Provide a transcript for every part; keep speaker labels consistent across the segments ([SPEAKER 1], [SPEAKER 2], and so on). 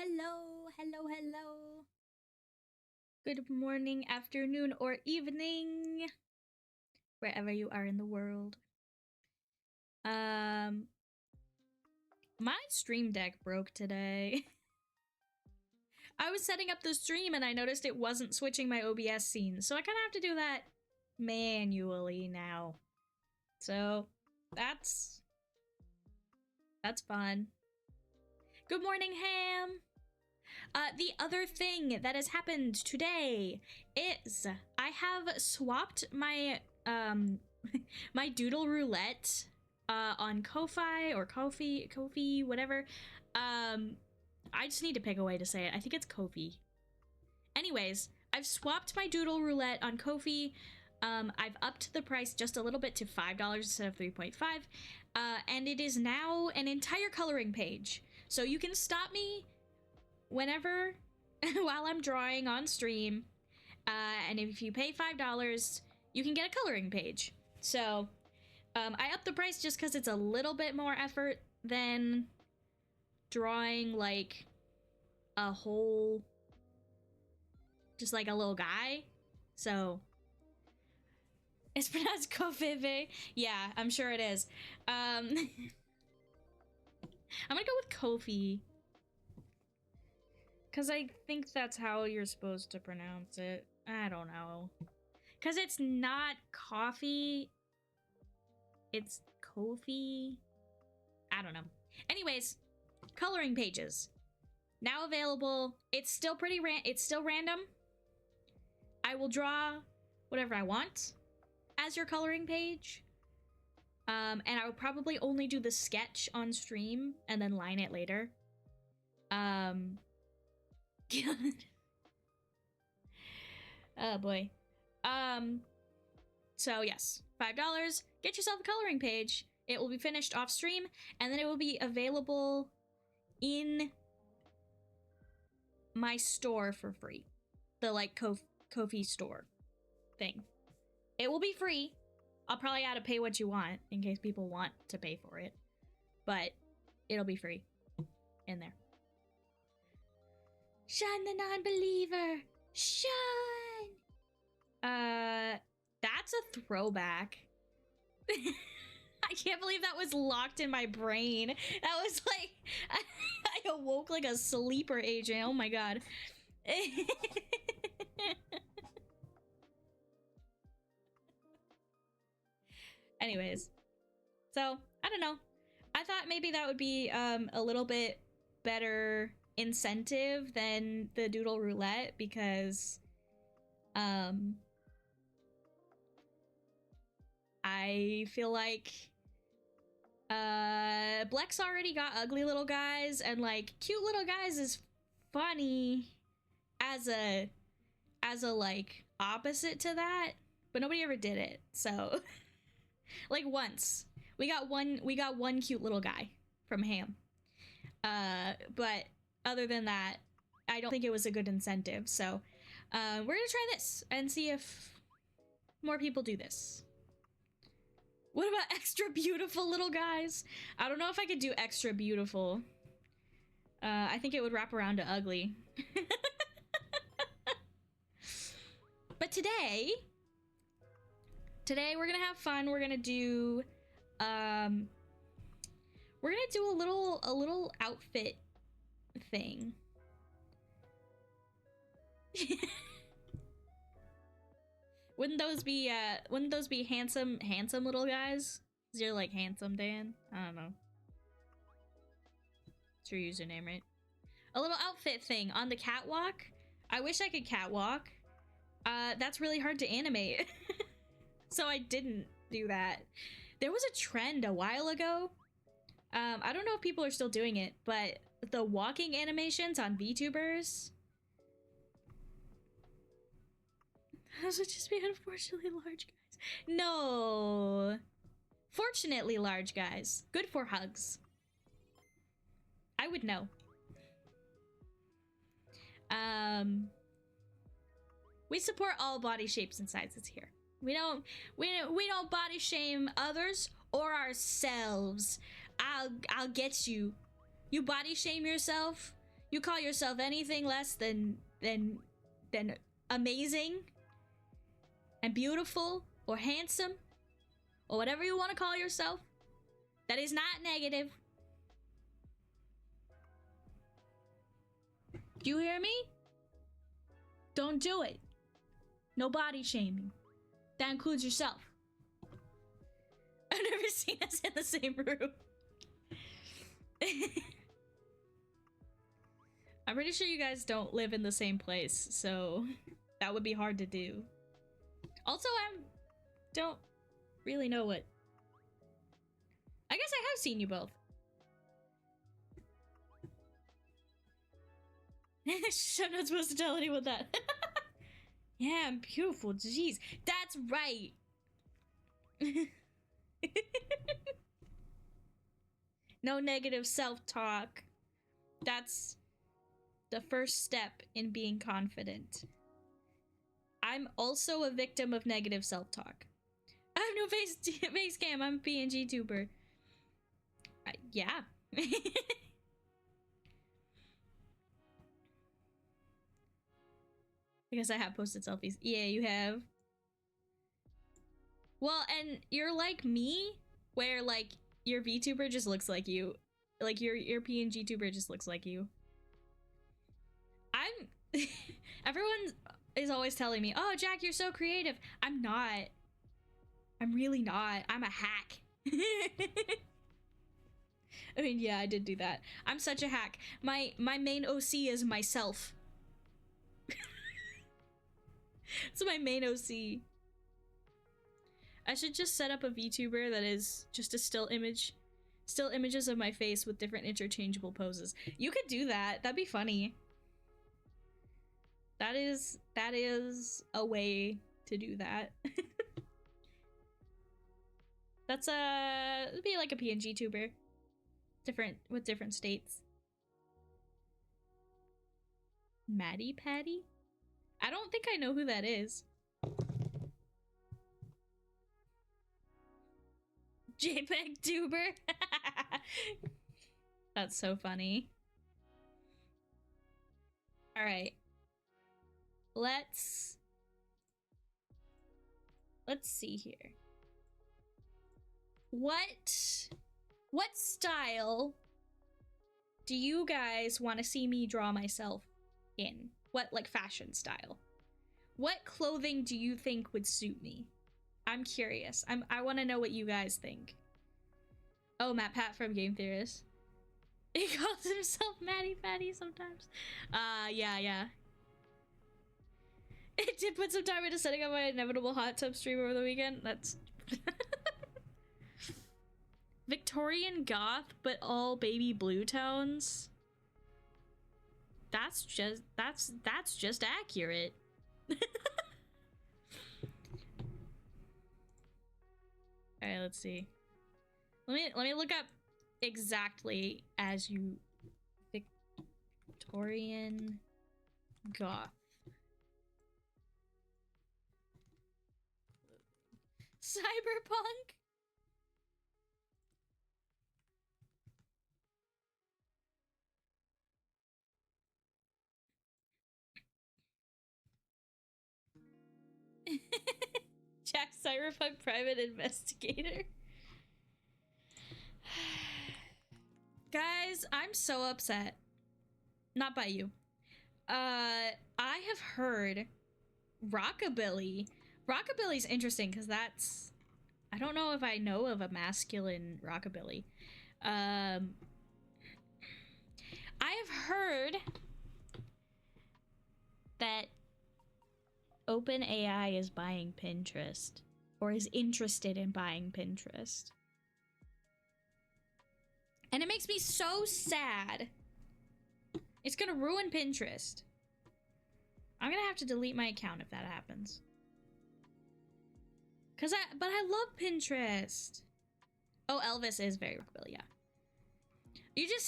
[SPEAKER 1] Hello, hello, hello. Good morning, afternoon, or evening, wherever you are in the world. My stream deck broke today. I was setting up the stream and I noticed it wasn't switching my OBS scenes, so I kind of have to do that manually now. So that's fun. Good morning, Ham. The other thing that has happened today is I have swapped my my doodle roulette on Ko-Fi or Ko-Fi, whatever. I just need to pick a way to say it. I think it's Ko-Fi. Anyways, I've swapped my doodle roulette on Ko-Fi. I've upped the price just a little bit to $5 instead of 3.5, and it is now an entire coloring page. So you can stop me whenever while I'm drawing on stream, and if you pay $5, you can get a coloring page. So I upped the price just because it's a little bit more effort than drawing like a whole, just like a little guy. So it's pronounced Kofive. Yeah, I'm sure it is. I'm gonna go with Kofi, because I think that's how you're supposed to pronounce it. I don't know. Because it's not coffee. It's Kofi. I don't know. Anyways, coloring pages. Now available. It's still pretty it's still random. I will draw whatever I want as your coloring page. And I will probably only do the sketch on stream and then line it later. Oh boy. So yes, $5. Get yourself a coloring page. It will be finished off stream, and then it will be available in my store for free. The like Ko-Fi store thing. It will be free. I'll probably add a pay what you want in case people want to pay for it, but it'll be free in there. Shine the non-believer! Shine! That's a throwback. I can't believe that was locked in my brain. That was like, I awoke like a sleeper agent. Oh my god. Anyways, so I don't know. I thought maybe that would be a little bit better incentive than the doodle roulette, because I feel like Blex already got ugly little guys, and like cute little guys is funny as a like opposite to that, but nobody ever did it. So like once we got one cute little guy from Ham, but other than that, I don't think it was a good incentive. So we're gonna try this and see if more people do this. What about extra beautiful little guys? I don't know if I could do extra beautiful. I think it would wrap around to ugly. But today we're gonna have fun. We're gonna do a little outfit thing. Wouldn't those be handsome little guys? 'Cause you're like handsome Dan? I don't know. It's your username, right? A little outfit thing on the catwalk. I wish I could catwalk. That's really hard to animate. So I didn't do that. There was a trend a while ago. I don't know if people are still doing it, but the walking animations on VTubers. Those would just be unfortunately large guys. No. Fortunately large guys. Good for hugs. I would know. We support all body shapes and sizes here. We don't body shame others or ourselves. I'll get you. You body shame yourself, You call yourself anything less than amazing and beautiful or handsome or whatever you want to call yourself, that is not negative. Do you hear me? Don't do it. No body shaming. That includes yourself. I've never seen us in the same room. I'm pretty sure you guys don't live in the same place, so that would be hard to do. Also, I don't really know what... I guess I have seen you both. I'm not supposed to tell anyone that. Yeah, I'm beautiful. Jeez, that's right. No negative self-talk. That's the first step in being confident. I'm also a victim of negative self-talk. I have no face cam. I'm a PNG tuber. Yeah. Because I have posted selfies. Yeah, you have. Well, and you're like me, where like your VTuber just looks like you. Like your PNG tuber just looks like you. I'm everyone is always telling me, "Oh, Jack, you're so creative." I'm not. I'm really not. I'm a hack. I mean, yeah, I did do that. I'm such a hack. My main OC is myself. It's my main OC. I should just set up a VTuber that is just a still images of my face with different interchangeable poses. You could do that. That'd be funny. That is a way to do that. That's it'd be like a PNG tuber. With different states. Maddie Patty? I don't think I know who that is. JPEG tuber? That's so funny. Alright. Let's see here. What style do you guys want to see me draw myself in? What, like, fashion style? What clothing do you think would suit me? I'm curious. I want to know what you guys think. Oh, Matt Pat from Game Theorist. He calls himself Matty Fatty sometimes. Yeah. It did put some time into setting up my inevitable hot tub stream over the weekend. That's... Victorian goth, but all baby blue tones. That's just accurate. All right, let's see. Let me look up exactly as you Victorian goth. Cyberpunk? Jack Cyberpunk private investigator. Guys, I'm so upset. Not by you. I have heard rockabilly. Rockabilly's interesting because that's... I don't know if I know of a masculine rockabilly. I have heard that OpenAI is buying Pinterest, or is interested in buying Pinterest. And it makes me so sad. It's gonna ruin Pinterest. I'm gonna have to delete my account if that happens. But I love Pinterest. Oh, Elvis is very rockabilly, yeah. You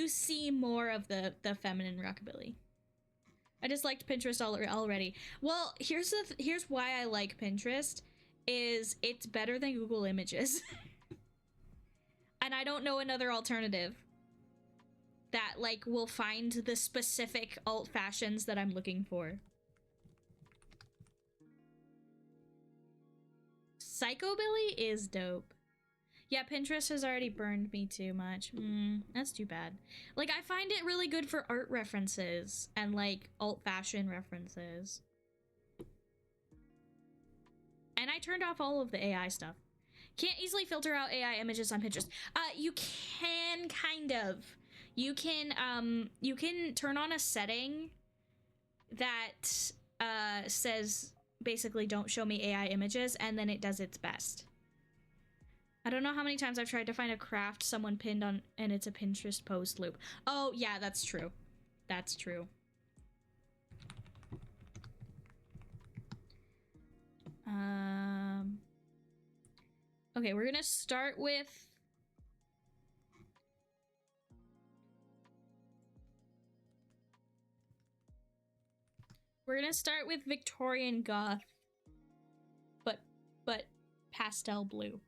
[SPEAKER 1] see more of the feminine rockabilly. I just liked Pinterest already. Well, here's why I like Pinterest, is it's better than Google Images. And I don't know another alternative. that like will find the specific alt fashions that I'm looking for. Psychobilly is dope. Yeah, Pinterest has already burned me too much. That's too bad. Like, I find it really good for art references and, like, alt fashion references. And I turned off all of the AI stuff. Can't easily filter out AI images on Pinterest. You can, kind of. You can turn on a setting that, says, basically, don't show me AI images, and then it does its best. I don't know how many times I've tried to find a craft someone pinned on and it's a Pinterest post loop. Oh, yeah, that's true. That's true. Okay, we're gonna start with... We're gonna start with Victorian Goth. But pastel blue.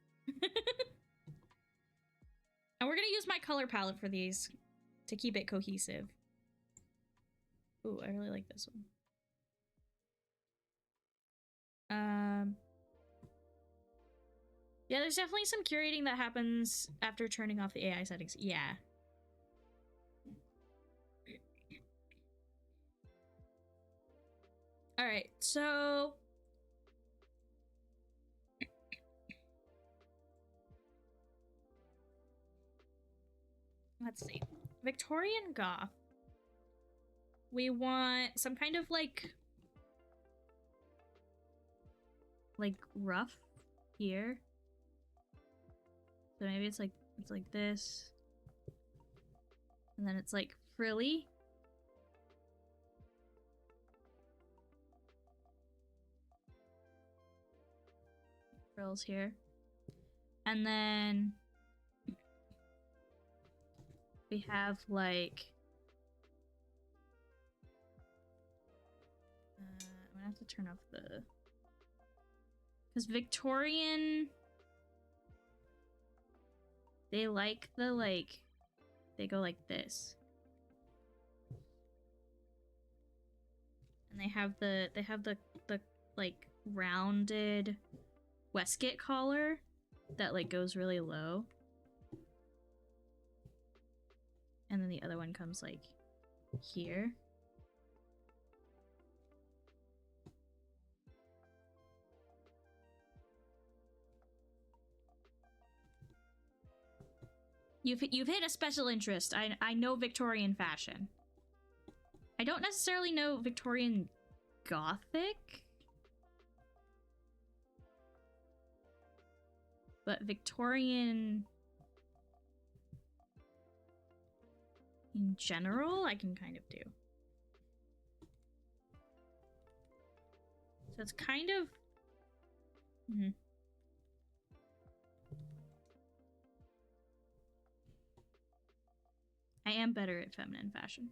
[SPEAKER 1] And we're gonna use my color palette for these to keep it cohesive. Ooh, I really like this one. Yeah, there's definitely some curating that happens after turning off the AI settings. Yeah. All right, so let's see. Victorian Goth. We want some kind of like rough here. So maybe it's like this. And then it's like frilly. Frills here. And then we have like I'm gonna have to turn off the, because Victorian, they like the like, they go like this. And they have the like rounded waistcoat collar that like goes really low. And then the other one comes like here. You've hit a special interest. I know Victorian fashion. I don't necessarily know Victorian Gothic. But Victorian in general, I can kind of do. So it's kind of... I am better at feminine fashion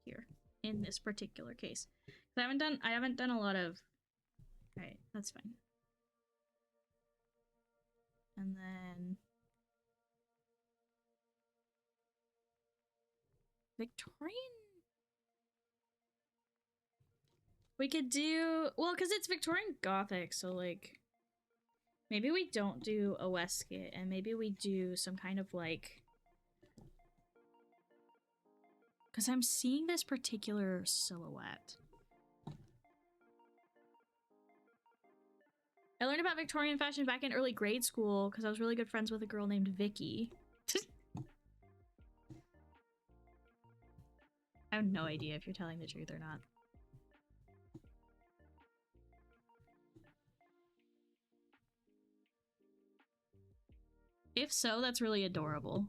[SPEAKER 1] here in this particular case. I haven't done a lot of... Alright, that's fine. And then Victorian, we could do, well, because it's Victorian Gothic, so like maybe we don't do a waistcoat and maybe we do some kind of like, because I'm seeing this particular silhouette. I learned about Victorian fashion back in early grade school because I was really good friends with a girl named Vicky. I have no idea if you're telling the truth or not. If so, that's really adorable.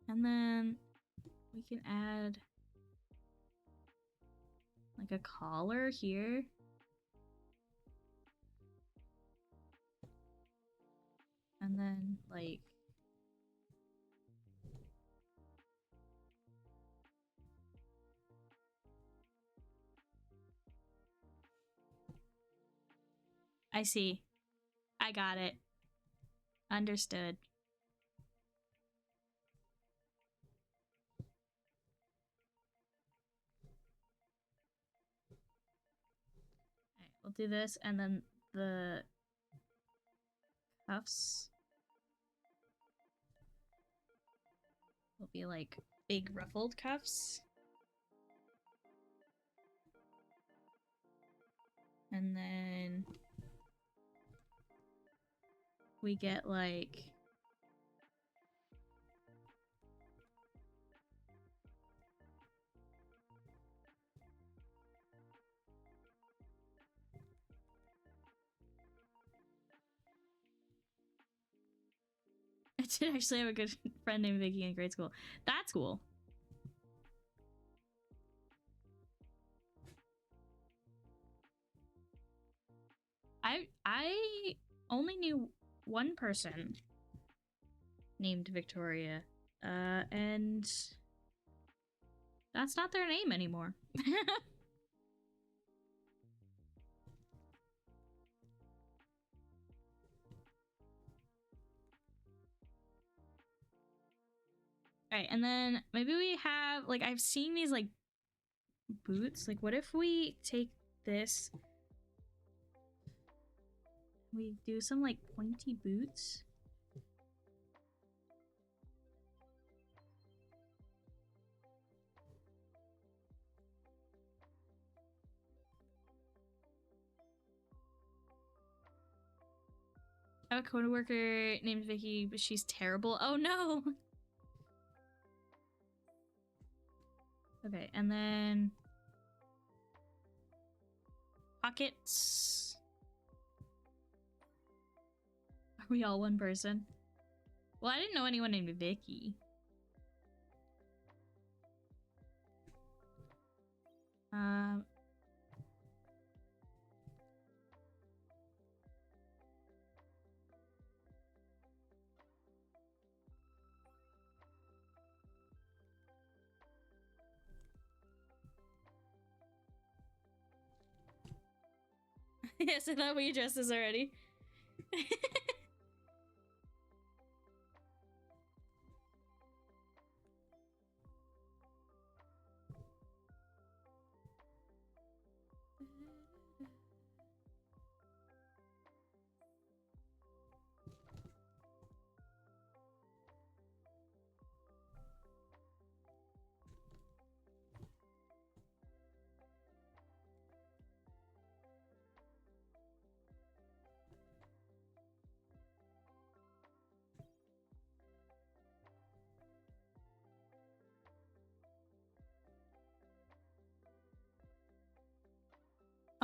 [SPEAKER 1] And then we can add like a collar here. And then like I see. I got it. Understood. Alright, we'll do this, and then the cuffs will be like big ruffled cuffs. And then we get like I did actually have a good friend named Vicky in grade school. That's cool. I only knew one person named Victoria, and that's not their name anymore. Alright, and then maybe we have, like, I've seen these, like, boots. Like, what if we take this? We do some, like, pointy boots? I have a coworker named Vicky, but she's terrible. Oh no! Okay, and then pockets. Are we all one person? Well, I didn't know anyone named Vicky. Yes, I thought we addressed this already.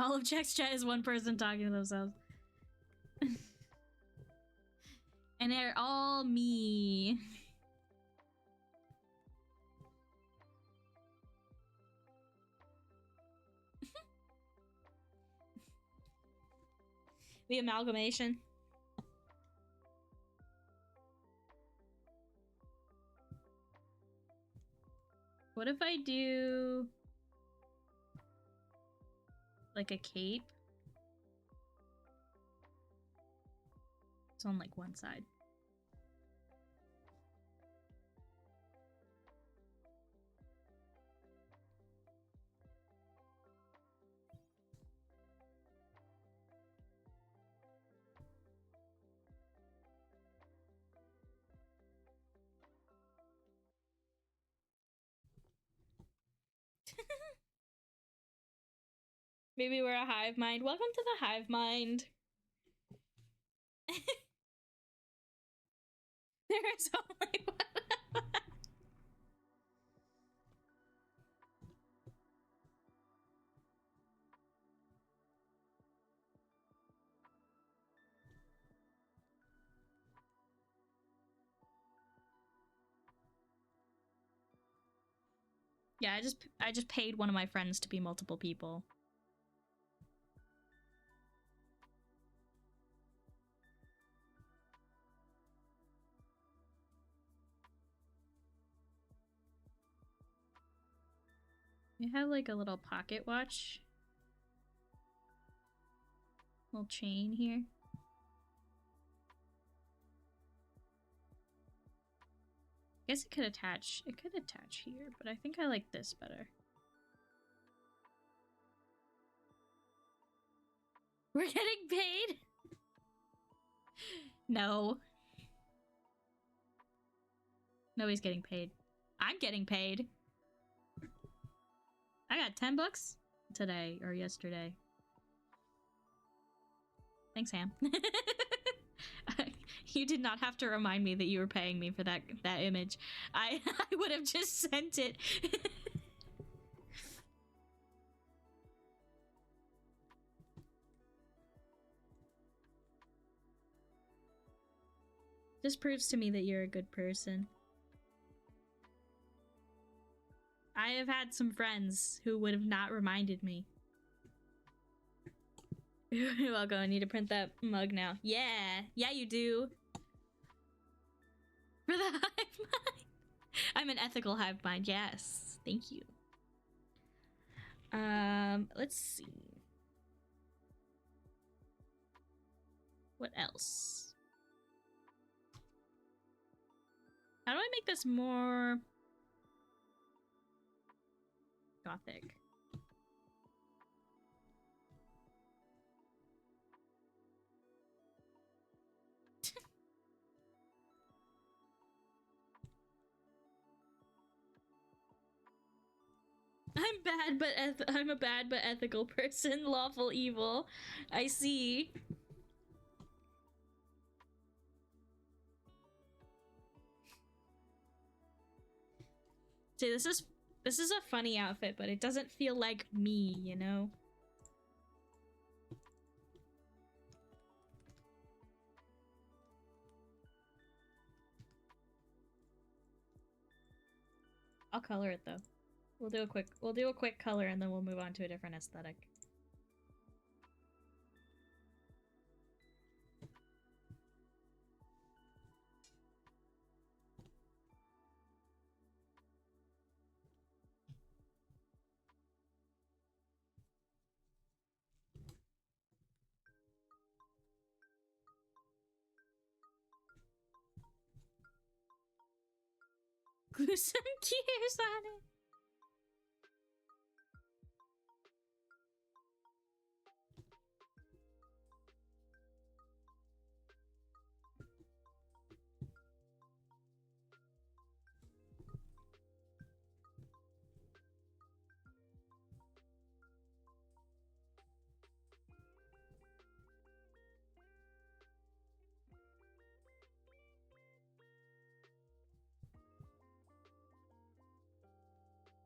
[SPEAKER 1] All of Jack's chat is one person talking to themselves. And they're all me. The amalgamation. What if I do like a cape? It's on like one side. Maybe we're a hive mind. Welcome to the hive mind. There is only one. Yeah, I just paid one of my friends to be multiple people. You have like a little pocket watch. Little chain here. guess it could attach here, but I think I like this better. We're getting paid? No. Nobody's getting paid. I'm getting paid. I got $10 today or yesterday. Thanks, Ham. You did not have to remind me that you were paying me for that image. I would have just sent it. This proves to me that you're a good person. I have had some friends who would have not reminded me. You're welcome. I need to print that mug now. Yeah. Yeah, you do. For the hive mind. I'm an ethical hive mind. Yes. Thank you. Let's see. What else? How do I make this more gothic? I'm a bad but ethical person. Lawful evil. I see. See, this is a funny outfit, but it doesn't feel like me, you know? I'll color it though. We'll do a quick color and then we'll move on to a different aesthetic. Glue some gears on it.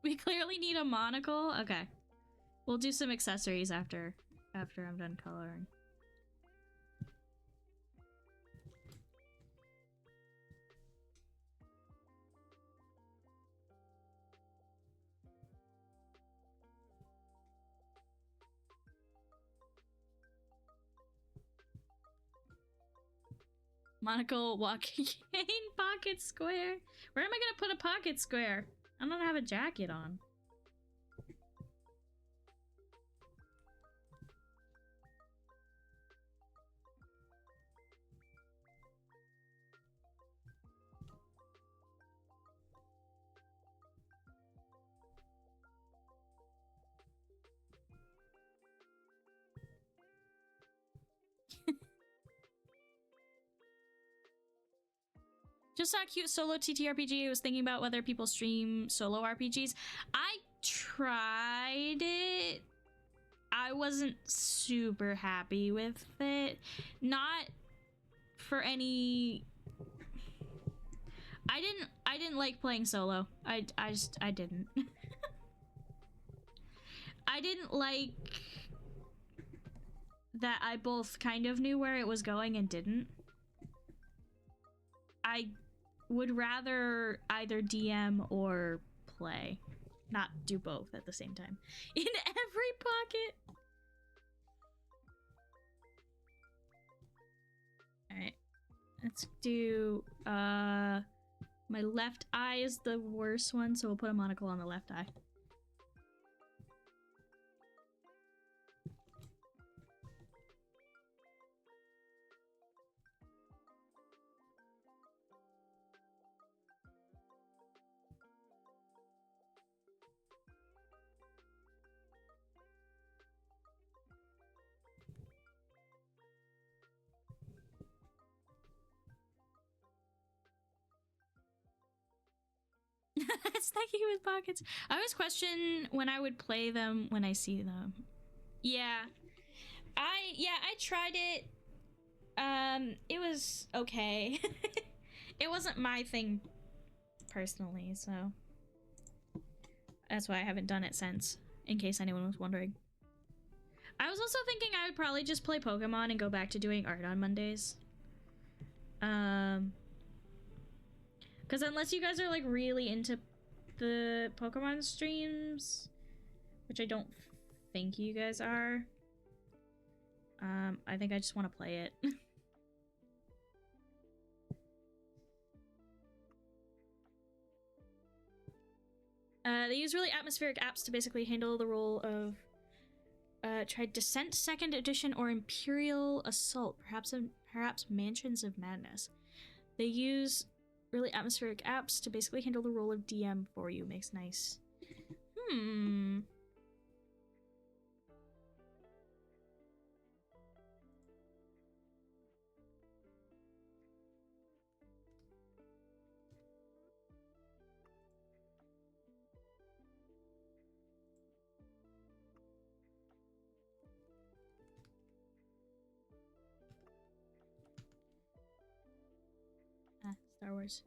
[SPEAKER 1] We clearly need a monocle. Okay. We'll do some accessories after I'm done coloring. Monocle walking pocket square. Where am I gonna put a pocket square? I don't have a jacket on. Just saw a cute solo TTRPG. I was thinking about whether people stream solo RPGs. I tried it. I wasn't super happy with it. Not for any... I didn't like playing solo. I didn't. I didn't like that I both kind of knew where it was going and didn't. I would rather either DM or play, not do both at the same time. In every pocket. All right, let's do my left eye is the worst one, so we'll put a monocle on the left eye. Yes, thank you with pockets. I always question when I would play them when I see them. Yeah. I tried it. It was okay. It wasn't my thing personally, so that's why I haven't done it since, in case anyone was wondering. I was also thinking I would probably just play Pokemon and go back to doing art on Mondays. Because unless you guys are like really into the Pokemon streams, which I don't think you guys are, I think I just want to play it. They use really atmospheric apps to basically handle the role of tried Descent 2nd Edition or Imperial Assault, perhaps Mansions of Madness. They use really atmospheric apps to basically handle the role of DM for you. Makes nice. Star Wars.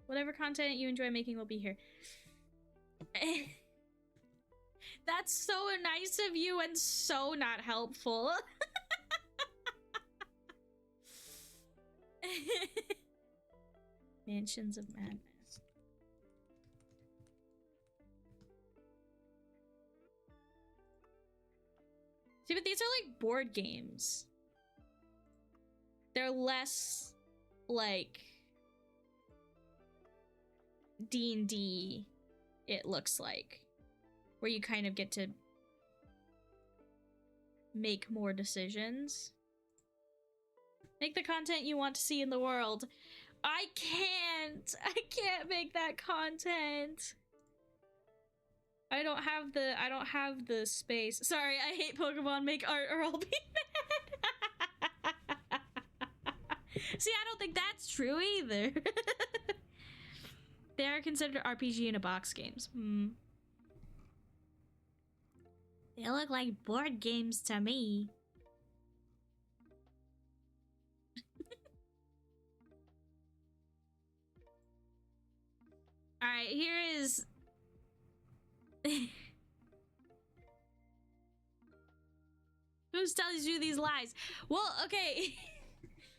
[SPEAKER 1] Whatever content you enjoy making will be here. That's so nice of you and so not helpful. Mansions of Madness. See, but these are like board games. They're less like D&D, it looks like, where you kind of get to make more decisions. Make the content you want to see in the world. I can't make that content. I don't have the space. Sorry, I hate Pokemon. Make art or I'll be mad. See, I don't think that's true either. They are considered RPG in a box games. They look like board games to me. Alright, here is... Who tells you these lies? Well, okay.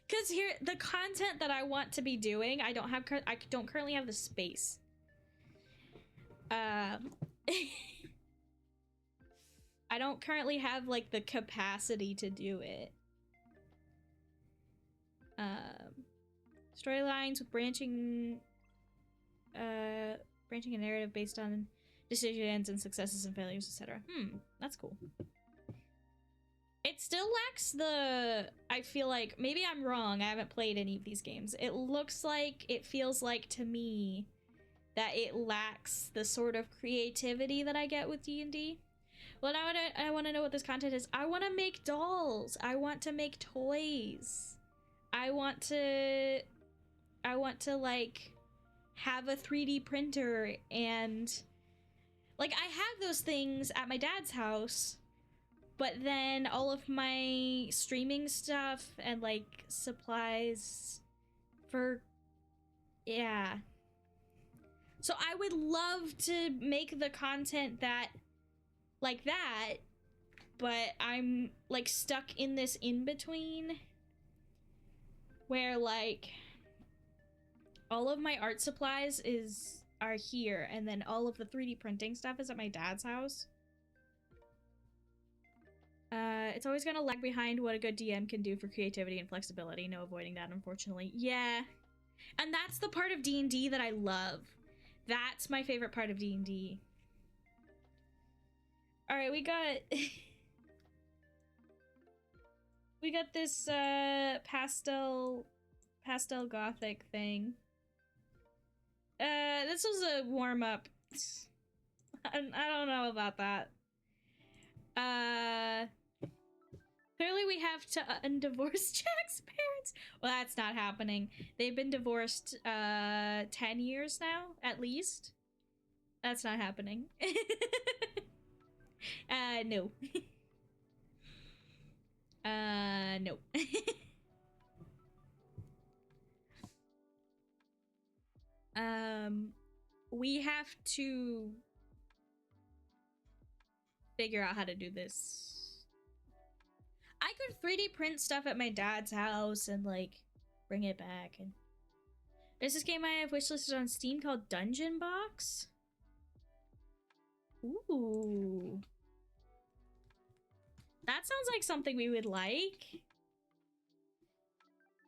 [SPEAKER 1] Because here, the content that I want to be doing, I don't currently have the space. I don't currently have, like, the capacity to do it. Storylines with branching a narrative based on decisions and successes and failures, etc. That's cool. It still lacks the... I feel like... Maybe I'm wrong. I haven't played any of these games. It looks like... It feels like to me that it lacks the sort of creativity that I get with D&D. Well, now I want to know what this content is. I want to make dolls. I want to make toys. I want to, like, have a 3D printer and... Like, I have those things at my dad's house, but then all of my streaming stuff and, like, supplies for... Yeah. So I would love to make the content that... like that, but I'm, like, stuck in this in-between where, like, all of my art supplies are here, and then all of the 3D printing stuff is at my dad's house. It's always gonna lag behind what a good DM can do for creativity and flexibility. No avoiding that, unfortunately. Yeah. And that's the part of D&D that I love. That's my favorite part of D&D. Alright, we got... we got this, pastel gothic thing. This was a warm-up. I don't know about that. Clearly we have to undivorce Jack's parents. Well, that's not happening. They've been divorced 10 years now, at least. That's not happening. No. No. We have to figure out how to do this. I could 3D print stuff at my dad's house and like bring it back. And there's this game I have wishlisted on Steam called Dungeon Box. Ooh. That sounds like something we would like.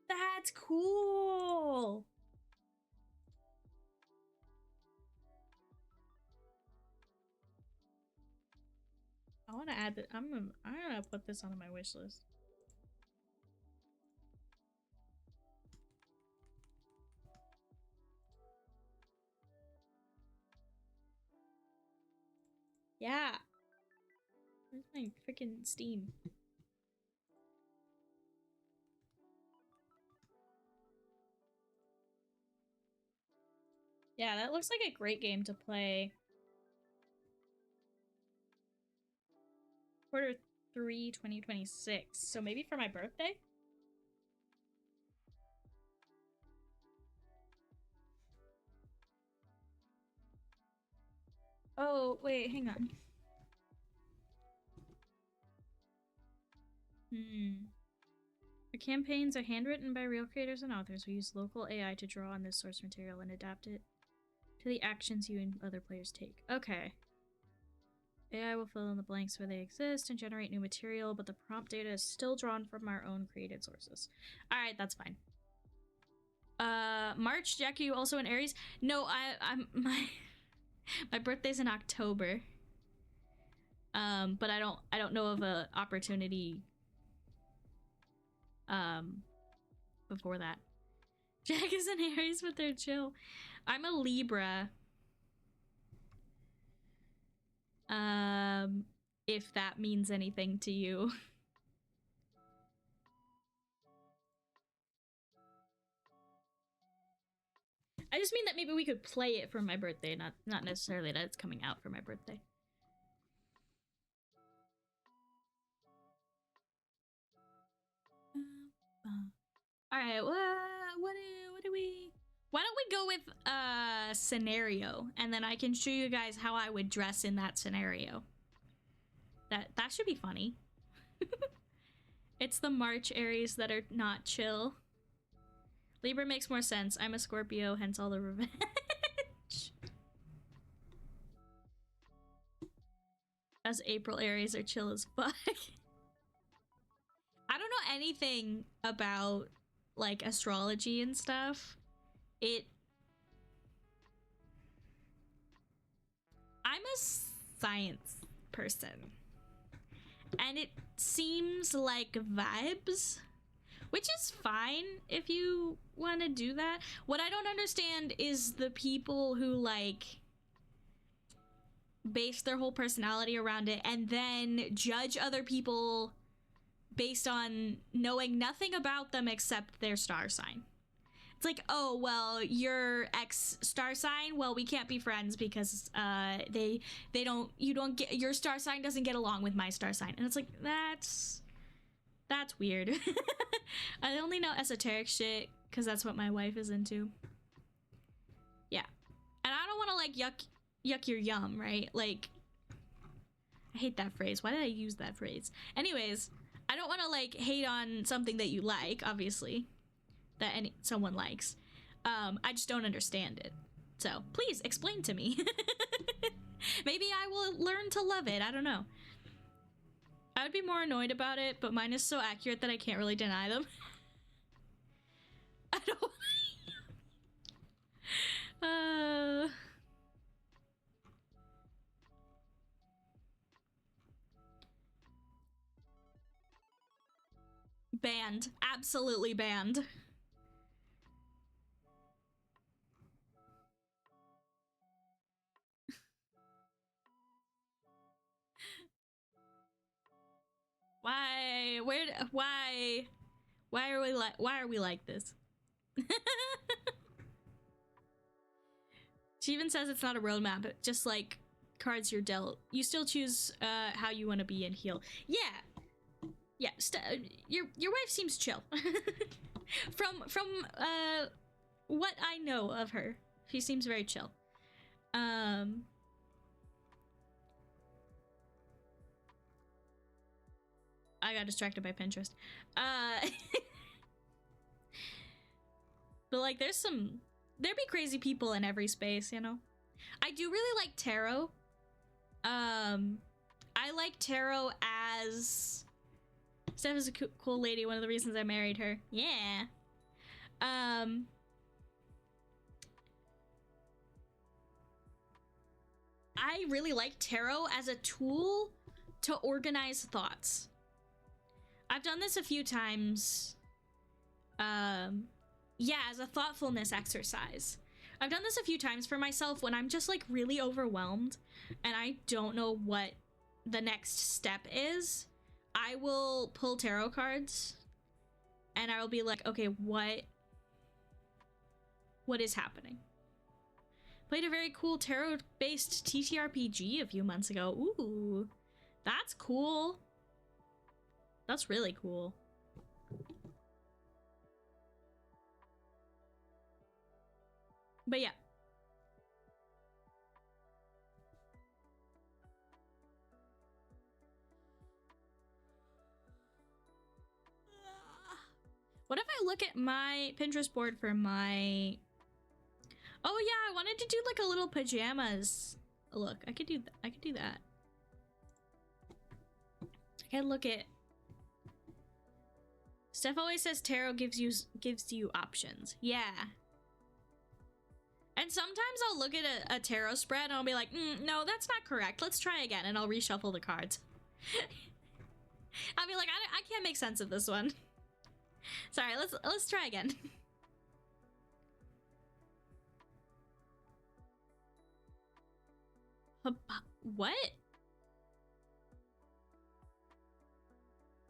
[SPEAKER 1] That's cool. I want to add that. I'm gonna put this on my wish list. Yeah. Where's my freaking Steam? Yeah, that looks like a great game to play. Quarter 3, 2026. So maybe for my birthday? Oh, wait, hang on. The campaigns are handwritten by real creators and authors who use local AI to draw on this source material and adapt it to the actions you and other players take. Okay. AI will fill in the blanks where they exist and generate new material, but the prompt data is still drawn from our own created sources. Alright, that's fine. March, Jackie, you also in Aries? No, I'm my birthday's in October. But I don't know of a opportunity before that. Jack is in Aries, but they're chill. I'm a Libra. If that means anything to you. I just mean that maybe we could play it for my birthday, not necessarily that it's coming out for my birthday. All right, what do we? Why don't we go with a scenario, and then I can show you guys how I would dress in that scenario. That should be funny. It's the March Aries that are not chill. Libra makes more sense. I'm a Scorpio, hence all the revenge. As April Aries are chill as fuck. I don't know anything about like astrology and stuff. I'm a science person. And it seems like vibes, which is fine if you want to do that. What I don't understand is the people who like base their whole personality around it and then judge other people based on knowing nothing about them except their star sign. It's like, oh, well, your X star sign, well, we can't be friends because your star sign doesn't get along with my star sign. And it's like, that's weird. I only know esoteric shit because that's what my wife is into. Yeah. And I don't want to like yuck your yum, right? Like, I hate that phrase. Why did I use that phrase? Anyways, I don't want to like hate on something that you like, obviously, that someone likes. I just don't understand it. So please explain to me. Maybe I will learn to love it. I don't know. I would be more annoyed about it, but mine is so accurate that I can't really deny them. I don't. Banned. Absolutely banned. why are we like this? She even says it's not a roadmap, just like cards you're dealt. You still choose how you want to be and heal. Yeah, your wife seems chill. from what I know of her, she seems very chill. I got distracted by Pinterest. But like, there'd be crazy people in every space, you know. I do really like tarot. I like tarot as Steph is a cool lady. One of the reasons I married her. Yeah. I really like tarot as a tool to organize thoughts. I've done this a few times. Yeah, as a thoughtfulness exercise. I've done this a few times for myself when I'm just like really overwhelmed and I don't know what the next step is. I will pull tarot cards and I'll be like, okay, what is happening? Played a very cool tarot-based TTRPG a few months ago. Ooh, that's cool. That's really cool. But yeah. What if I look at my Pinterest board for my... Oh yeah, I wanted to do like a little pajamas look. I could do that. I could look at... Steph always says tarot gives you options. Yeah. And sometimes I'll look at a tarot spread and I'll be like, no, that's not correct. Let's try again. And I'll reshuffle the cards. I'll be like, I can't make sense of this one. Sorry, let's try again. What?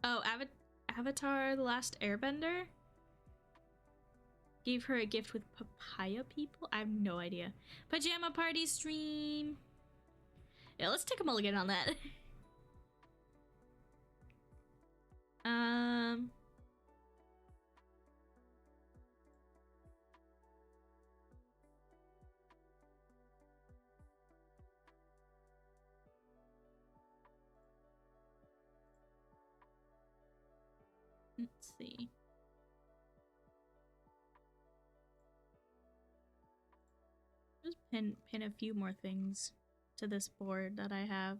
[SPEAKER 1] Oh, Avatar: The Last Airbender gave her a gift with papaya people? I have no idea. Pajama party stream. Yeah, let's take a mulligan on that. Let's see. Just pin a few more things to this board that I have.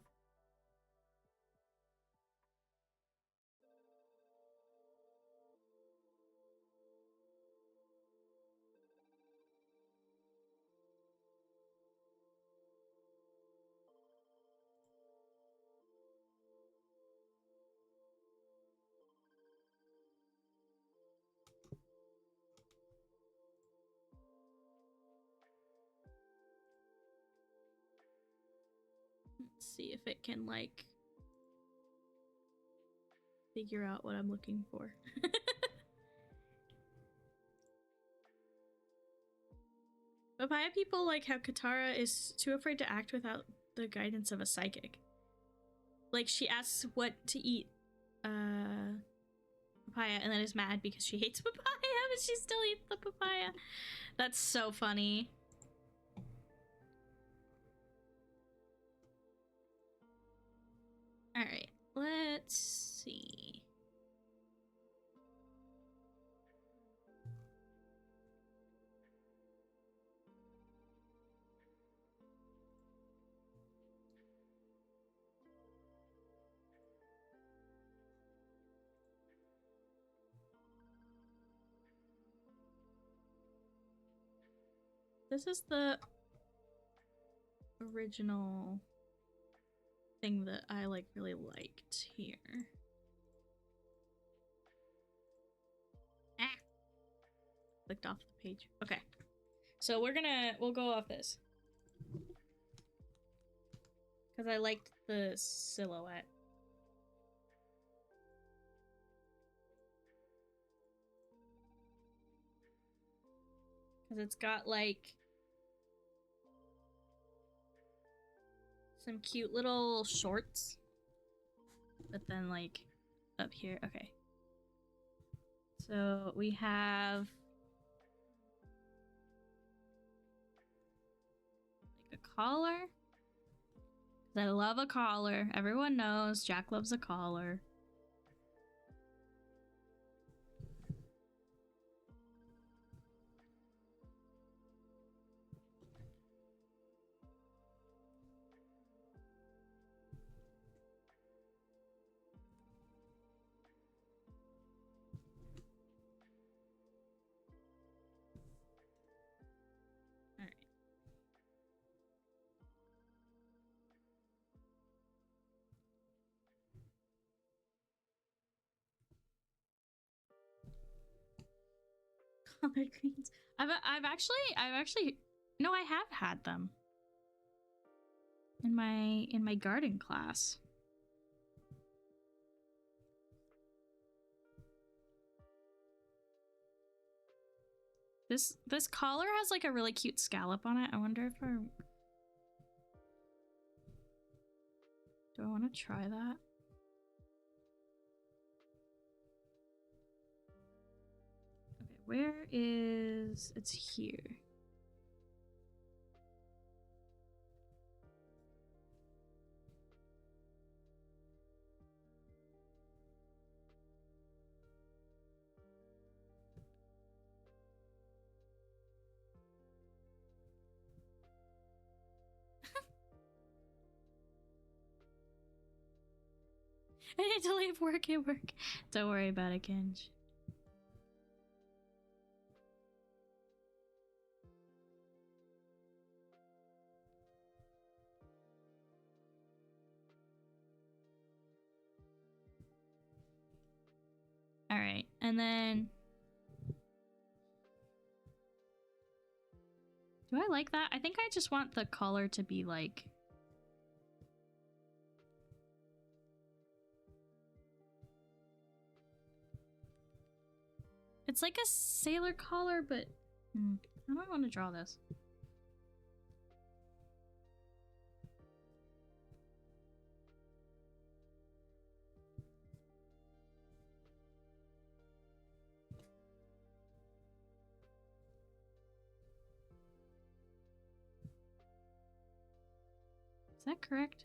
[SPEAKER 1] Let's see if it can, like, figure out what I'm looking for. Papaya people like how Katara is too afraid to act without the guidance of a psychic. Like, she asks what to eat papaya and then is mad because she hates papaya, but she still eats the papaya. That's so funny. Alright, let's see. This is the original thing that I like really liked here. Ah! Clicked off the page. Okay. So we'll go off this. Because I liked the silhouette. Because it's got like some cute little shorts. But then like up here, okay. So we have like a collar. I love a collar. Everyone knows Jack loves a collar. Collard greens. I've actually no, I have had them in my garden class. This collar has like a really cute scallop on it. I wonder if do I want to try that? Okay, where is it's here. I need to leave work at work. Don't worry about it, Kenj. Alright, and then... Do I like that? I think I just want the collar to be like... It's like a sailor collar, but I don't want to draw this. Is that correct?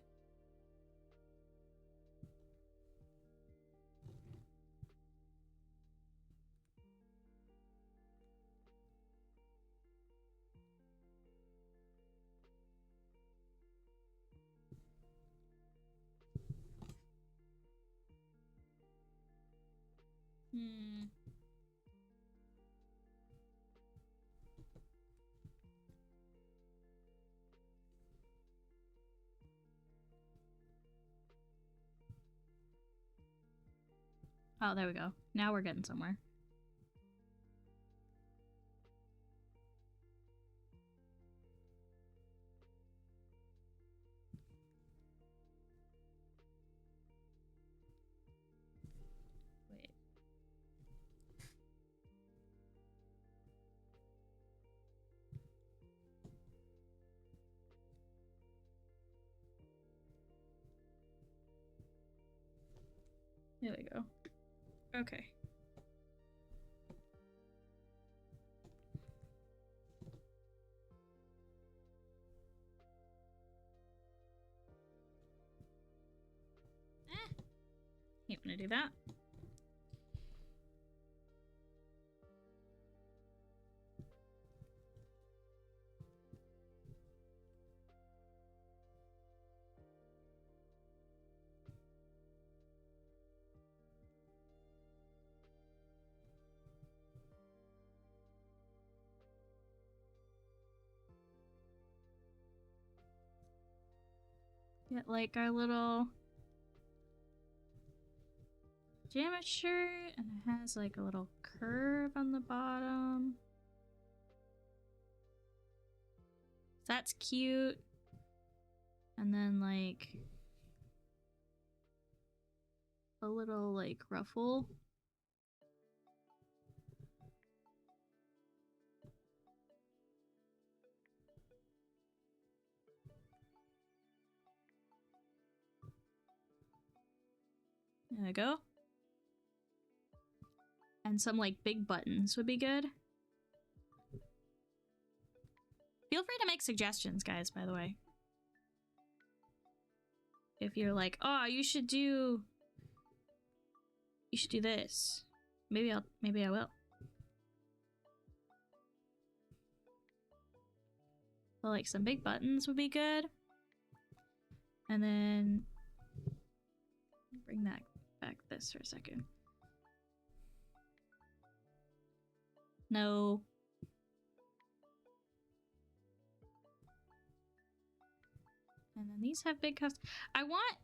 [SPEAKER 1] Oh, there we go. Now we're getting somewhere. Wait. There we go. Okay. Can't want to do that. Get like our little pajama shirt, and it has like a little curve on the bottom. That's cute. And then like a little like ruffle. There we go. And some like big buttons would be good. Feel free to make suggestions, guys, by the way. If you're like, oh, you should do this. Maybe I will. Well, like some big buttons would be good. And then bring that back this for a second. No. And then these have big cuffs. I want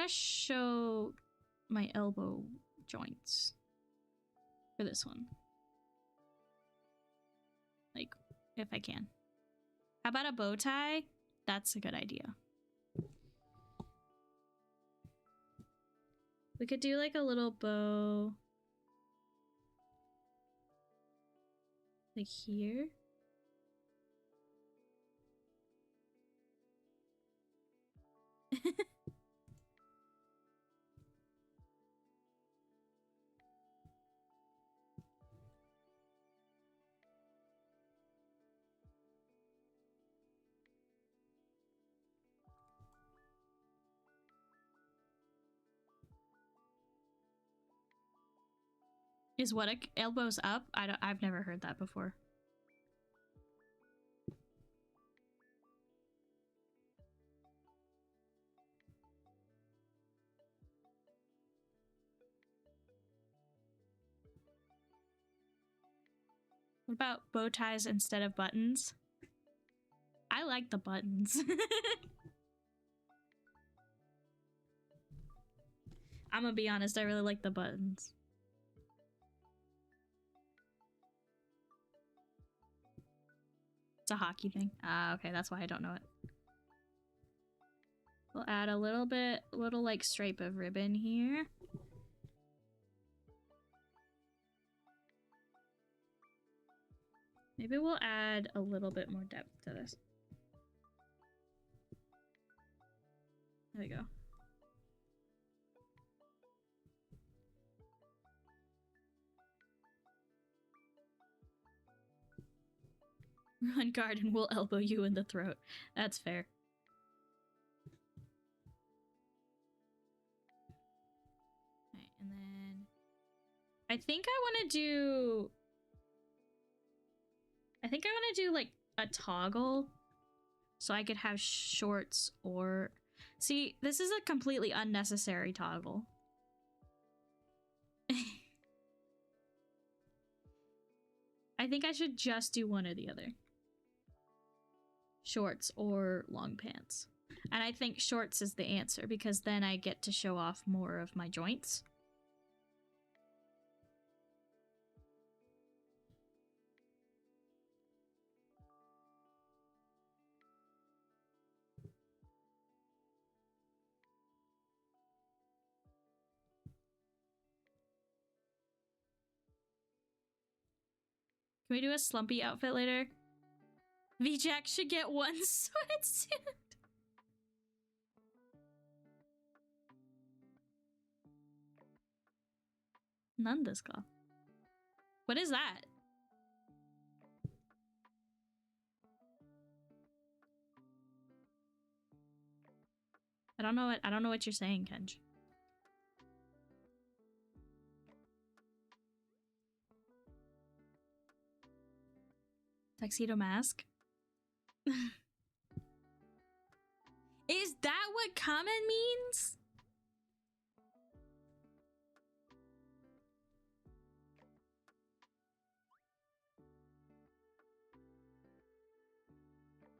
[SPEAKER 1] to show my elbow joints for this one. Like, if I can. How about a bow tie? That's a good idea. We could do like a little bow. Like here. Is what, elbows up? I've never heard that before. What about bow ties instead of buttons? I like the buttons. I'm gonna be honest, I really like the buttons. It's a hockey thing. Ah, okay, that's why I don't know it. We'll add a little like stripe of ribbon here. Maybe we'll add a little bit more depth to this. There we go. Run guard and we'll elbow you in the throat. That's fair. Right, and then I think I want to do like a toggle so I could have shorts or... See, this is a completely unnecessary toggle. I think I should just do one or the other. Shorts or long pants. And I think shorts is the answer because then I get to show off more of my joints. Can we do a slumpy outfit later? V-Jack should get one sweatsuit. None this call. What is that? I don't know what you're saying, Kenj. Tuxedo mask? Is that what common means?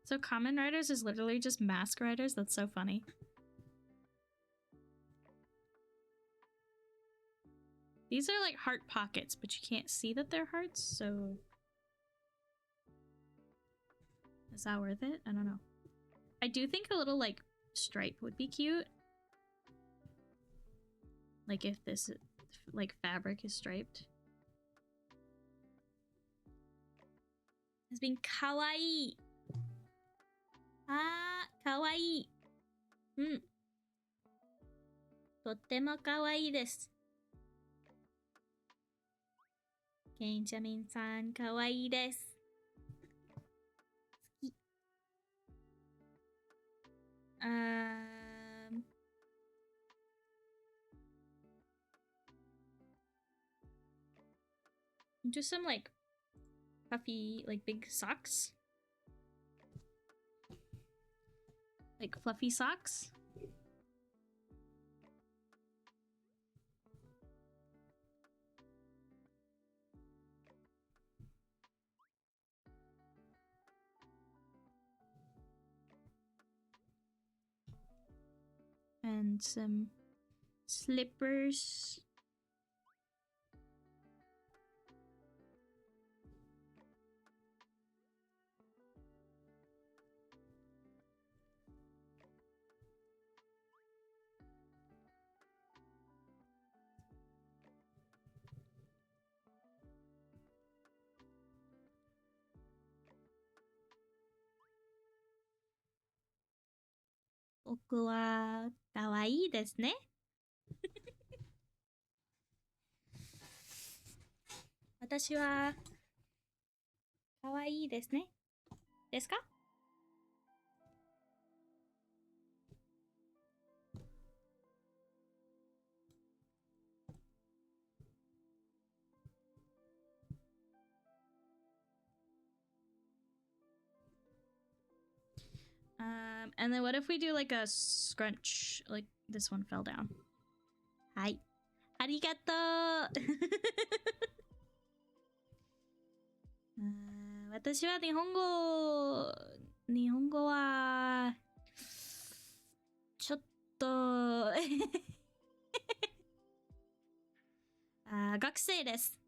[SPEAKER 1] So common riders is literally just mask riders? That's so funny. These are like heart pockets, but you can't see that they're hearts, so... Is that worth it? I don't know. I do think a little, like, stripe would be cute. Like, if this, like, fabric is striped. It's been kawaii. Ah, kawaii. うん。とっても可愛いです。ケンジャミンさん、可愛いです。好き。Just some like puffy, like big socks. Like fluffy socks. And some slippers. Boku wa kawaii desu ne. 私は可愛いですね。ですか? And then what if we do like a scrunch? Like this one fell down. Hi. Arigato. 私は日本語はちょっと学生です。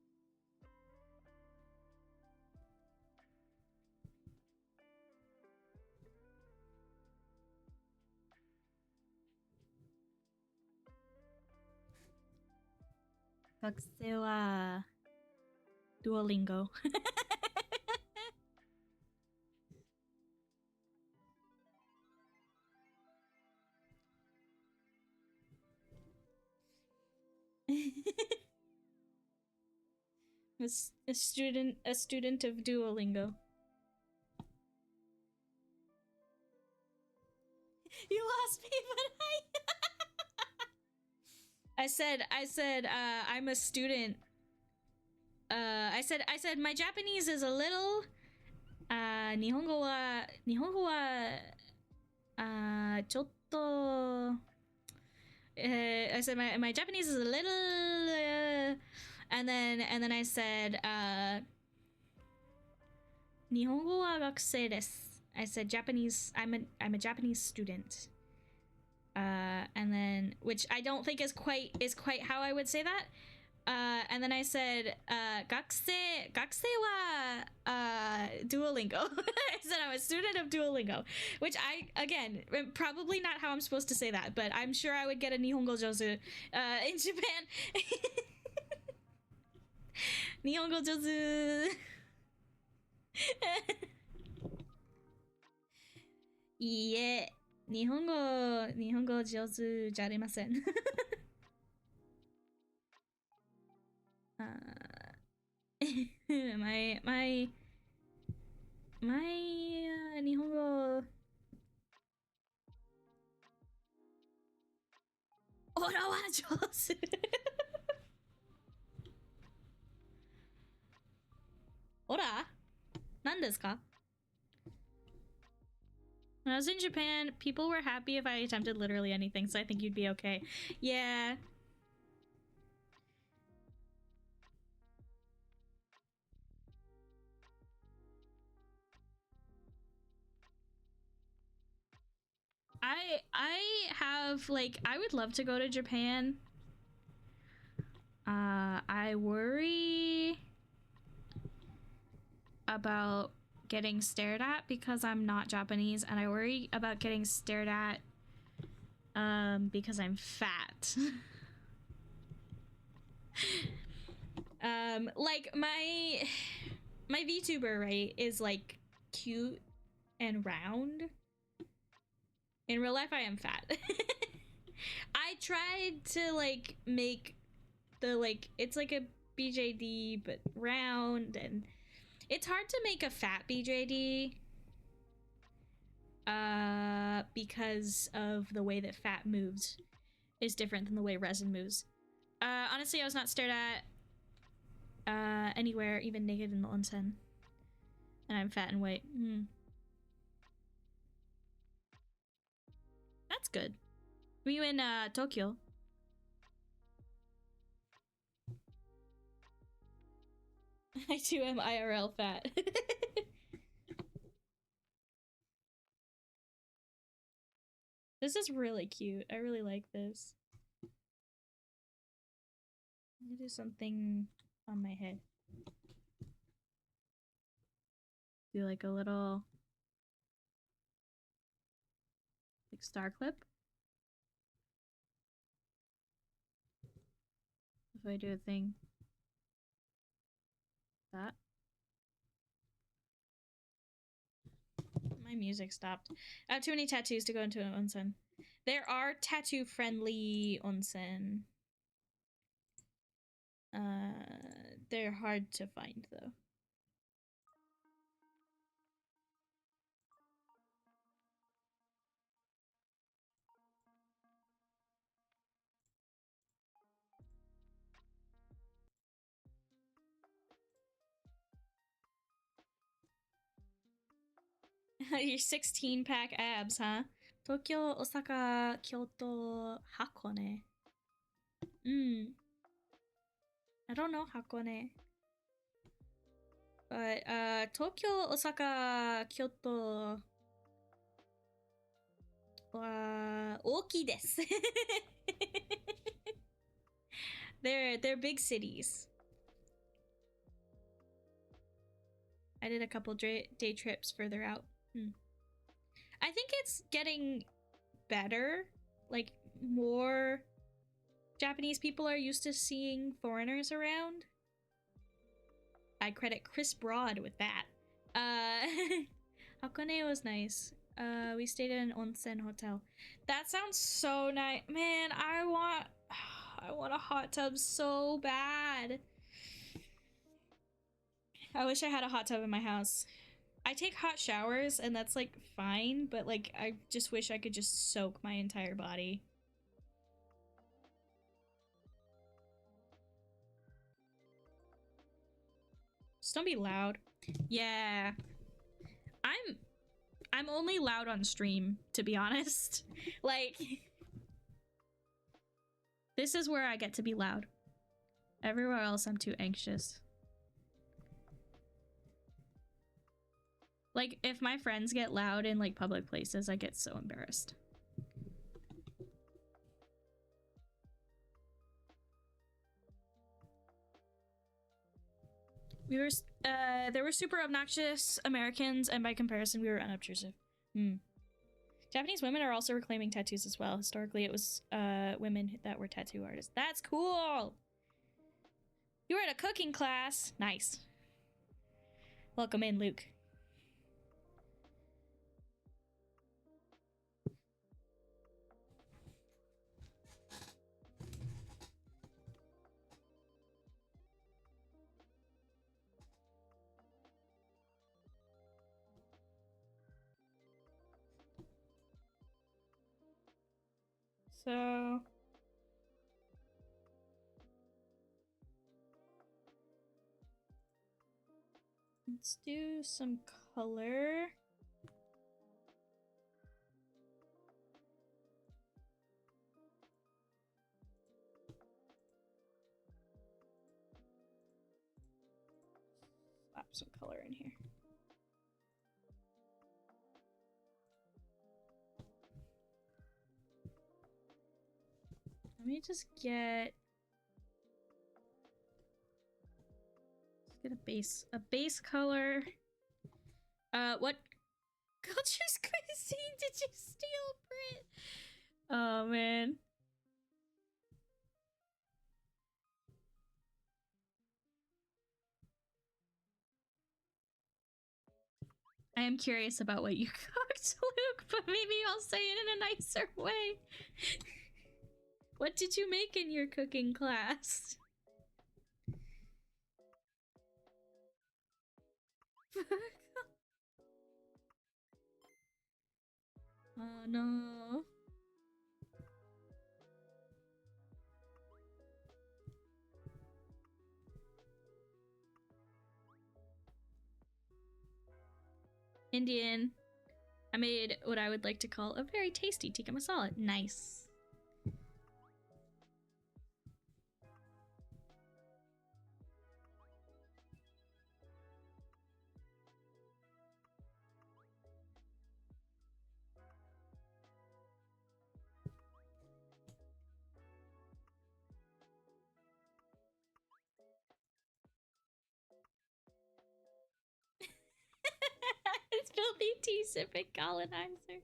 [SPEAKER 1] 学生はDuolingo. A student of Duolingo. You lost me, but I said I'm a student. I said my Japanese is a little 日本語はちょっと I said my Japanese is a little and then I said 日本語は学生です. I said Japanese. I'm a Japanese student. And then which I don't think is quite how I would say that. And then I said, 学生は Duolingo. I said I'm a student of Duolingo, which again, probably not how I'm supposed to say that, but I'm sure I would get a Nihongo Jozu in Japan. Nihongo Jozu. いいえ、日本語上手じゃありません。my 日本語オラは上手。オラ？何ですか? When I was in Japan, people were happy if I attempted literally anything, so I think you'd be okay. Yeah. I have like I would love to go to Japan. I worry about getting stared at because I'm not Japanese, and I worry about getting stared at because I'm fat. Like my VTuber, right, is like cute and round. In real life, I am fat. I tried to like make the like it's like a BJD but round, and it's hard to make a fat BJD because of the way that fat moves is different than the way resin moves. Honestly, I was not stared at anywhere, even naked in the onsen. And I'm fat and white. That's good. Were you in Tokyo? I too am IRL fat. This is really cute. I really like this. Let me do something on my head. Do like a little like star clip. If I do a thing that. My music stopped. I have too many tattoos to go into an onsen. There are tattoo friendly onsen. They're hard to find though. Your 16-pack abs, huh? Tokyo, Osaka, Kyoto, Hakone. I don't know Hakone. But Tokyo, Osaka, Kyoto, oki desu. They're big cities. I did a couple day trips further out. I think it's getting better. Like, more Japanese people are used to seeing foreigners around. I credit Chris Broad with that. Hakone was nice. We stayed in an onsen hotel. That sounds so nice. Man, I want a hot tub so bad. I wish I had a hot tub in my house. I take hot showers and that's like fine, but like I just wish I could just soak my entire body. Just don't be loud. Yeah. I'm only loud on stream, to be honest. Like, this is where I get to be loud. Everywhere else I'm too anxious. Like, if my friends get loud in like public places, I get so embarrassed. There were super obnoxious Americans, and by comparison, we were unobtrusive. Japanese women are also reclaiming tattoos as well. Historically, it was women that were tattoo artists. That's cool! You were at a cooking class. Nice. Welcome in, Luke. So let's do some color. Slap some color in here. Let me just get a base color. What culture's cuisine did you steal, Brit? Oh man. I am curious about what you got. joked, Luke, but maybe I'll say it in a nicer way. What did you make in your cooking class? Oh no. Indian. I made what I would like to call a very tasty tikka masala. Nice. It's filthy tea-sipping colonizer.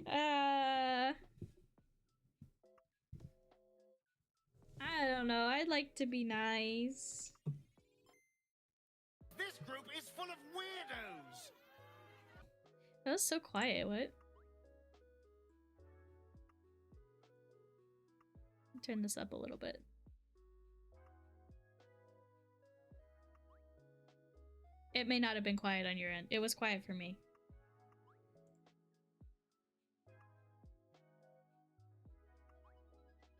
[SPEAKER 1] I don't know. I'd like to be nice.
[SPEAKER 2] This group is full of weirdos.
[SPEAKER 1] That was so quiet. What? Turn this up a little bit. It may not have been quiet on your end. It was quiet for me.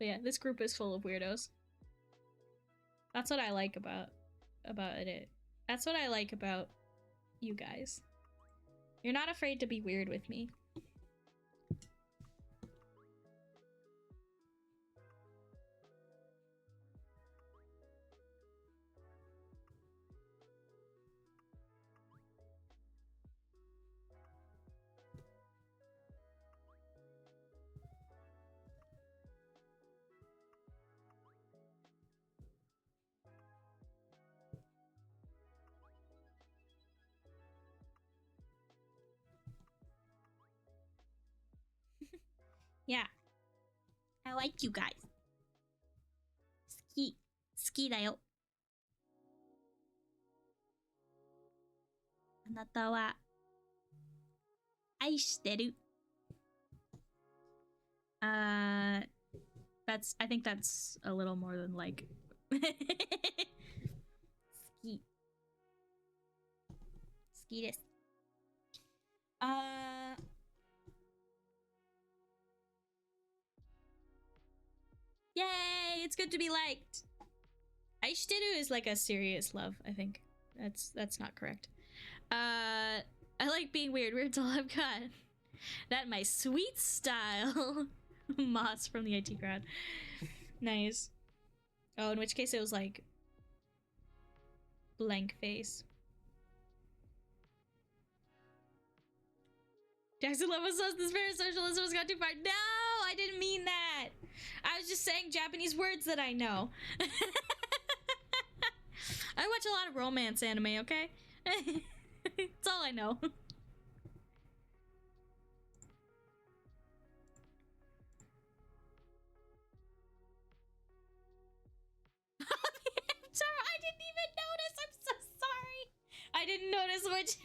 [SPEAKER 1] But yeah, this group is full of weirdos. That's what I like about it. That's what I like about you guys. You're not afraid to be weird with me. Yeah. I like you guys. 好きだよ。あなたは愛してる。That's I think that's a little more than like 好き。好きです。Yay! It's good to be liked. Aishiteru is like a serious love, I think. That's not correct. I like being weird. Weird's all I've got. That my sweet style. Moss from the IT crowd. Nice. Oh, in which case it was like blank face. Jackson Love says this parasocialism has got too far. No, I didn't mean that. I was just saying Japanese words that I know. I watch a lot of romance anime, okay? That's all I know. I'm sorry, I didn't even notice. I'm so sorry. I didn't notice which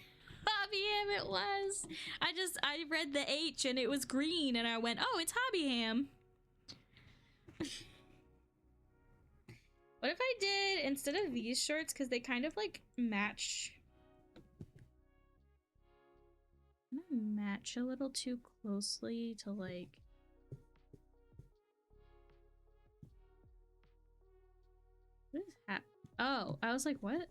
[SPEAKER 1] Hobby Ham it was. I read the H and it was green and I went, oh, it's Hobby Ham. What if I did, instead of these shorts, because they kind of like match. I'm gonna match a little too closely to like. What is happening? Oh, I was like, what?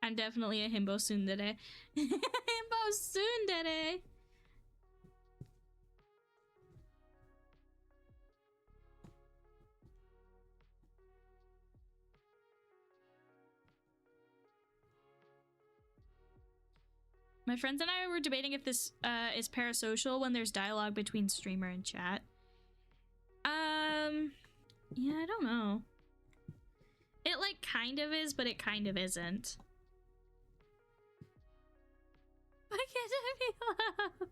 [SPEAKER 1] I'm definitely a himbo tsundere. Himbo tsundere. My friends and I were debating if this is parasocial when there's dialogue between streamer and chat. Yeah, I don't know. It like kind of is, but it kind of isn't. Why can't I be loud?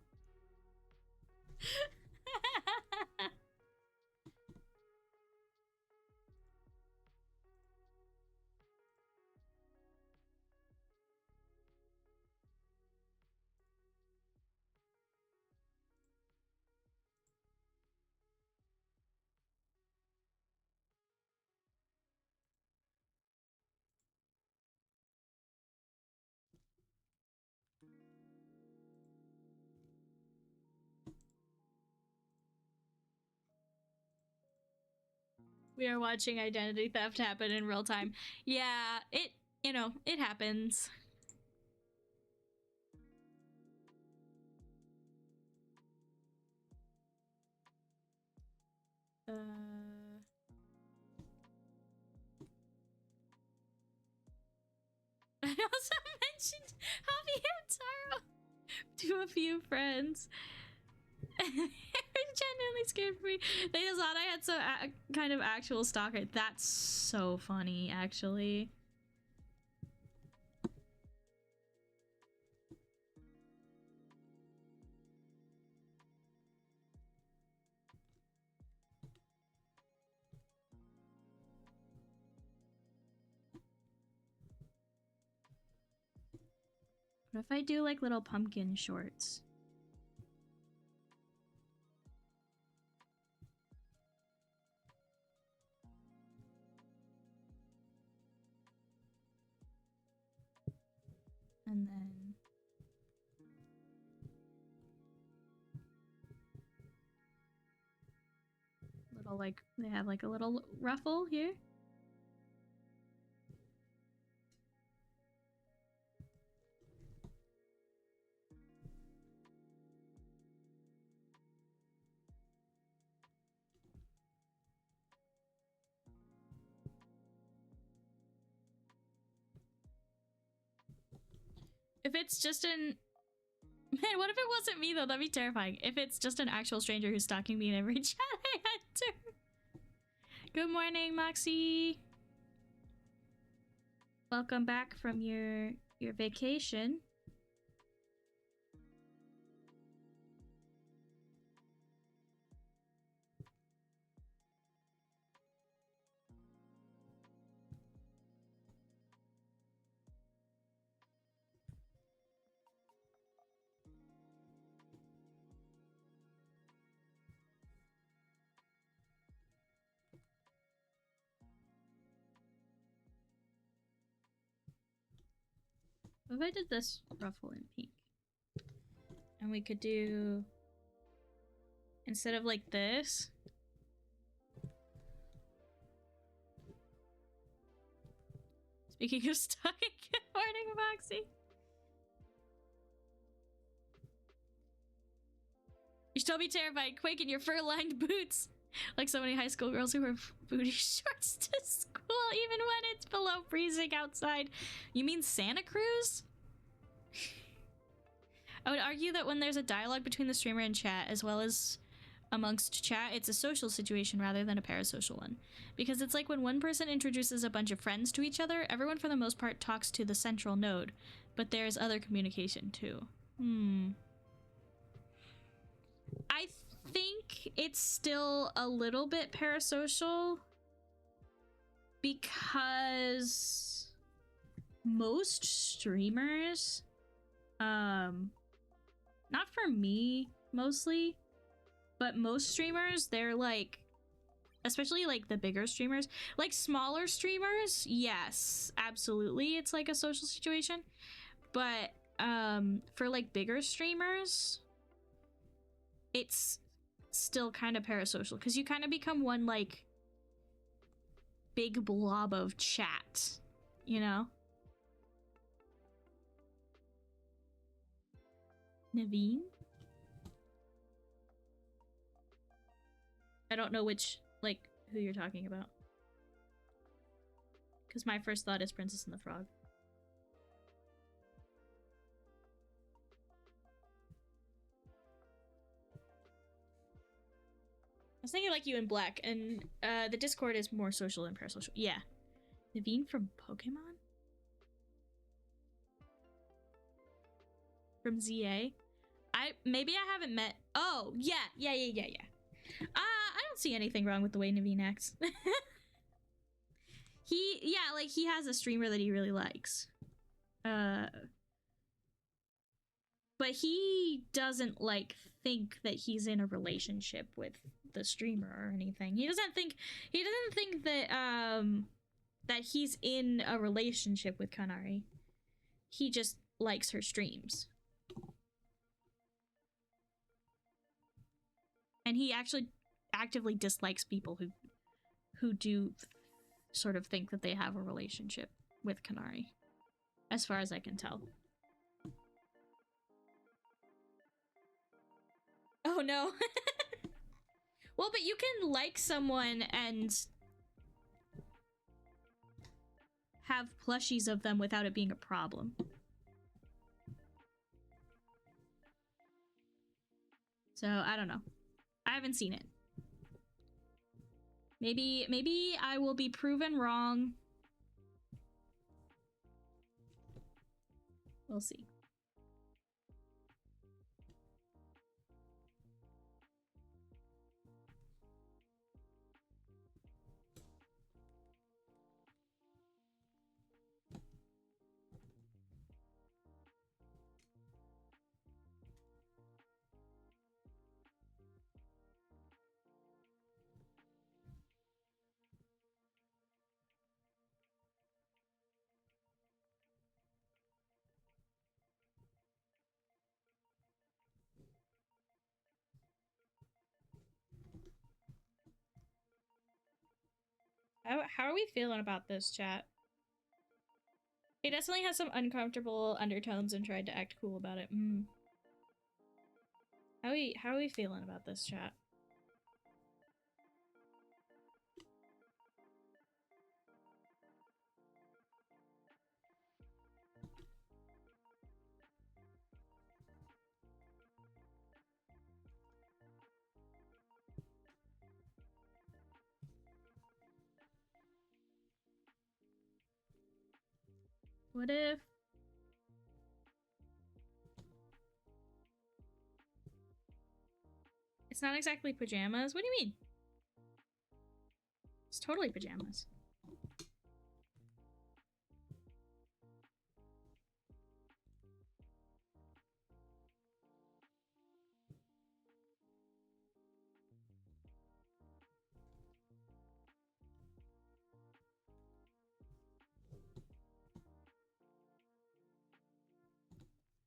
[SPEAKER 1] We are watching identity theft happen in real time. Yeah, it happens. I also mentioned Javier Taro to a few friends. It genuinely scared me. They just thought I had some kind of actual stalker. That's so funny, actually. What if I do like little pumpkin shorts? And then little like they have like a little ruffle here. If it's just an... Man, what if it wasn't me, though? That'd be terrifying. If it's just an actual stranger who's stalking me in every chat I enter. Good morning, Moxie. Welcome back from your vacation. What if I did this ruffle in pink? And we could do... Instead of like this... Speaking of stalking, good morning, Moxie. You should still be terrified. Quake in your fur-lined boots. Like so many high school girls who wear booty shorts to school even when it's below freezing outside. You mean Santa Cruz? I would argue that when there's a dialogue between the streamer and chat, as well as amongst chat, it's a social situation rather than a parasocial one. Because it's like when one person introduces a bunch of friends to each other, everyone for the most part talks to the central node, but there's other communication too. I think it's still a little bit parasocial because most streamers, not for me mostly, but most streamers, they're like, especially like the bigger streamers, like smaller streamers, yes, absolutely, it's like a social situation. But for like bigger streamers, it's still kind of parasocial because you kind of become one like big blob of chat, you know? Naveen? I don't know which, like, who you're talking about. Because my first thought is Princess and the Frog. I was thinking like you in Black, and the Discord is more social than parasocial. Yeah. Naveen from Pokemon? From ZA? Maybe I haven't met... Oh, yeah. I don't see anything wrong with the way Naveen acts. He has a streamer that he really likes. But he doesn't, like, think that he's in a relationship with the streamer or anything. He doesn't think that, that he's in a relationship with Kanari. He just likes her streams. And he actually actively dislikes people who do sort of think that they have a relationship with Kanari, as far as I can tell. Oh no. Well, but you can like someone and have plushies of them without it being a problem. So, I don't know. I haven't seen it. Maybe I will be proven wrong. We'll see. How are we feeling about this, chat? He definitely has some uncomfortable undertones and tried to act cool about it. How are we feeling about this, chat? What if... It's not exactly pajamas? What do you mean? It's totally pajamas.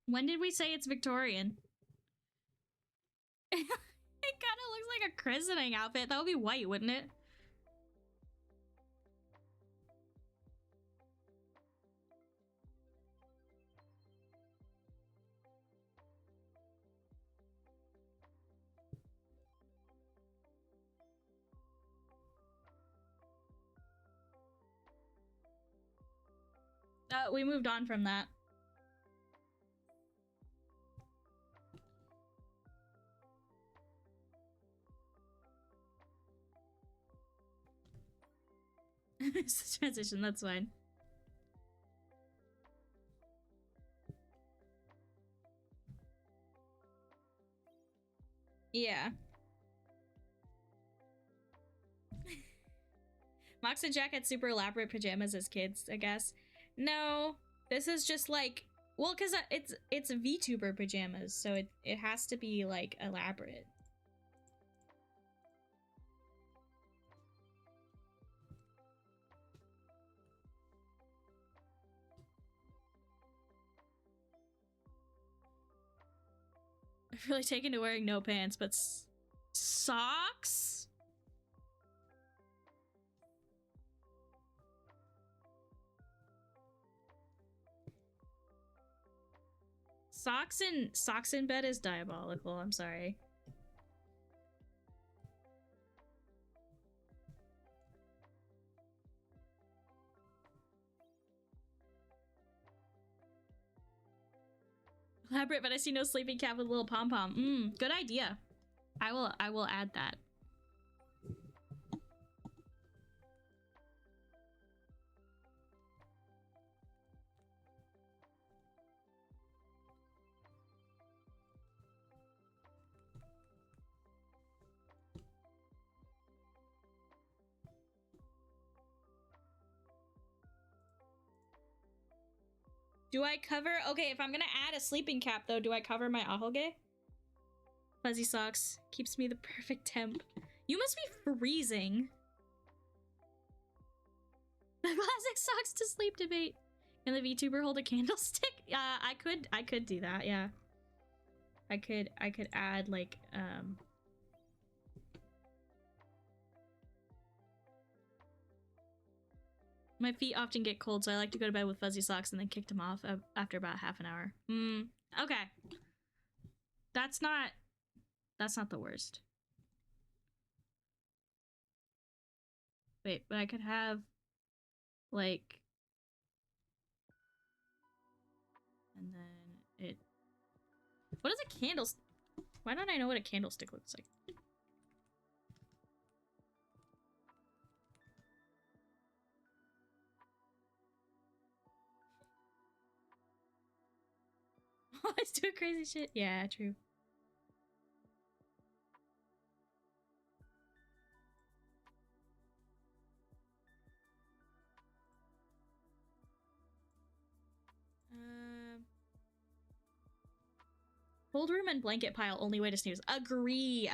[SPEAKER 1] When did we say it's Victorian? It kind of looks like a christening outfit. That would be white, wouldn't it? We moved on from that. It's a transition, that's fine. Yeah. Mox and Jack had super elaborate pajamas as kids, I guess. No, this is just like, well, because it's VTuber pajamas, so it has to be like elaborate. I've really taken to wearing no pants, but socks? Socks in bed is diabolical, I'm sorry. Elaborate, but I see no sleeping cap with a little pom-pom. Good idea. I will add that. Do I cover... Okay, if I'm gonna add a sleeping cap, though, do I cover my ahoge? Fuzzy socks. Keeps me the perfect temp. You must be freezing. The classic socks to sleep debate. Can the VTuber hold a candlestick? I could do that, yeah. I could add, like, My feet often get cold, so I like to go to bed with fuzzy socks and then kick them off after about half an hour. Okay. That's not the worst. Wait, but I could have like, and then it. What is a candlestick? Why don't I know what a candlestick looks like? Always do crazy shit. Yeah, true. Cold room and blanket pile, only way to snooze. Agree.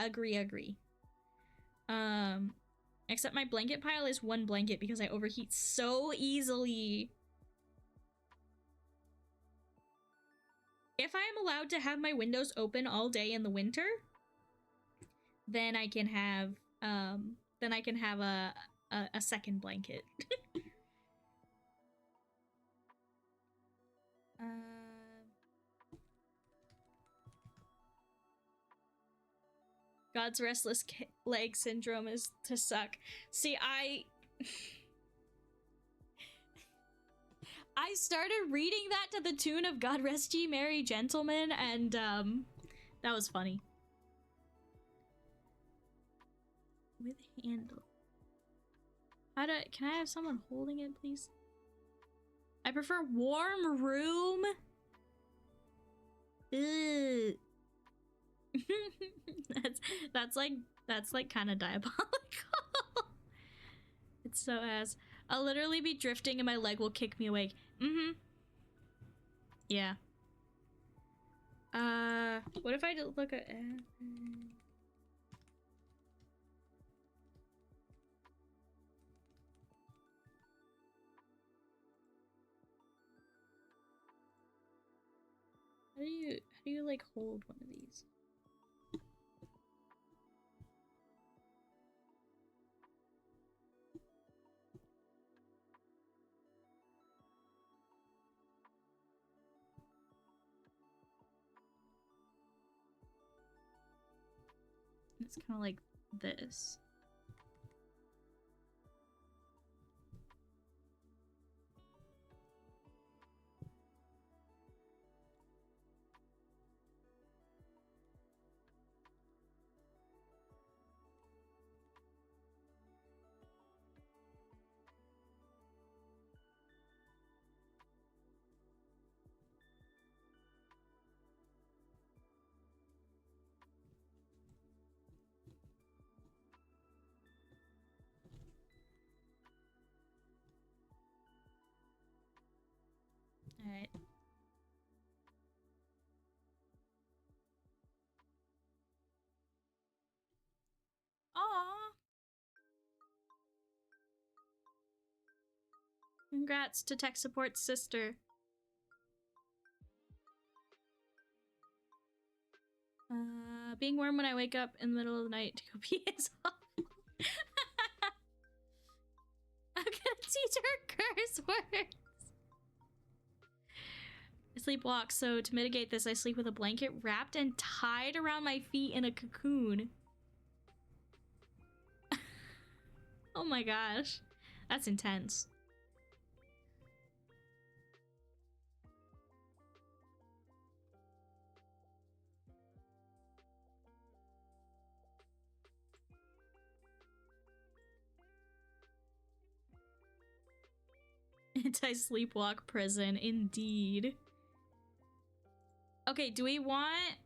[SPEAKER 1] Except my blanket pile is one blanket because I overheat so easily. If I am allowed to have my windows open all day in the winter, then I can have a second blanket. God's restless leg syndrome is to suck. See, I started reading that to the tune of God Rest Ye Merry Gentlemen, and that was funny. With handle. Can I have someone holding it, please? I prefer warm room. Ugh. that's like kind of diabolical. It's so ass. I'll literally be drifting and my leg will kick me awake. Yeah. What if I look at how do you like hold one of these? It's kind of like this. All right. Aww. Congrats to tech support sister. Being warm when I wake up in the middle of the night to go pee is awful. I'm gonna teach her curse words. I sleepwalk, so to mitigate this, I sleep with a blanket wrapped and tied around my feet in a cocoon. Oh my gosh. That's intense. Anti-sleepwalk prison, indeed. Okay, do we want...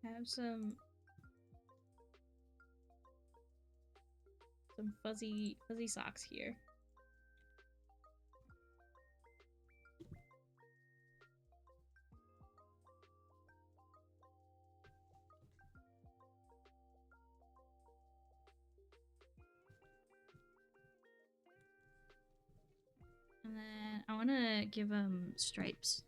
[SPEAKER 1] have some fuzzy socks here. And then I want wanna give them stripes.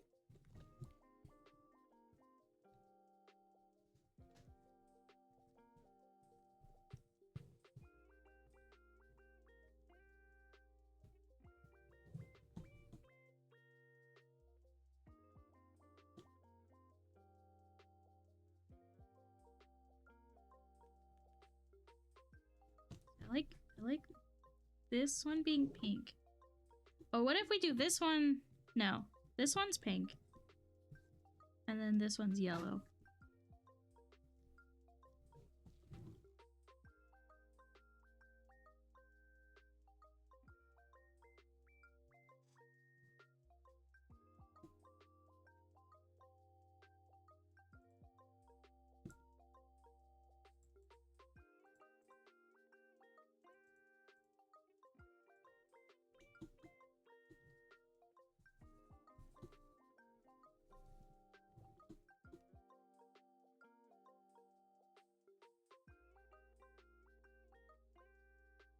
[SPEAKER 1] I like this one being pink. Oh, what if we do this one? No, this one's pink. And then this one's yellow.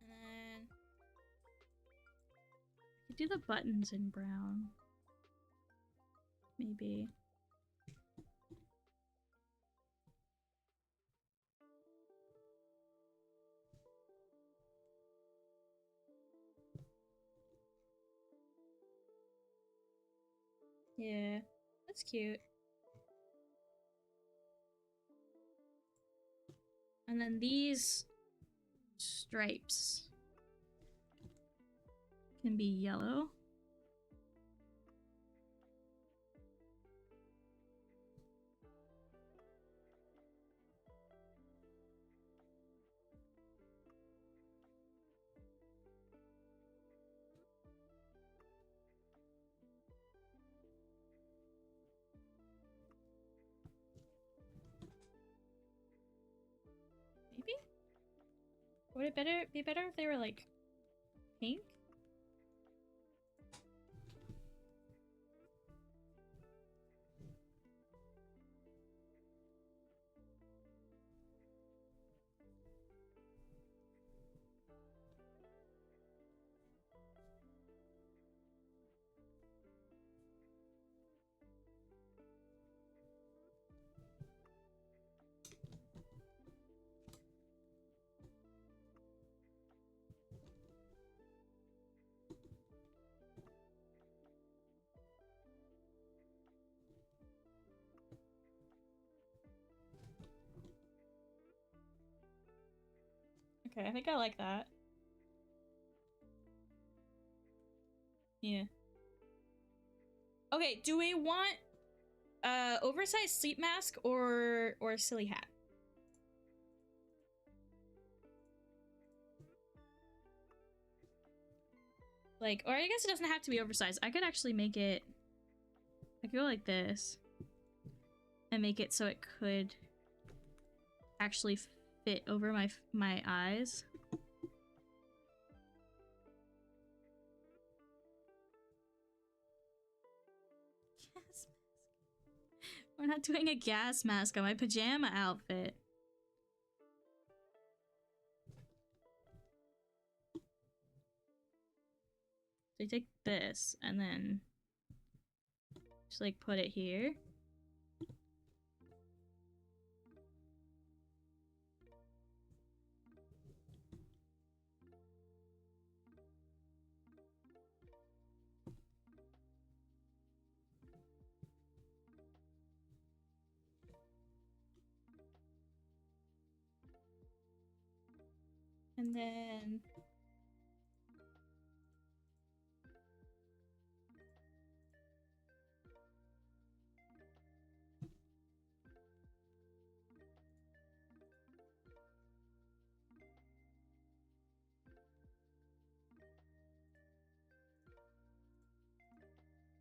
[SPEAKER 1] And then I could do the buttons in brown. Maybe. Yeah, that's cute. And then these stripes can be yellow. Maybe? Would it be better if they were like pink? Okay, I think I like that. Yeah. Okay, do we want oversized sleep mask or silly hat? Like, or I guess it doesn't have to be oversized. I could actually make it, I could go like this and make it so it could actually fit over my eyes. Gas mask. We're not doing a gas mask on my pajama outfit. So you take this and then just like put it here. And then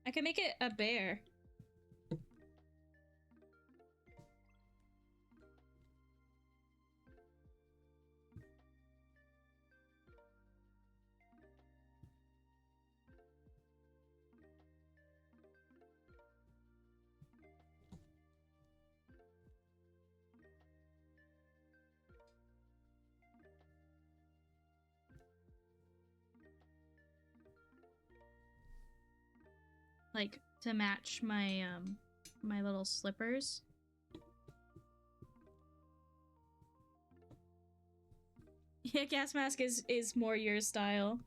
[SPEAKER 1] I can make it a bear. like to match my my little slippers. Yeah, gas mask is more your style.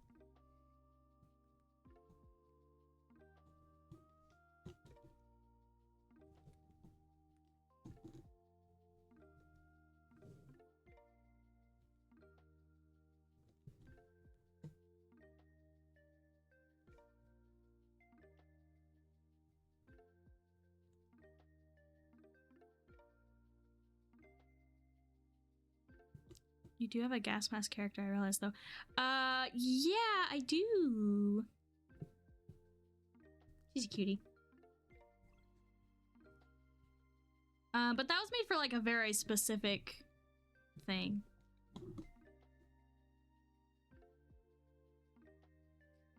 [SPEAKER 1] You do have a gas mask character, I realize, though. Yeah, I do. She's a cutie. But that was made for, like, a very specific thing.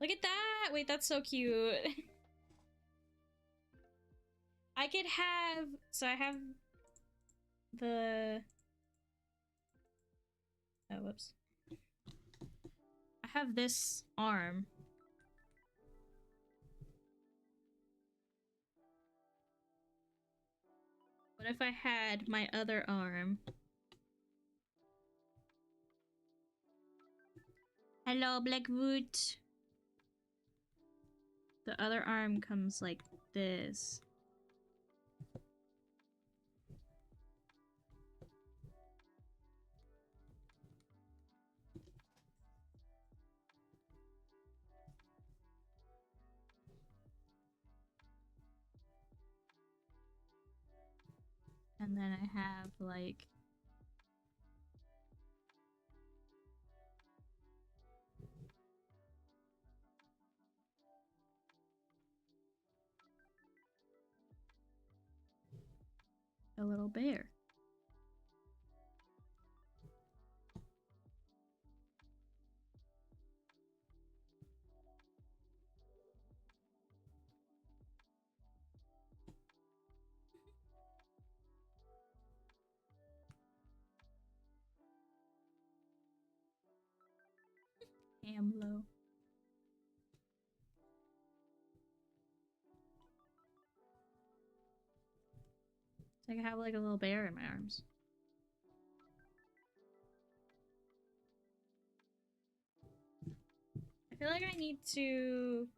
[SPEAKER 1] Look at that! Wait, that's so cute. I could have... So I have... the... Oh, whoops. I have this arm. What if I had my other arm? Hello, Blackwood. The other arm comes like this. And then I have like a little bear. Amlo. So I can have like a little bear in my arms. I feel like I need to...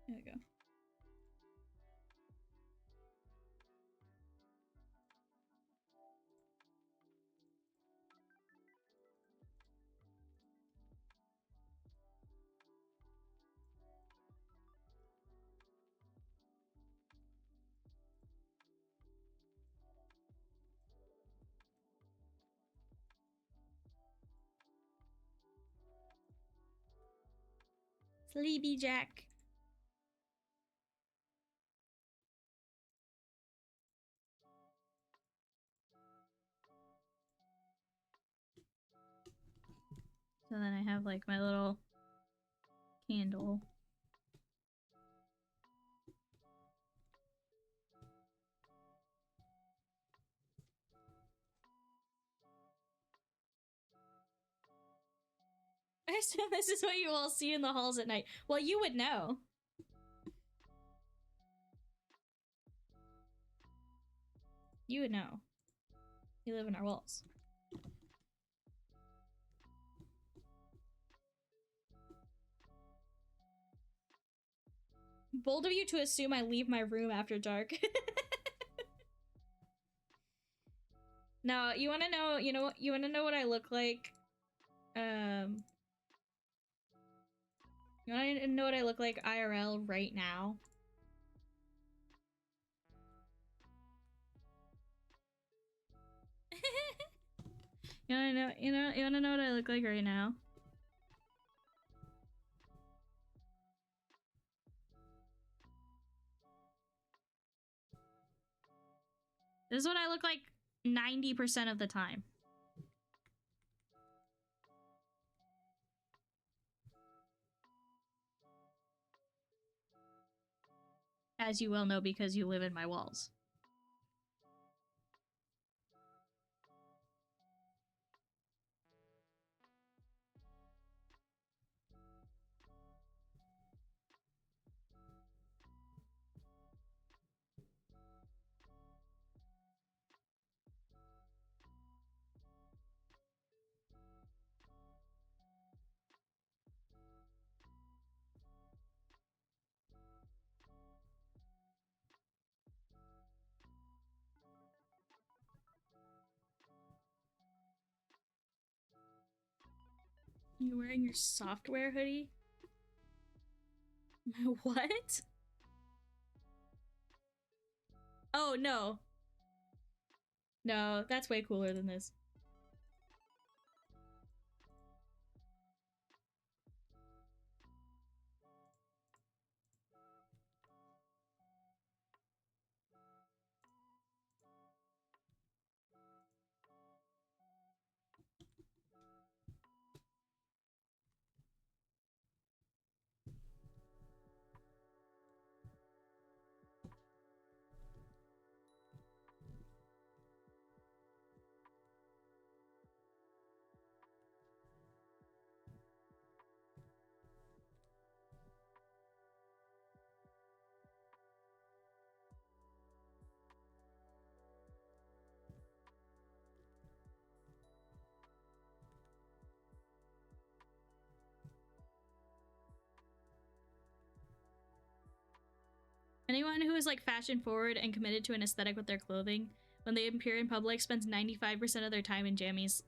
[SPEAKER 1] There we go. Sleepy Jack. So then I have like my little candle. I assume this is what you all see in the halls at night. Well, you would know. You would know. You live in our walls. Bold of you to assume I leave my room after dark. No, you wanna know, you wanna know what I look like? You wanna know what I look like IRL right now? You wanna know what I look like right now? This is what I look like 90% of the time. As you well know because you live in my walls. You're wearing your software hoodie? What? Oh, no. No, that's way cooler than this. Anyone who is like fashion forward and committed to an aesthetic with their clothing, when they appear in public, spends 95% of their time in jammies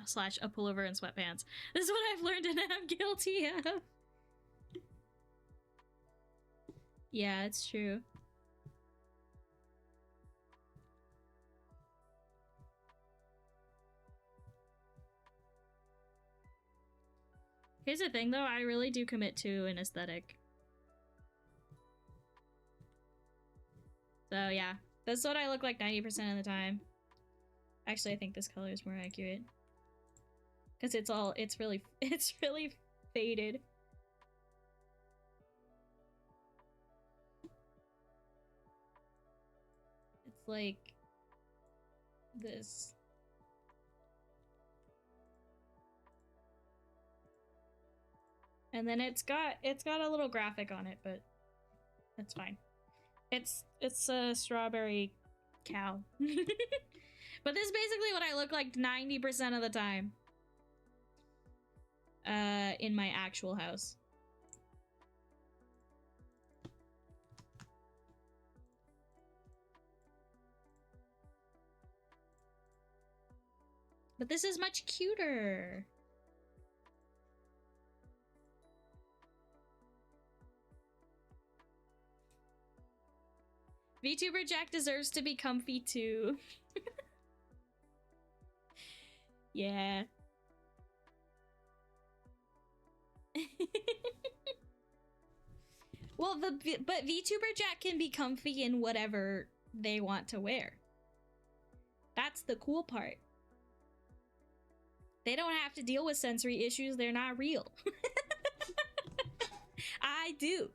[SPEAKER 1] slash a pullover and sweatpants. This is what I've learned and I'm guilty of. Yeah, it's true. Here's the thing though, I really do commit to an aesthetic. So yeah, that's what I look like 90% of the time. Actually, I think this color is more accurate. Because it's really faded. It's like this. And then it's got a little graphic on it, but that's fine. It's a strawberry cow. But this is basically what I look like 90% of the time. In my actual house. But this is much cuter. VTuber Jack deserves to be comfy too. Yeah. Well, but VTuber Jack can be comfy in whatever they want to wear. That's the cool part. They don't have to deal with sensory issues. They're not real. I do.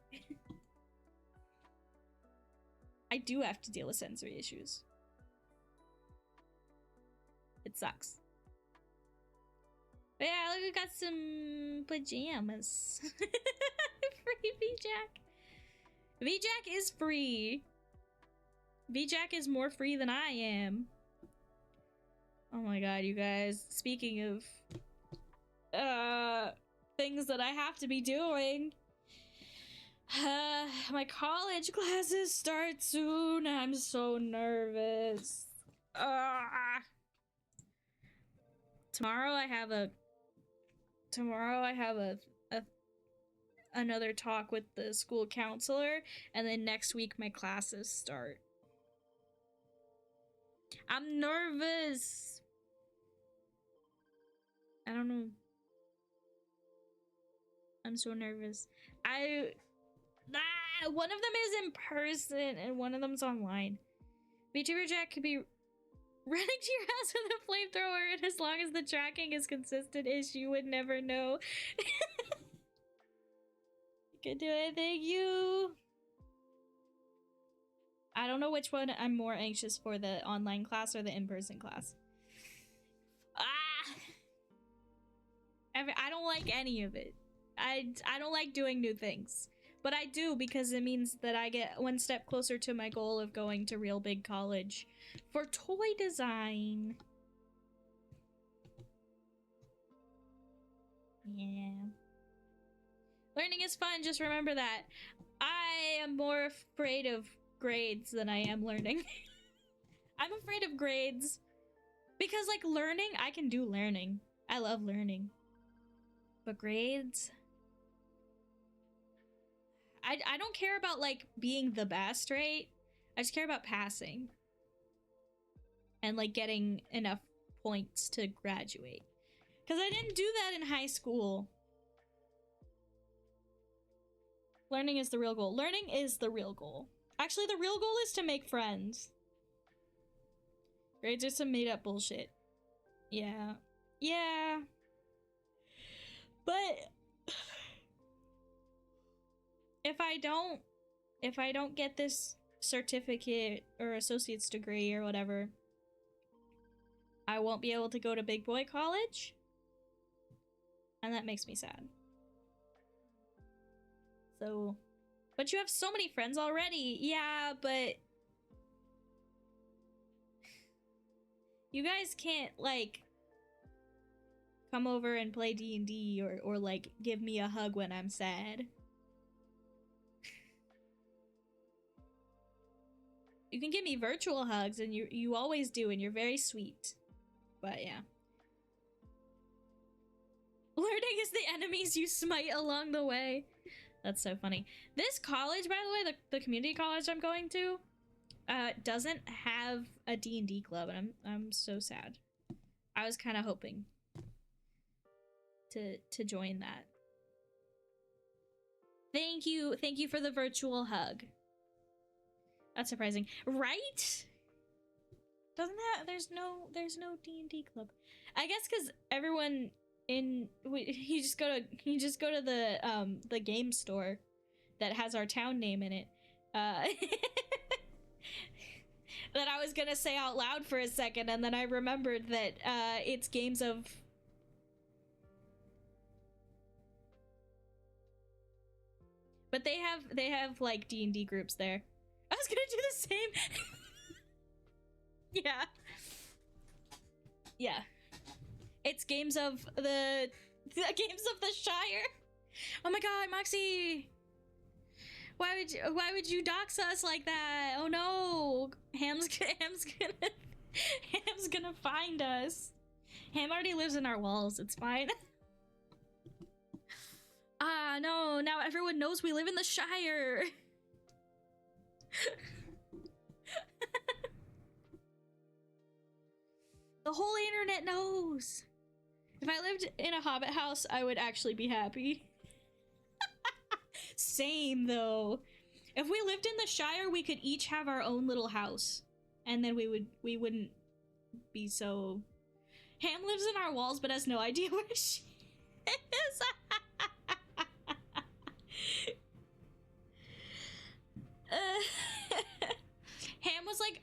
[SPEAKER 1] I do have to deal with sensory issues. It sucks. But yeah, look, we got some pajamas. Free VJack. VJack is free. VJack is more free than I am. Oh my god, you guys. Speaking of things that I have to be doing. My college classes start soon. I'm so nervous. Tomorrow I have another talk with the school counselor, and then next week my classes start. I'm nervous. I don't know. I'm so nervous. One of them is in person and one of them's online. VTuber Jack could be running to your house with a flamethrower, and as long as the tracking is consistent-ish, you would never know. You can do it, thank you. don't know which one I'm more anxious for, the online class or the in-person class. I don't like any of it. I don't like doing new things. But I do, because it means that I get one step closer to my goal of going to real big college for toy design. Yeah. Learning is fun, just remember that. I am more afraid of grades than I am learning. I'm afraid of grades. Because, like, learning, I can do learning. I love learning. But grades... I don't care about, like, being the best, right? I just care about passing. And, like, getting enough points to graduate. Because I didn't do that in high school. Learning is the real goal. Learning is the real goal. Actually, the real goal is to make friends. Grades are some made-up bullshit. Yeah. Yeah. But... if I don't get this certificate or associate's degree or whatever, I won't be able to go to big boy college. And that makes me sad. So, but you have so many friends already. Yeah, but you guys can't, like, come over and play D&D or like give me a hug when I'm sad. You can give me virtual hugs, and you always do, and you're very sweet. But yeah. Learning is the enemies you smite along the way. That's so funny. This college, by the way, the community college I'm going to, doesn't have a D&D club, and I'm so sad. I was kind of hoping to join that. Thank you for the virtual hug. That's surprising, right? Doesn't that there's no D&D club? I guess because everyone you just go to the game store that has our town name in it. That I was gonna say out loud for a second, and then I remembered that it's games of. But they have like D&D groups there. I was gonna do the same. Yeah. Yeah. It's games of the games of the Shire. Oh my god, Moxie! Why would you dox us like that? Oh no! Ham's gonna find us. Ham already lives in our walls. It's fine. Ah, no! Now everyone knows we live in the Shire. The whole internet knows. If I lived in a hobbit house, I would actually be happy. Same though. If we lived in the Shire, we could each have our own little house, and then we wouldn't be so. Ham lives in our walls, but has no idea where she is. Ham was like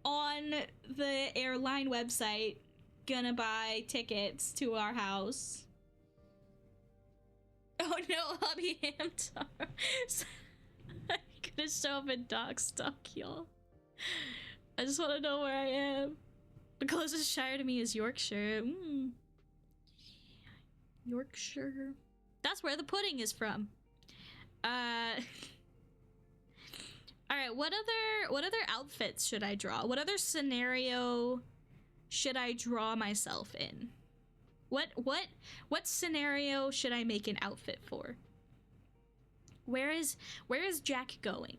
[SPEAKER 1] on the airline website gonna buy tickets to our house. Oh no, hubby Ham I'm gonna show up in dog stock, y'all. I just want to know where I am. The closest Shire to me is Yorkshire. Yorkshire. That's where the pudding is from. Alright, what other outfits should I draw? What other scenario should I draw myself in? What scenario should I make an outfit for? Where is Jack going?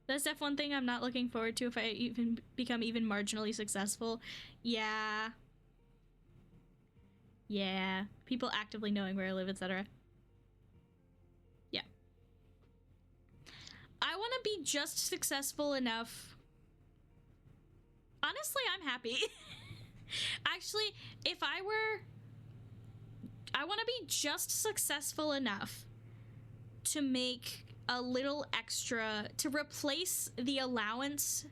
[SPEAKER 1] That's definitely one thing I'm not looking forward to if I even become even marginally successful. Yeah. Yeah. People actively knowing where I live, etc. Yeah. I want to be just successful enough. Honestly, I'm happy. Actually, if I want to be just successful enough to make a little extra to replace the allowance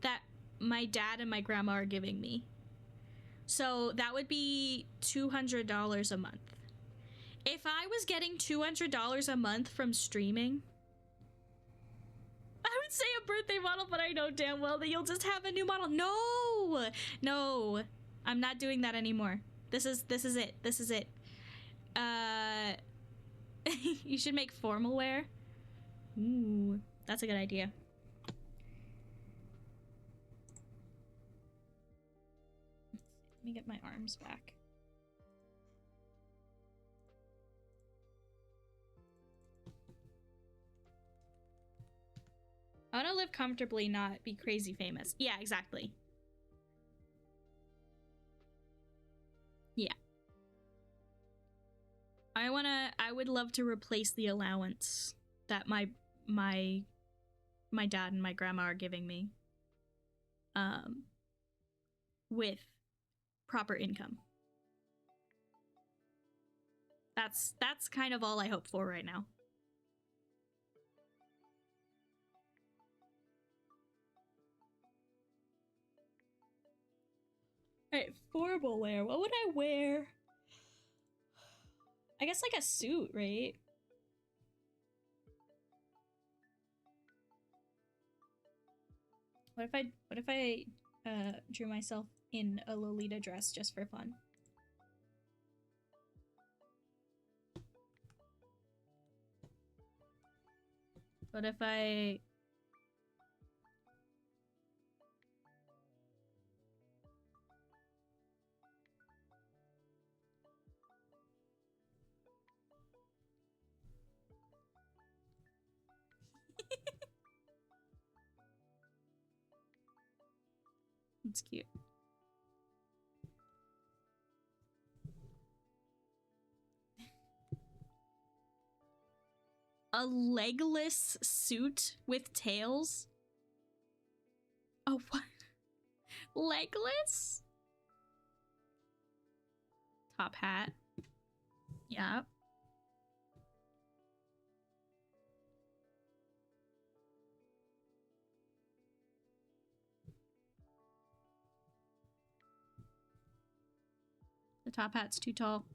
[SPEAKER 1] that my dad and my grandma are giving me. So that would be $200 a month. If I was getting $200 a month from streaming, I would say a birthday model, but I know damn well that you'll just have a new model. No, no, I'm not doing that anymore. This is it. This is it. You should make formal wear. Ooh, that's a good idea. Let me get my arms back. I want to live comfortably, not be crazy famous. Yeah, exactly. Yeah. I would love to replace the allowance that my dad and my grandma are giving me with proper income. That's kind of all I hope for right now. Alright, formal wear. What would I wear? I guess like a suit, right? What if I drew myself in a Lolita dress just for fun? What if I... It's cute. A legless suit with tails? Oh, what? Legless? Top hat. Yep. The top hat's too tall.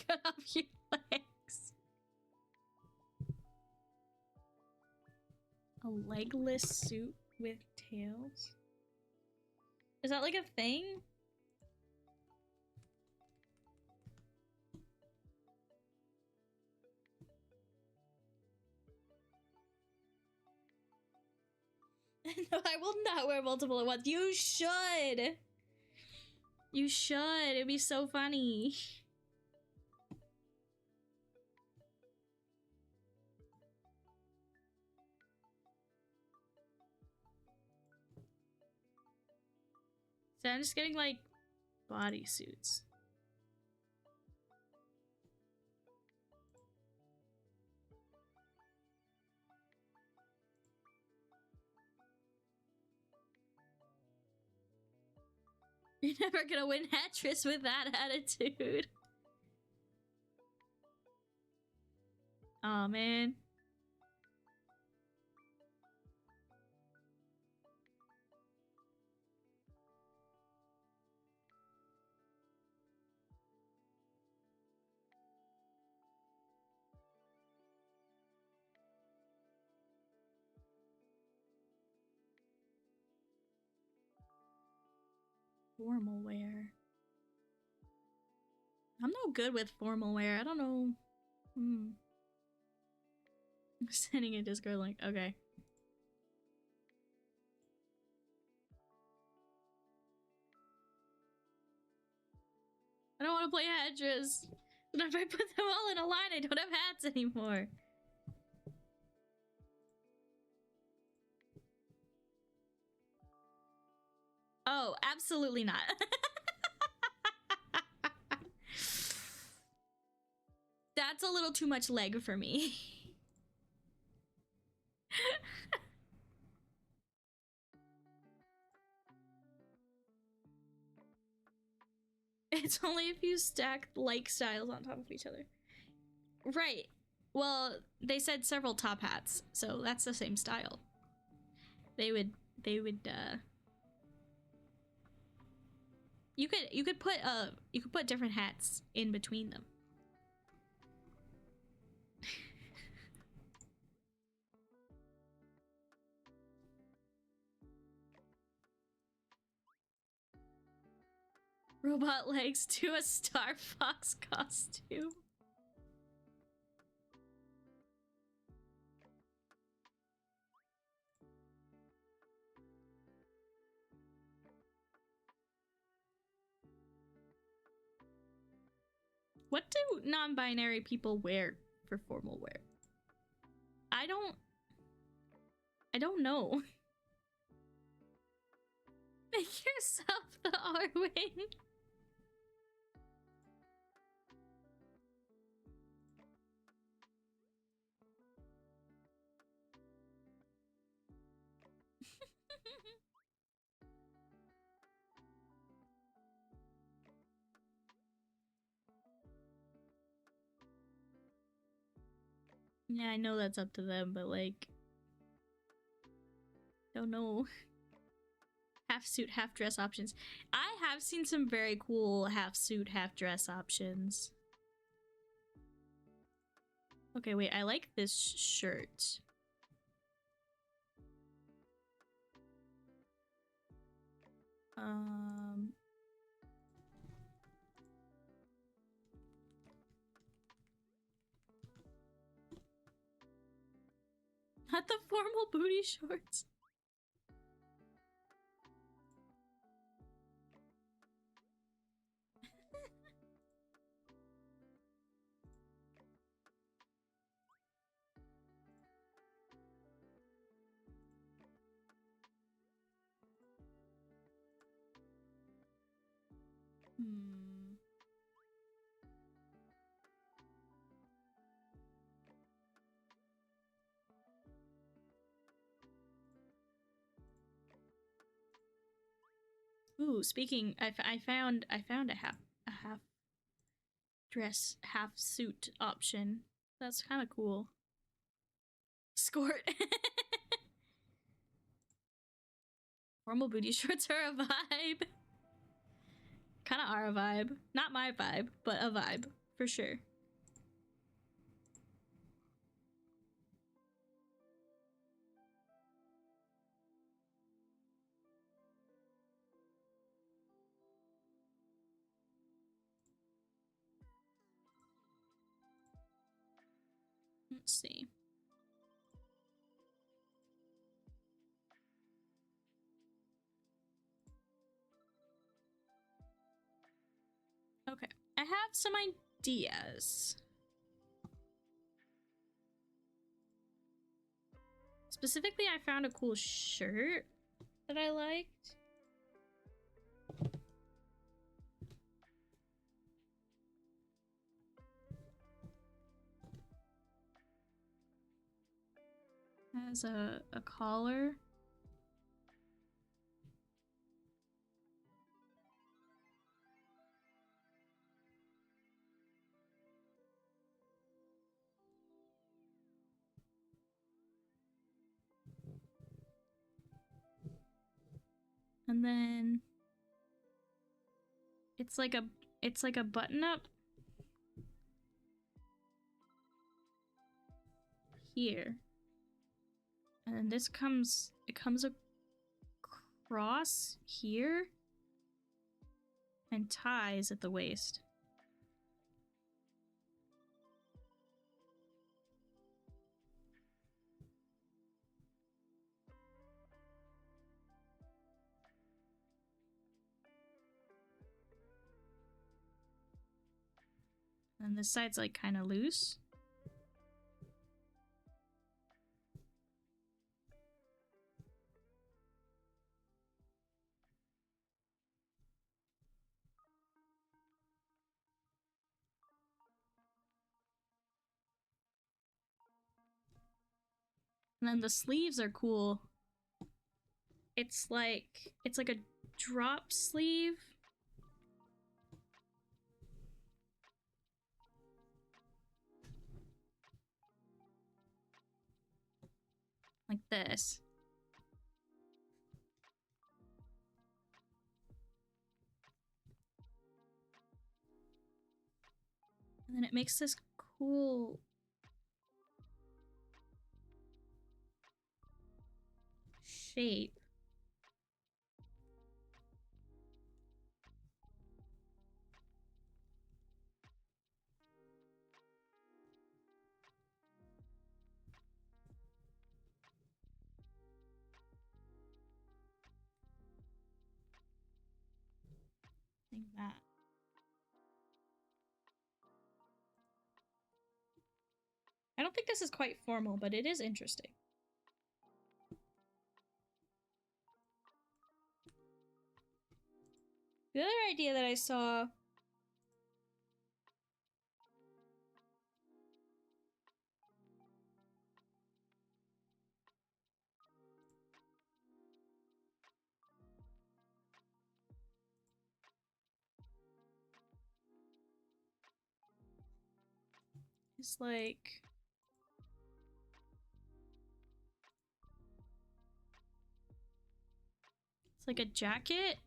[SPEAKER 1] Cut off your legs. A legless suit with tails? Is that like a thing? No, I will not wear multiple at once. You should. You should. It'd be so funny. So I'm just getting like bodysuits. You're never gonna win Hattress with that attitude. Aw, man. Formal wear. I'm no good with formal wear. I don't know. I'm sitting in Discord like, okay. I don't want to play Hattress. But if I put them all in a line, I don't have hats anymore. Oh, absolutely not. That's a little too much leg for me. It's only if you stack like styles on top of each other. Right. Well, they said several top hats, so that's the same style. They would you could put different hats in between them. Robot legs to a Star Fox costume. What do non-binary people wear for formal wear? I don't know. Make yourself the R-Wing. Yeah, I know that's up to them, but like, don't know. Half suit, half dress options. I have seen some very cool half suit, half dress options. Okay, wait, I like this shirt. Not the formal booty shorts. Ooh, speaking, I found a half dress, half suit option. That's kind of cool. Skort. Formal booty shorts are a vibe. Kind of are a vibe. Not my vibe, but a vibe for sure. Let's see. Okay, I have some ideas. Specifically, I found a cool shirt that I liked. Has a collar. And then it's like a button up here. And then this comes across here and ties at the waist. And this side's like kind of loose. And then the sleeves are cool. It's like a drop sleeve. like this. And then it makes this cool shape. Like that. I don't think this is quite formal, but it is interesting. The other idea that I saw is like it's like a jacket.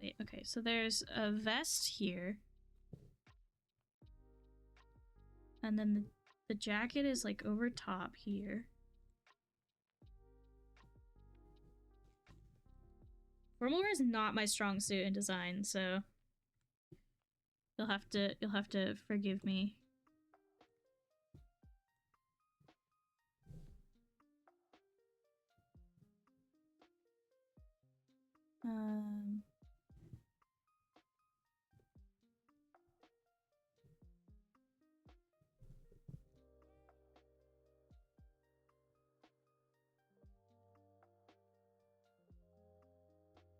[SPEAKER 1] Wait, okay, so there's a vest here. And then the jacket is like over top here. Formal wear is not my strong suit in design, so you'll have to forgive me.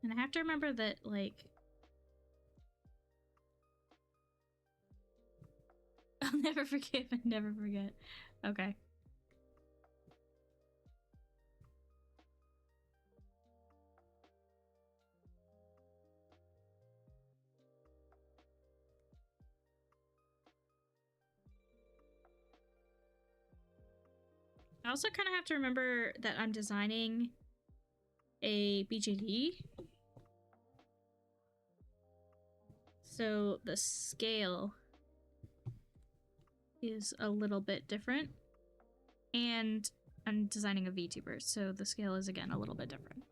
[SPEAKER 1] And I have to remember that, like, I'll never forgive and never forget. Okay. I also kind of have to remember that I'm designing a BJD. So the scale is a little bit different. And I'm designing a VTuber, so the scale is again a little bit different.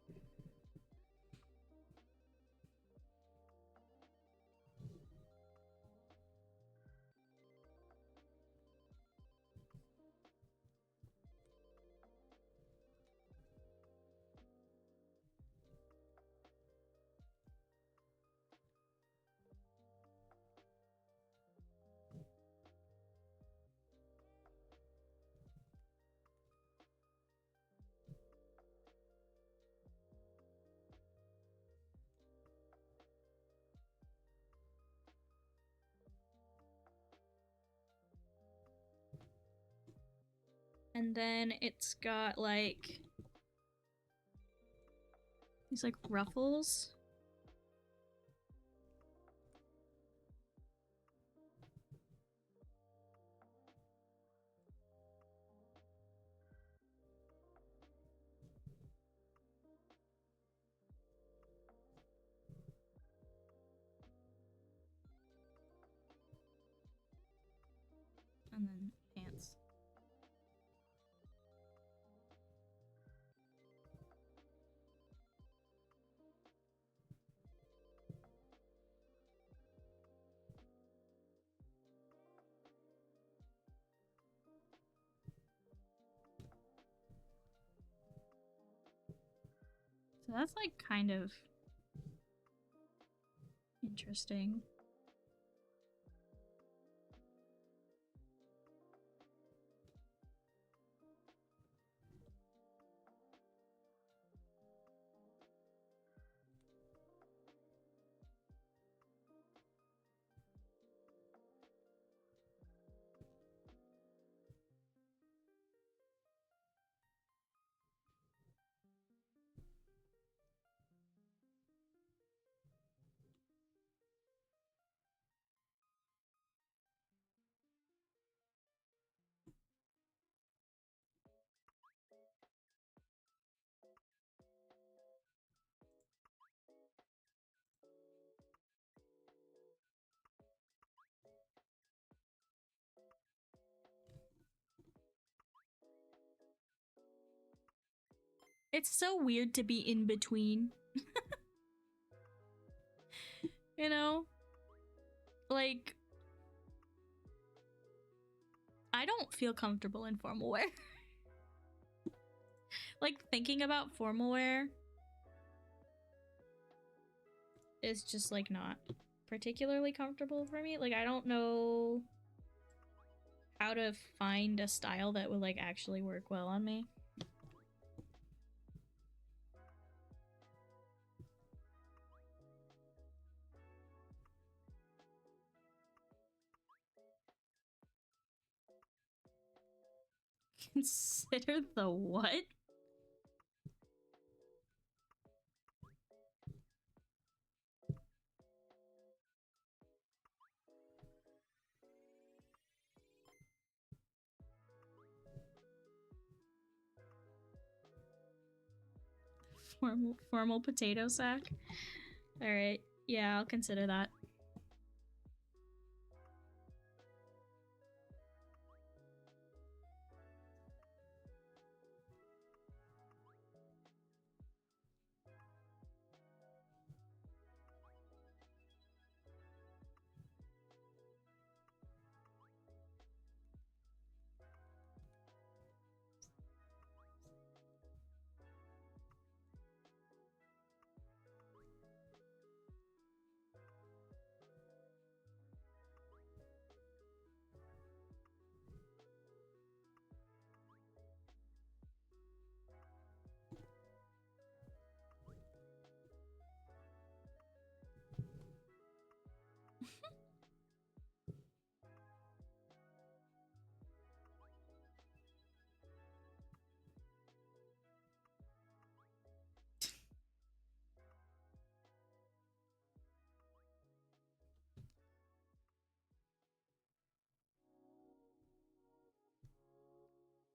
[SPEAKER 1] And then it's got like these like ruffles. And then pants. So that's like kind of interesting. It's so weird to be in between. You know? Like, I don't feel comfortable in formal wear. Like, thinking about formal wear is just, like, not particularly comfortable for me. Like, I don't know how to find a style that would, like, actually work well on me. Consider the what? Formal potato sack? Alright, yeah, I'll consider that.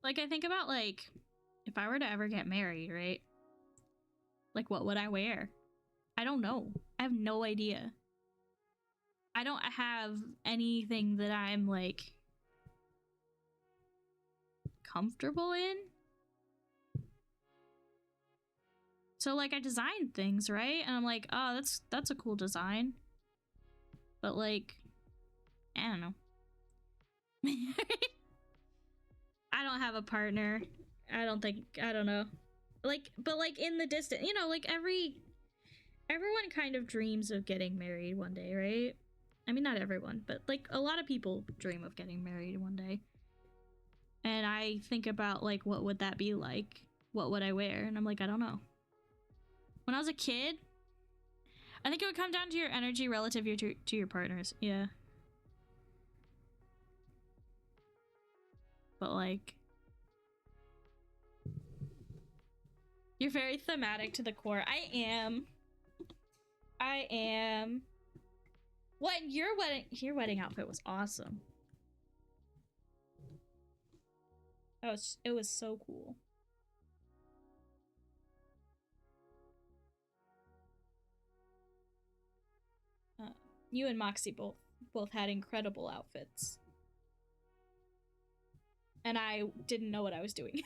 [SPEAKER 1] Like, I think about, like, if I were to ever get married, right? Like, what would I wear? I don't know. I have no idea. I don't have anything that I'm, like, comfortable in. So, like, I designed things, right? And I'm like, oh, that's a cool design. But, like, I don't know. I don't have a partner. I don't know. Like, but, like, in the distance, you know, like, everyone kind of dreams of getting married one day, right? I mean, not everyone, but, like, a lot of people dream of getting married one day. And I think about, like, what would that be like? What would I wear? And I'm like, I don't know. When I was a kid, I think it would come down to your energy relative to your partners. Yeah. But, like, you're very thematic to the core. I am. What, your wedding outfit was awesome. It was so cool. You and Moxie both had incredible outfits. And I didn't know what I was doing.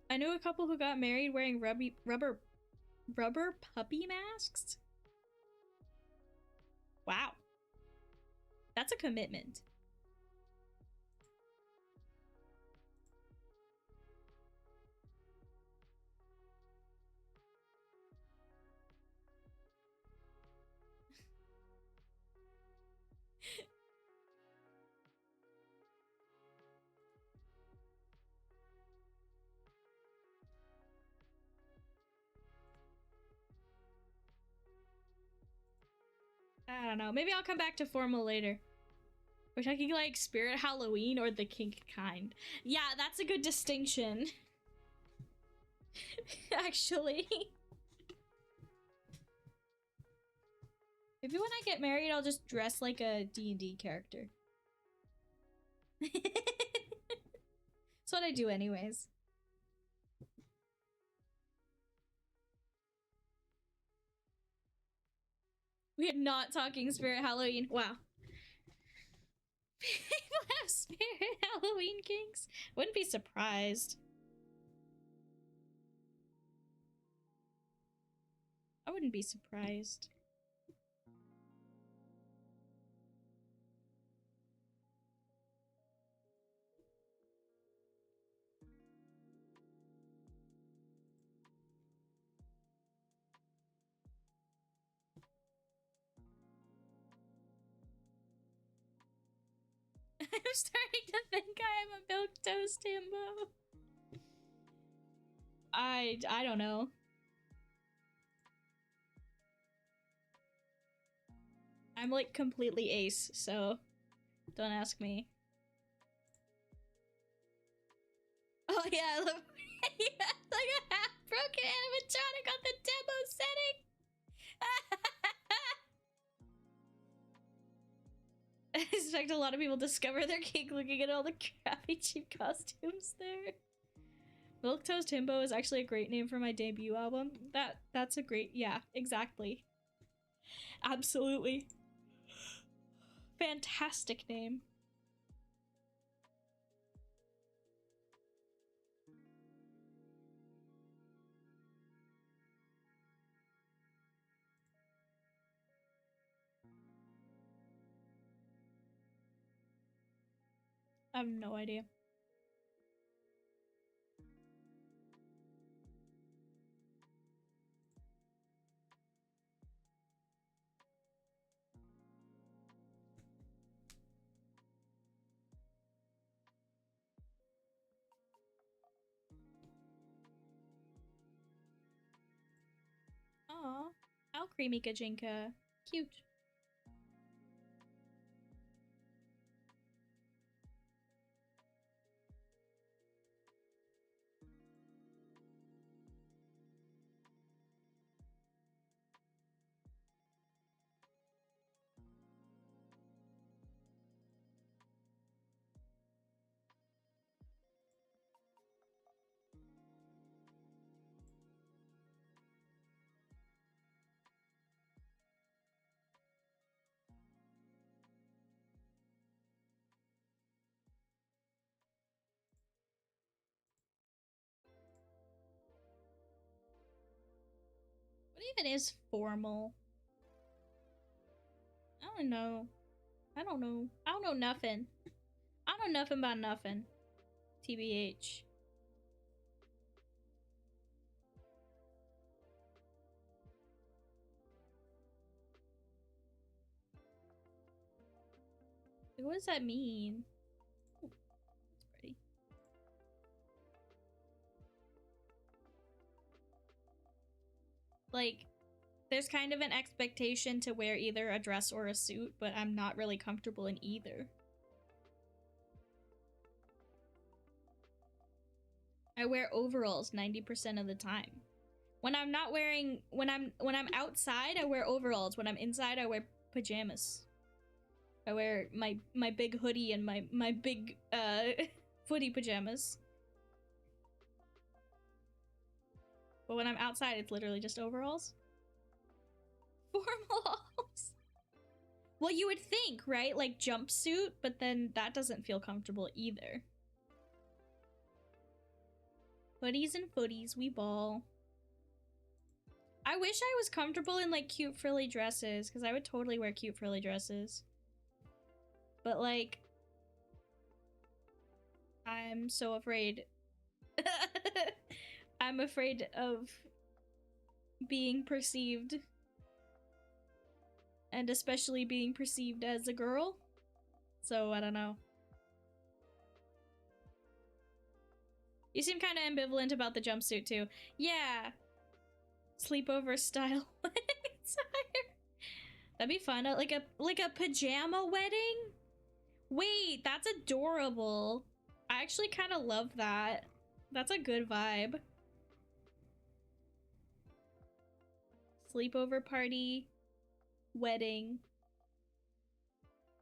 [SPEAKER 1] I knew a couple who got married wearing rubber puppy masks. Wow. That's a commitment. I don't know. Maybe I'll come back to formal later. Which I could like Spirit Halloween or the kink kind. Yeah, that's a good distinction. Actually. Maybe when I get married, I'll just dress like a D&D character. That's what I do anyways. We are not talking Spirit Halloween. Wow. People have spirit Halloween kinks. Wouldn't be surprised. I wouldn't be surprised. I'm starting to think I am a milquetoast himbo. I don't know. I'm like completely ace, so don't ask me. Oh yeah, I love yeah, like a half broken animatronic on the demo setting. I expect a lot of people discover their kink looking at all the crappy cheap costumes there. Milquetoast Himbo is actually a great name for my debut album. That's a great, yeah, exactly. Absolutely. Fantastic name. I have no idea. Aw, how creamy Kajinka. Cute. What even is formal? I don't know. I don't know. I don't know nothing. I don't know nothing about nothing. TBH. What does that mean? Ooh, that's pretty. Like, there's kind of an expectation to wear either a dress or a suit, but I'm not really comfortable in either. I wear overalls 90% of the time. When I'm not wearing when I'm outside, I wear overalls. When I'm inside, I wear pajamas. I wear my big hoodie and my big footy pajamas. But when I'm outside, it's literally just overalls. Formals. Well, you would think, right? Like jumpsuit, but then that doesn't feel comfortable either. Hoodies and footies, we ball. I wish I was comfortable in like cute frilly dresses, because I would totally wear cute frilly dresses. But like, I'm so afraid. I'm afraid of being perceived. And especially being perceived as a girl. So, I don't know. You seem kind of ambivalent about the jumpsuit too. Yeah. Sleepover style wedding attire. That'd be fun. Like a pajama wedding? Wait, that's adorable. I actually kind of love that. That's a good vibe. Sleepover party. Wedding.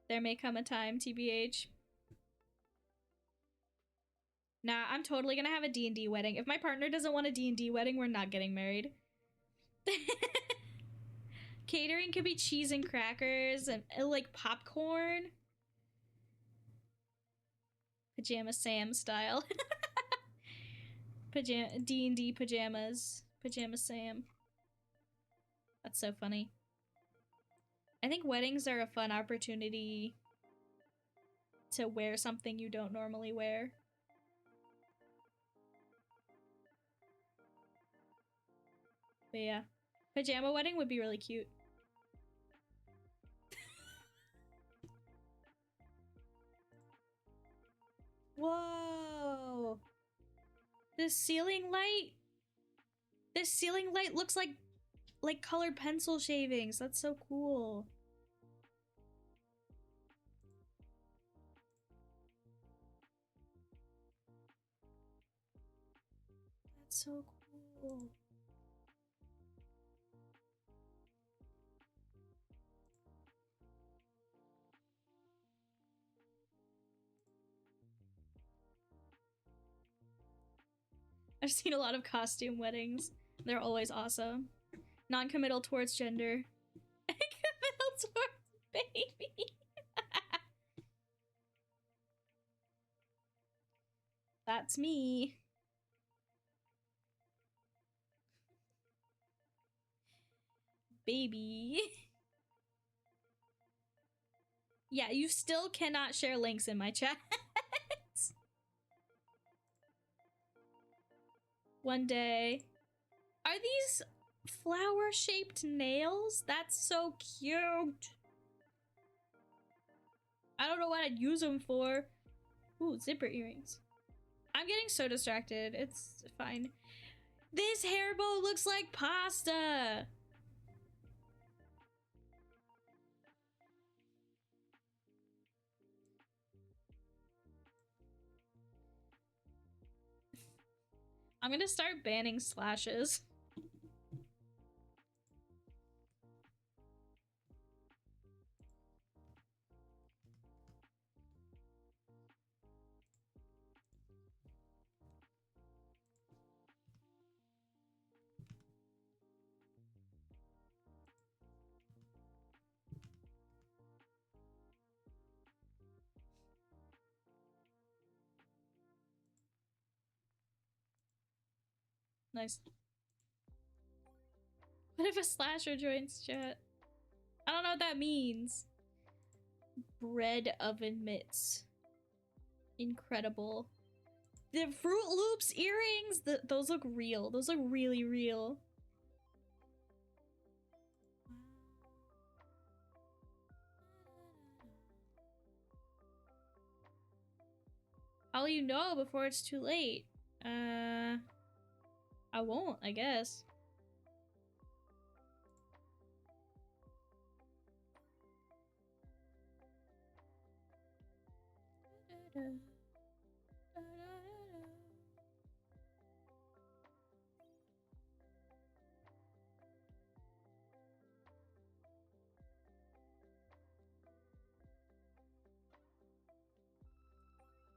[SPEAKER 1] There may come a time, TBH. Nah, I'm totally gonna have a D&D wedding. If my partner doesn't want a D&D wedding, we're not getting married. Catering could be cheese and crackers and like popcorn. Pajama Sam style. Pajama D&D pajamas. Pajama Sam. That's so funny. I think weddings are a fun opportunity to wear something you don't normally wear. But yeah, pajama wedding would be really cute. Whoa! This ceiling light looks like colored pencil shavings. That's so cool. That's so cool. I've seen a lot of costume weddings. They're always awesome. Non-committal towards gender. Committal towards baby. That's me. Baby. Yeah, you still cannot share links in my chat. One day. Are these flower-shaped nails? That's so cute. I don't know what I'd use them for. Ooh, zipper earrings. I'm getting so distracted. It's fine. This hair bow looks like pasta. I'm gonna start banning slashes. Nice. What if a slasher joins chat? I don't know what that means. Bread oven mitts. Incredible. The Fruit Loops earrings, those look real. Those look really real. How'll you know before it's too late? I won't, I guess.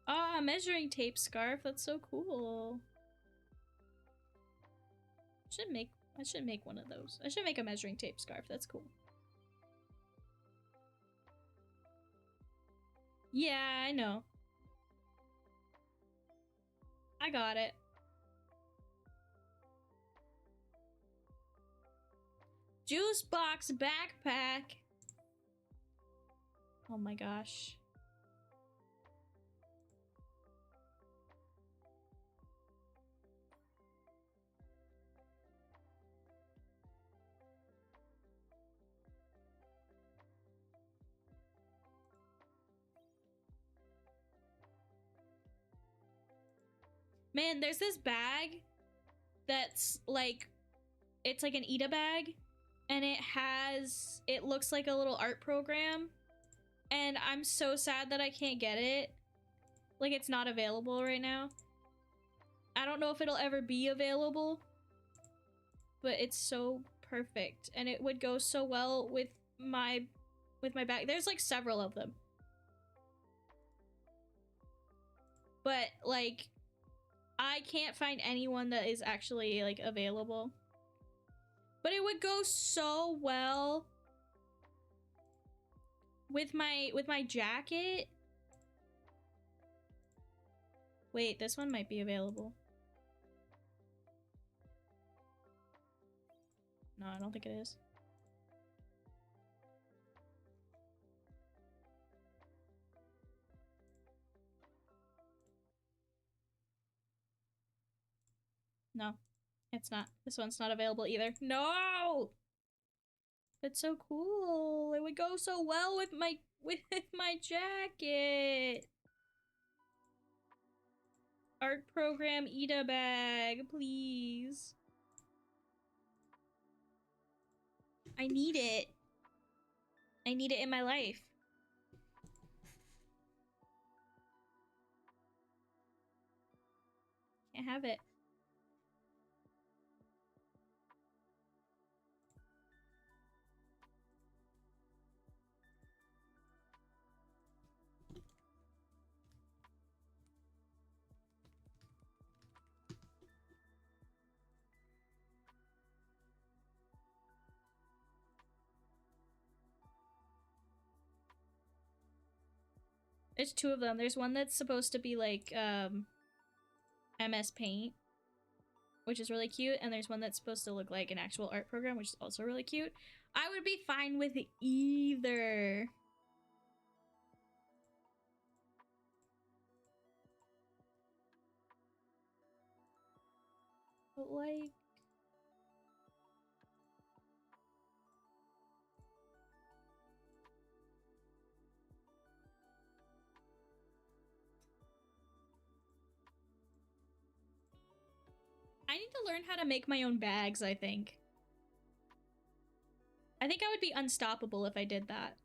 [SPEAKER 1] Ah, a measuring tape scarf. That's so cool. I should make one of those. I should make a measuring tape scarf. That's cool. Yeah, I know. I got it. Juice box backpack. Oh my gosh. Man, there's this bag that's like, it's like an Ita bag, and it looks like a little art program, and I'm so sad that I can't get it. Like, it's not available right now. I don't know if it'll ever be available, but it's so perfect, and it would go so well with my bag. There's like several of them, but like, I can't find anyone that is actually like available. But it would go so well with my jacket. Wait, this one might be available. No, I don't think it is. No, it's not. This one's not available either. No! It's so cool. It would go so well with my jacket. Art program Ida bag, please. I need it. I need it in my life. Can't have it. There's two of them. There's one that's supposed to be like MS Paint, which is really cute, and there's one that's supposed to look like an actual art program, which is also really cute. I would be fine with either. But like, I need to learn how to make my own bags, I think. I think I would be unstoppable if I did that.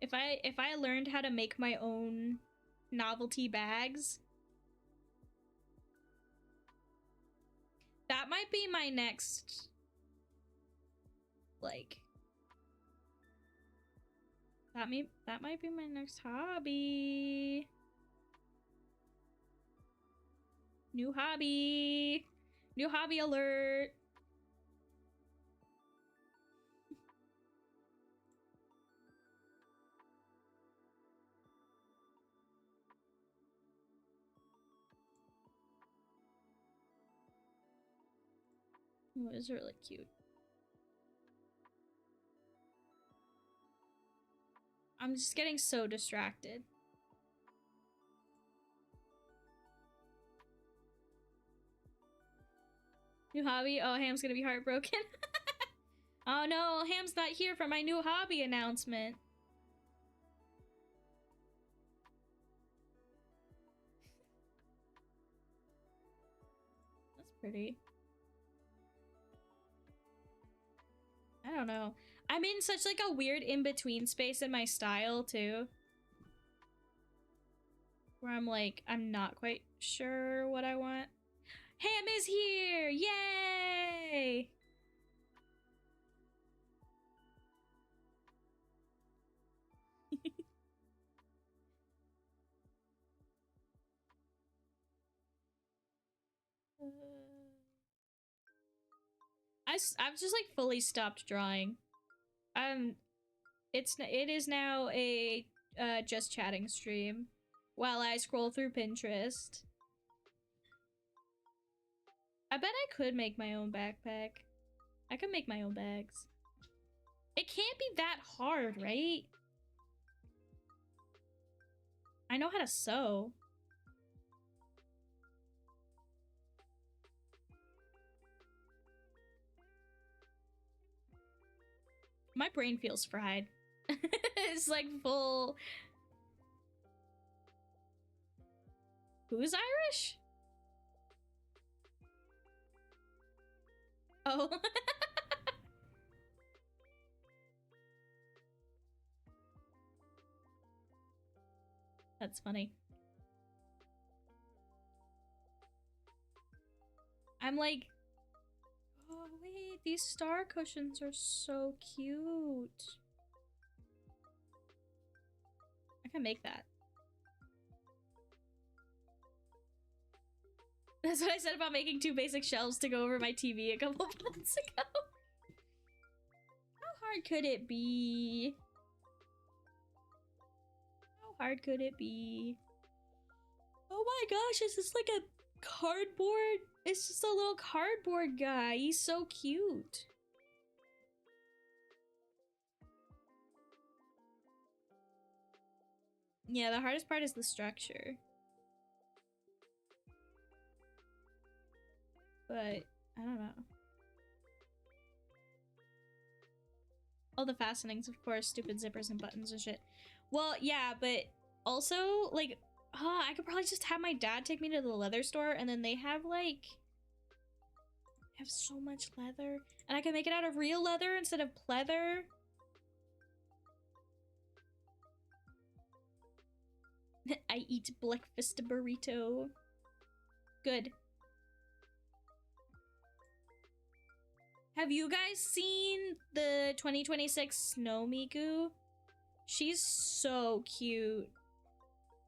[SPEAKER 1] If I learned how to make my own novelty bags, that might be my next, like, that might be my next hobby. New hobby. New hobby alert. Oh, it was really cute. I'm just getting so distracted. New hobby? Oh, Ham's gonna be heartbroken. Oh no, Ham's not here for my new hobby announcement. That's pretty. I don't know. I'm in such like a weird in-between space in my style too. Where I'm like, I'm not quite sure what I want. Ham is here! Yay! I've just like fully stopped drawing. It is now a just chatting stream while I scroll through Pinterest. I bet I could make my own backpack. I could make my own bags. It can't be that hard, right? I know how to sew. My brain feels fried. It's like full. Who's Irish? Oh. That's funny. I'm like, oh wait, these star cushions are so cute. I can make that. That's what I said about making two basic shelves to go over my TV a couple months ago. How hard could it be? hard could it be? Oh my gosh, is this like a cardboard? It's just a little cardboard guy. He's so cute. Yeah, the hardest part is the structure. But, I don't know. All the fastenings, of course, stupid zippers and buttons and shit. Well, yeah, but also, like, I could probably just have my dad take me to the leather store, and then they have, like, have so much leather. And I can make it out of real leather instead of pleather. I eat breakfast burrito. Good. Have you guys seen the 2026 Snow Miku? She's so cute.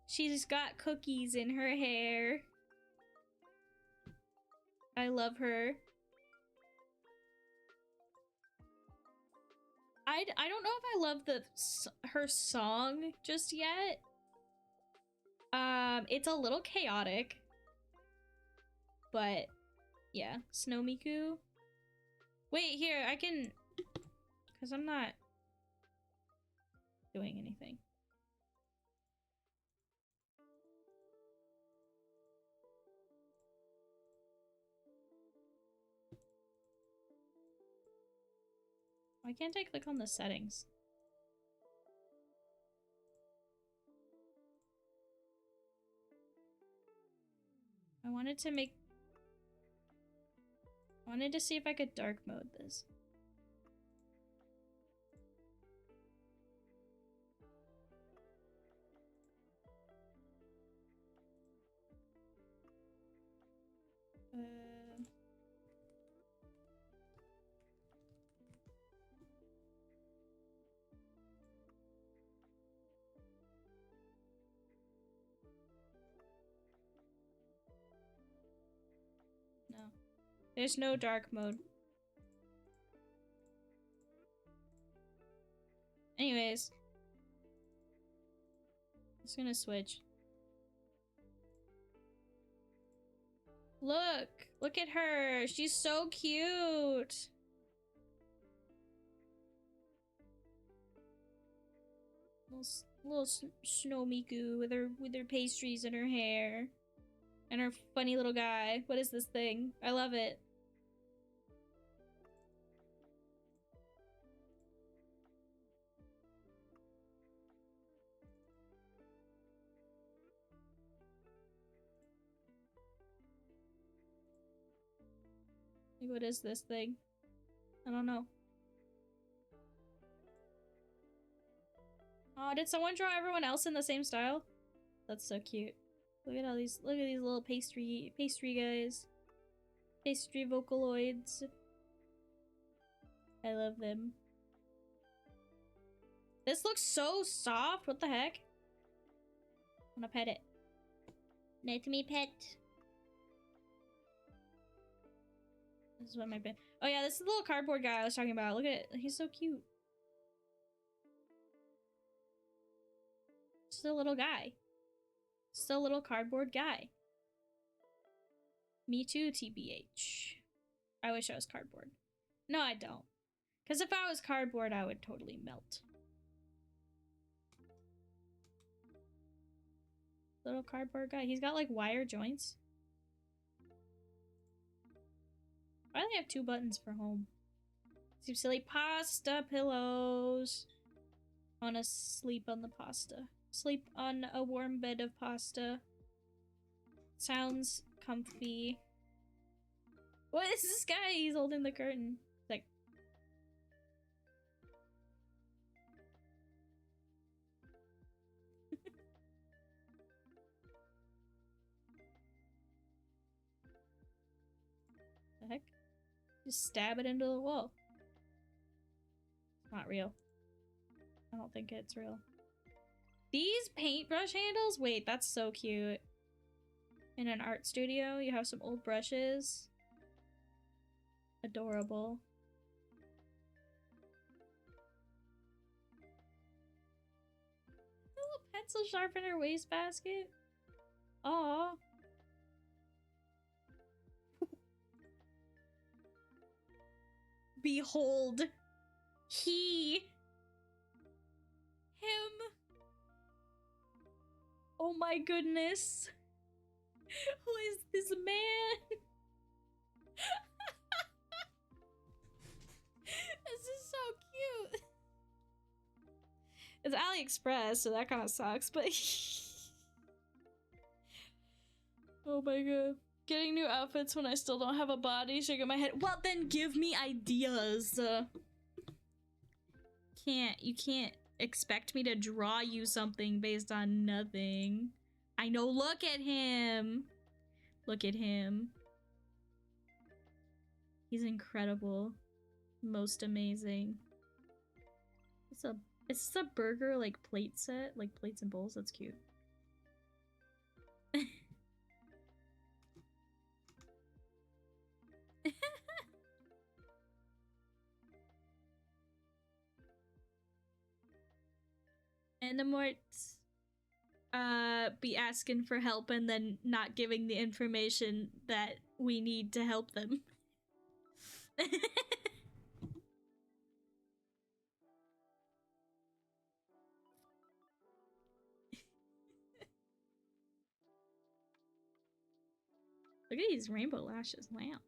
[SPEAKER 1] She's got cookies in her hair. I love her. I don't know if I love her song just yet. It's a little chaotic. But yeah, Snow Miku. Wait, here, I can... Because I'm not doing anything. Why can't I click on the settings? I wanted to see if I could dark mode this. No. There's no dark mode. Anyways. I'm just gonna switch. Look! Look at her! She's so cute! Little Snow Miku with her pastries in her hair. And her funny little guy. What is this thing? I love it. Like, what is this thing? I don't know. Oh, did someone draw everyone else in the same style? That's so cute. Look at these little pastry guys. Pastry Vocaloids. I love them. This looks so soft. What the heck? I wanna pet it. Let me pet. This is what my bed. Oh yeah, this is the little cardboard guy I was talking about. Look at it. He's so cute. Just a little guy. Just a little cardboard guy. Me too, TBH. I wish I was cardboard. No, I don't. Because if I was cardboard, I would totally melt. Little cardboard guy. He's got like wire joints. Why do they have 2 buttons for home? Seems silly. Pasta pillows. I wanna sleep on the pasta. Sleep on a warm bed of pasta. Sounds comfy. What is this guy? He's holding the curtain. Like... the heck? Just stab it into the wall. It's not real. I don't think it's real. These paintbrush handles? Wait, that's so cute. In an art studio, you have some old brushes. Adorable. Little Pencil sharpener wastebasket. Aw. Behold. He. Him. Oh my goodness. Who is this man? This is so cute. It's AliExpress, so that kind of sucks, but oh my god. Getting new outfits when I still don't have a body, shaking my head. Well, then give me ideas. You can't expect me to draw you something based on nothing. I know, look at him. Look at him. He's incredible. Most amazing. It's a burger like plate set, like plates and bowls. That's cute. And the more be asking for help and then not giving the information that we need to help them. Look at these rainbow lashes. Wow.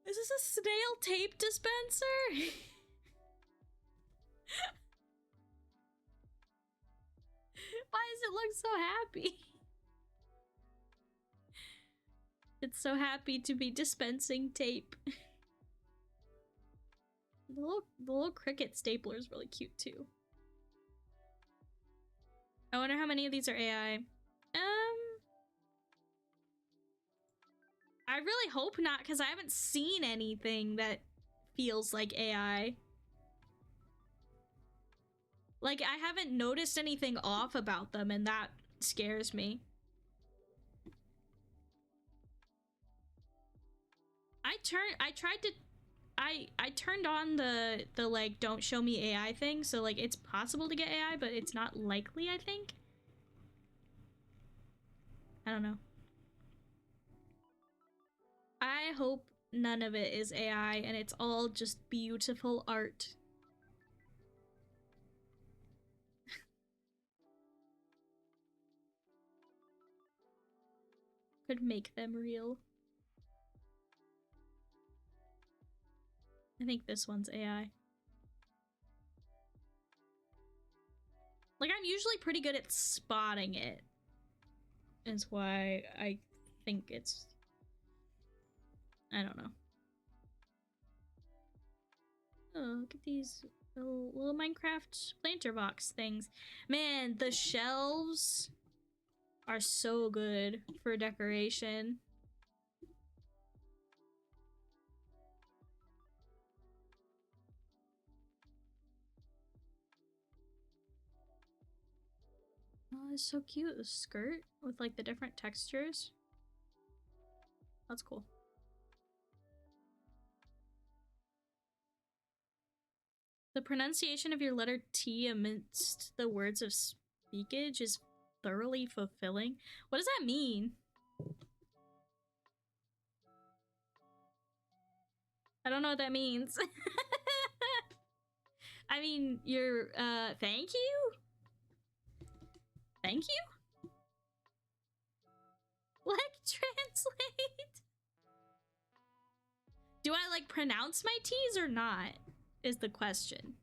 [SPEAKER 1] Is this a snail tape dispenser? Why does it look so happy? It's so happy to be dispensing tape. The little cricket stapler is really cute too. I wonder how many of these are AI. I really hope not, because I haven't seen anything that feels like AI. Like, I haven't noticed anything off about them, and that scares me. I turned on the like, don't show me AI thing, so like, it's possible to get AI, but it's not likely, I think. I don't know. I hope none of it is AI and it's all just beautiful art. Could make them real. I think this one's AI. Like, I'm usually pretty good at spotting it. Is why I think it's... I don't know. Oh, look at these little Minecraft planter box things. Man, the shelves are so good for decoration. Oh, it's so cute. The skirt with like the different textures. That's cool. The pronunciation of your letter T amidst the words of speakage is thoroughly fulfilling. What does that mean? I don't know what that means. I mean, you're, thank you? Thank you? Like, translate? Do I, like, pronounce my T's or not? Is the question.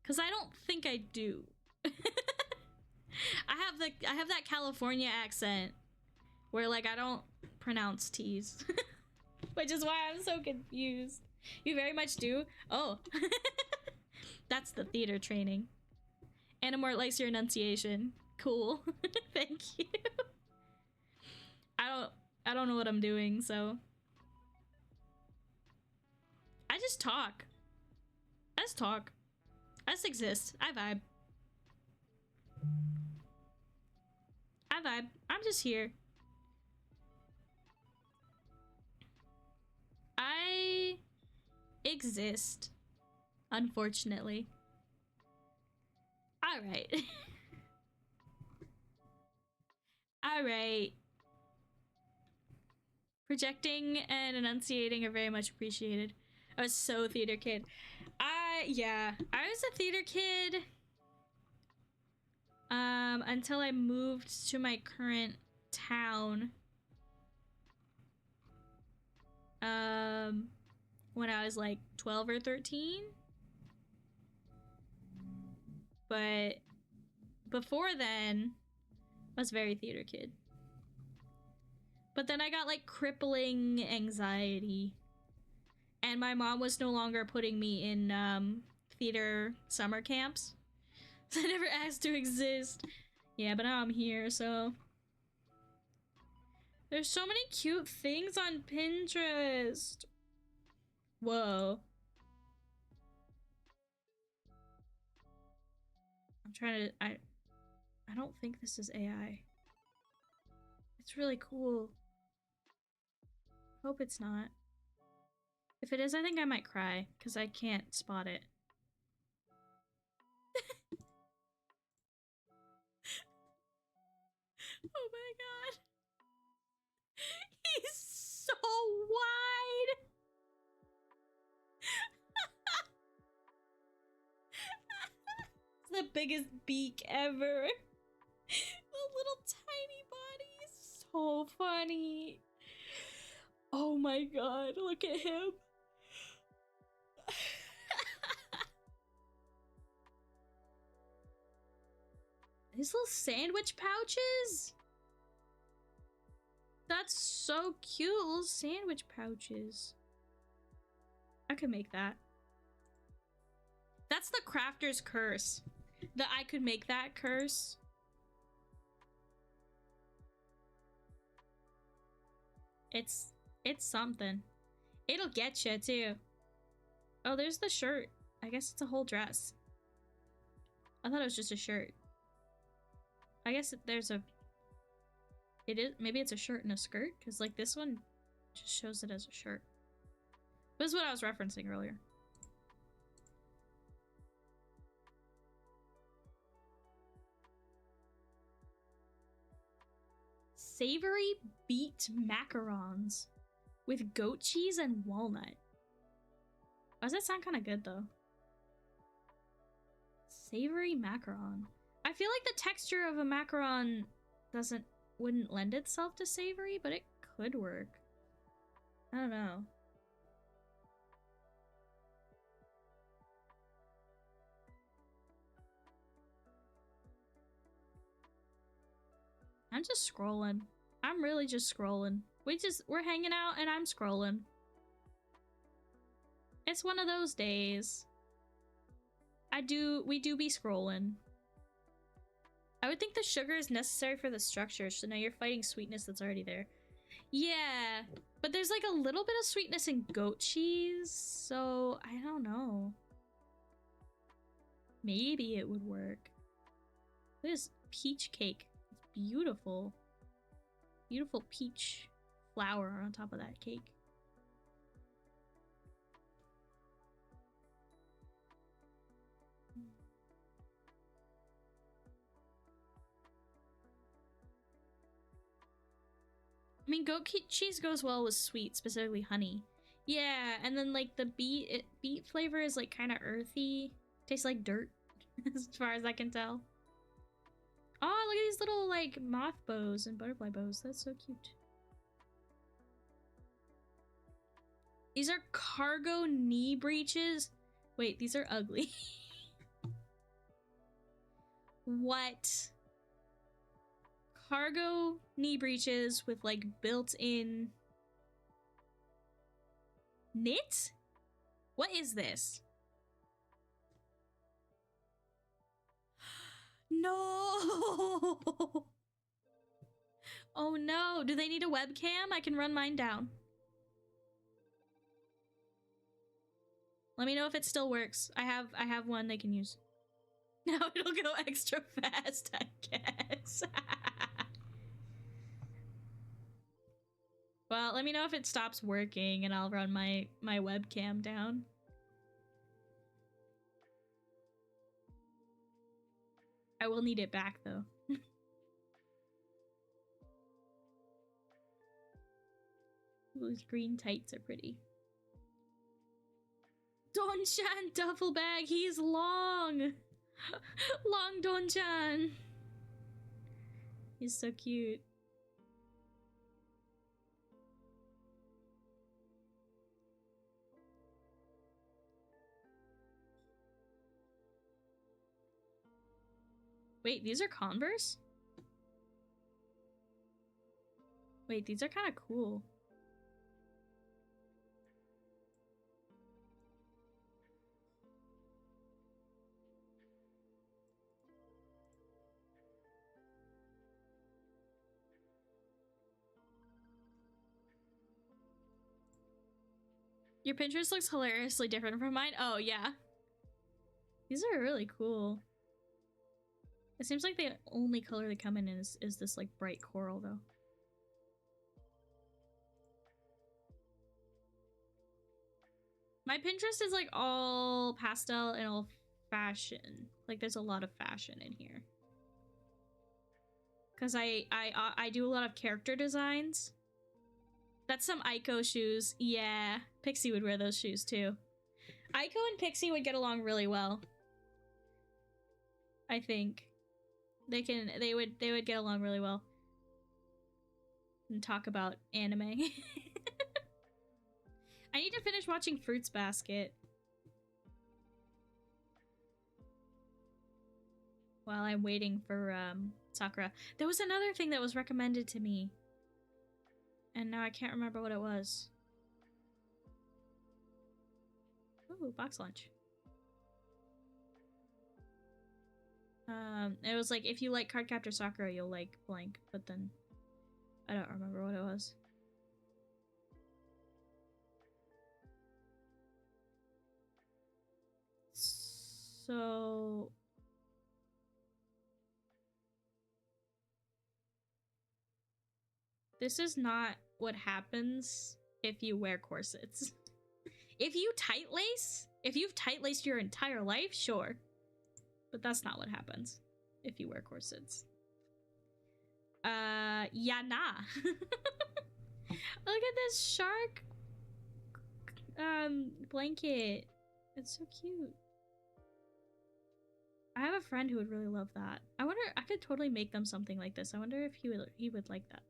[SPEAKER 1] Because I don't think I do. I have that California accent where, like, I don't pronounce T's. Which is why I'm so confused. You very much do? Oh. That's the theater training. Animort likes your enunciation. Cool. Thank you. I don't know what I'm doing, so I just talk. I just talk. I just exist. I vibe. I vibe. I'm just here. I exist, unfortunately. All right. All right. Projecting and enunciating are very much appreciated. I was so theater kid. Yeah, I was a theater kid until I moved to my current town. When I was like 12 or 13. But before then, I was very theater kid. But then I got like crippling anxiety. And my mom was no longer putting me in theater summer camps. So I never asked to exist. Yeah, but now I'm here, so. There's so many cute things on Pinterest. Whoa. I'm trying to. I don't think this is AI. It's really cool. Hope it's not. If it is, I think I might cry, because I can't spot it. Oh my god. He's so wide! It's the biggest beak ever. The little tiny body is so funny. Oh my god, look at him. His little sandwich pouches? That's so cute, little sandwich pouches. I could make that. That's the crafter's curse. That I could make that curse. It's something. It'll get you too. Oh, there's the shirt. I guess it's a whole dress. I thought it was just a shirt. I guess there's a... It is... Maybe it's a shirt and a skirt? Because, like, this one just shows it as a shirt. This is what I was referencing earlier. Savory beet macarons with goat cheese and walnut. Does that sound kind of good, though? Savory macaron. I feel like the texture of a macaron wouldn't lend itself to savory, but it could work. I don't know. I'm just scrolling. I'm really just scrolling. We're hanging out and I'm scrolling. It's one of those days. We do be scrolling. I would think the sugar is necessary for the structure, so now you're fighting sweetness that's already there. Yeah, but there's like a little bit of sweetness in goat cheese, so I don't know. Maybe it would work. Look at this peach cake. It's beautiful. Beautiful peach flour on top of that cake. I mean, goat cheese goes well with sweet, specifically honey. Yeah, and then like the beet flavor is like kind of earthy. Tastes like dirt, as far as I can tell. Oh, look at these little like moth bows and butterfly bows. That's so cute. These are cargo knee breeches. Wait, these are ugly. What? Cargo knee breeches with like built-in knit? What is this? No! Oh no, do they need a webcam? I can run mine down. Let me know if it still works. I have one they can use. Now it'll go extra fast, I guess. Well, let me know if it stops working and I'll run my webcam down. I will need it back though. Those green tights are pretty. Don-chan duffel bag, he's long! Long Don-chan! He's so cute. Wait, these are Converse? Wait, these are kind of cool. Your Pinterest looks hilariously different from mine. Oh, yeah. These are really cool. It seems like the only color they come in is this like bright coral though. My Pinterest is like all pastel and all fashion. Like there's a lot of fashion in here. Cause I do a lot of character designs. That's some Aiko shoes. Yeah, Pixie would wear those shoes too. Aiko and Pixie would get along really well. I think. They would get along really well. And talk about anime. I need to finish watching Fruits Basket. While I'm waiting for Sakura. There was another thing that was recommended to me. And now I can't remember what it was. Ooh, box lunch. It was like, if you like Cardcaptor Sakura, you'll like blank, but then I don't remember what it was. So... this is not what happens if you wear corsets. If you tight lace, if you've tight laced your entire life, sure. But that's not what happens if you wear corsets. Yeah, nah. Look at this shark blanket. It's so cute. I have a friend who would really love that. I wonder, I could totally make them something like this. I wonder if he would like that.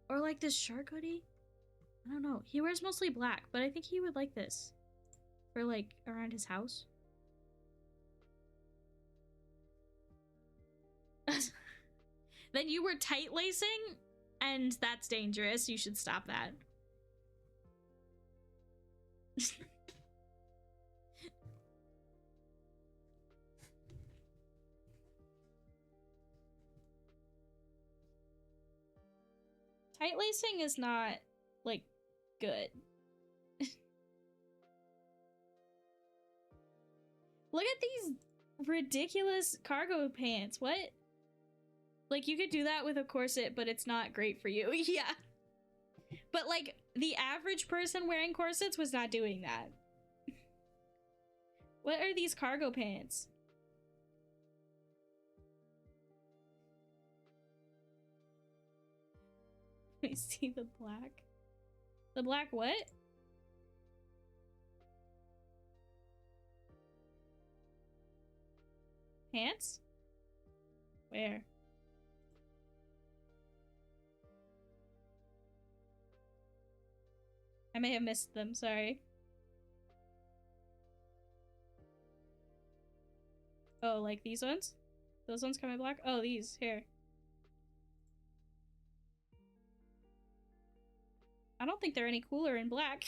[SPEAKER 1] Or like this shark hoodie. I don't know. He wears mostly black, but I think he would like this for like around his house. Then you were tight lacing, and that's dangerous. You should stop that. Tight lacing is not, like, good. Look at these ridiculous cargo pants. What? Like, you could do that with a corset, but it's not great for you. Yeah. But, like, the average person wearing corsets was not doing that. What are these cargo pants? Let me see the black. The black what? Pants? Where? I may have missed them, sorry. Oh, like these ones? Those ones come in black? Oh, these, here. I don't think they're any cooler in black.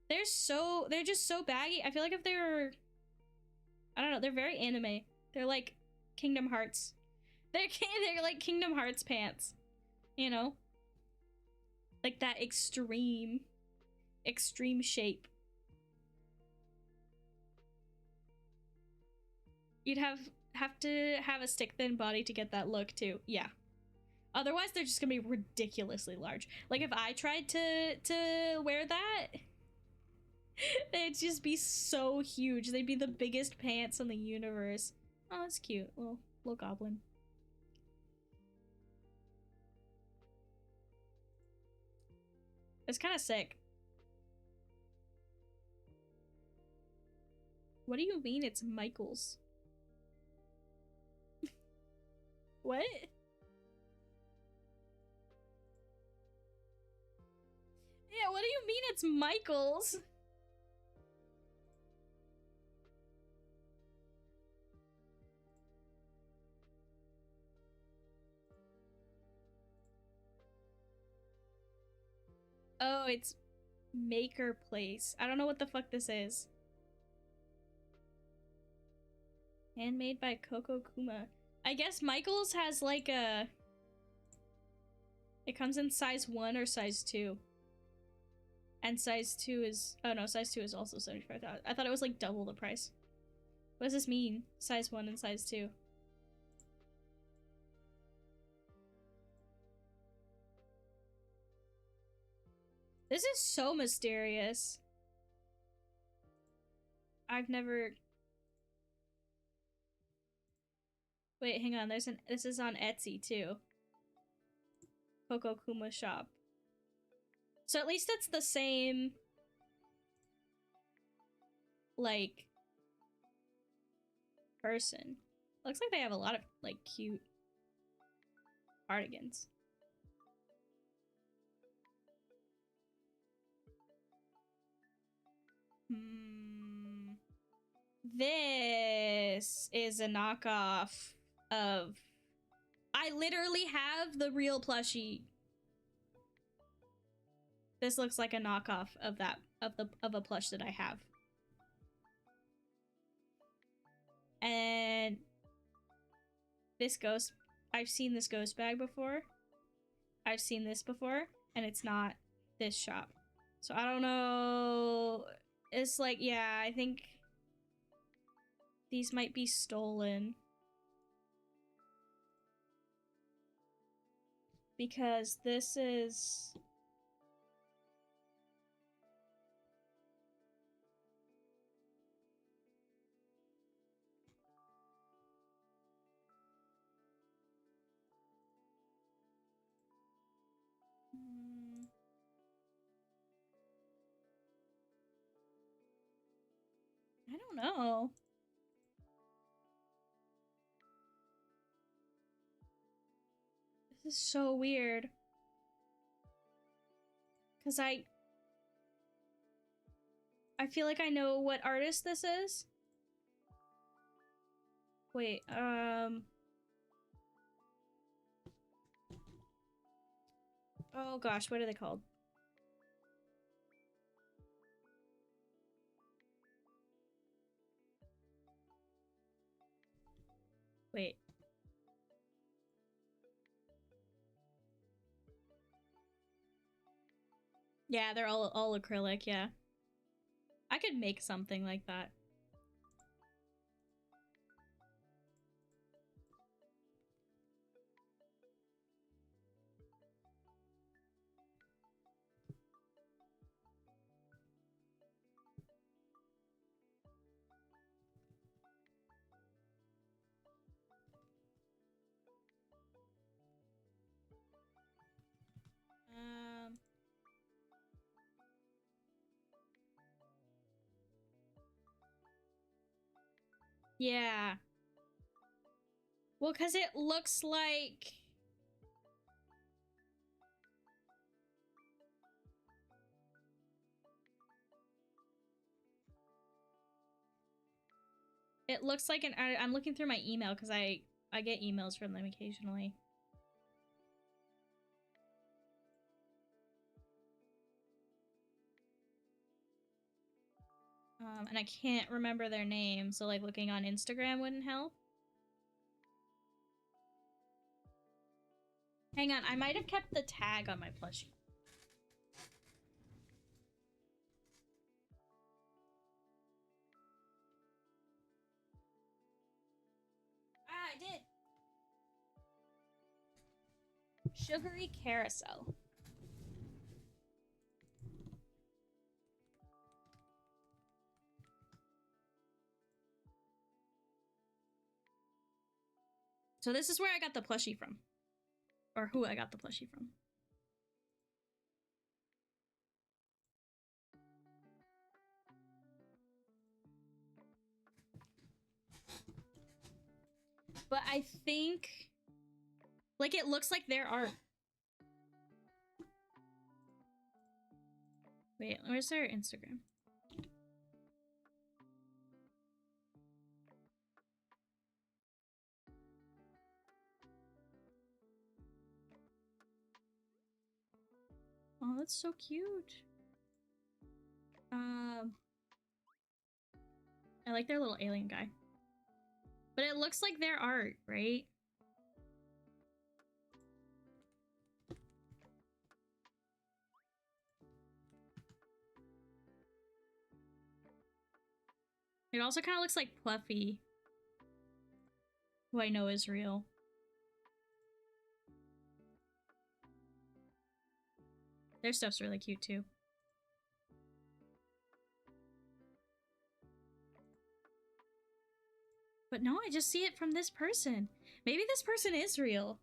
[SPEAKER 1] They're just so baggy. I feel like if they were, I don't know, they're very anime. They're like Kingdom Hearts. They're like Kingdom Hearts pants, you know? Like that extreme shape. You'd have to have a stick thin body to get that look too. Yeah. Otherwise, they're just gonna be ridiculously large. Like if I tried to wear that, They'd just be so huge. They'd be the biggest pants in the universe. Oh, that's cute. Little goblin. It's kind of sick. What do you mean it's Michael's? What? Yeah, what do you mean it's Michael's? Oh, it's Maker Place. I don't know what the fuck this is. Handmade by Coco Kuma. I guess Michael's has like a... It comes in size 1 or size 2. And size 2 is... Oh no, size 2 is also 75,000. I thought it was like double the price. What does this mean? Size 1 and size 2. This is so mysterious. I've never... Wait, hang on. This is on Etsy too. Coco Kuma shop. So at least it's the same, like, person. Looks like they have a lot of like cute cardigans. This is a knockoff of... I literally have the real plushie. This looks like a knockoff of that of a plush that I have. And this ghost, I've seen this ghost bag before. I've seen this before, and it's not this shop. So I don't know. It's like, yeah, I think these might be stolen. Because this is... I don't know. This is so weird. Because I feel like I know what artist this is. Wait, oh gosh, what are they called? Wait. Yeah, they're all acrylic, yeah. I could make something like that. Yeah. Well, because it looks like... It looks like I'm looking through my email because I get emails from them occasionally. And I can't remember their name, so like looking on Instagram wouldn't help. Hang on, I might have kept the tag on my plushie. Ah, I did. Sugary Carousel. So this is where I got the plushie from. Or who I got the plushie from. But I think... like, it looks like their art. Wait, where's their Instagram? Oh, that's so cute. I like their little alien guy. But it looks like their art, right? It also kind of looks like Fluffy, who I know is real. Their stuff's really cute too. But no, I just see it from this person. Maybe this person is real.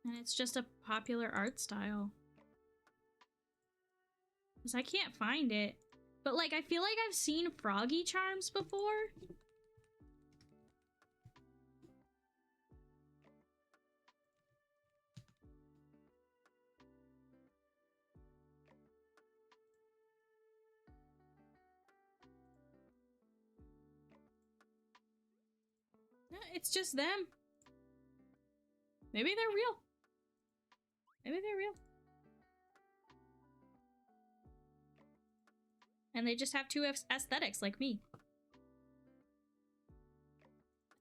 [SPEAKER 1] And it's just a popular art style. Because I can't find it. But like, I feel like I've seen Froggy charms before. No, it's just them. Maybe they're real. Maybe they're real. And they just have two aesthetics like me.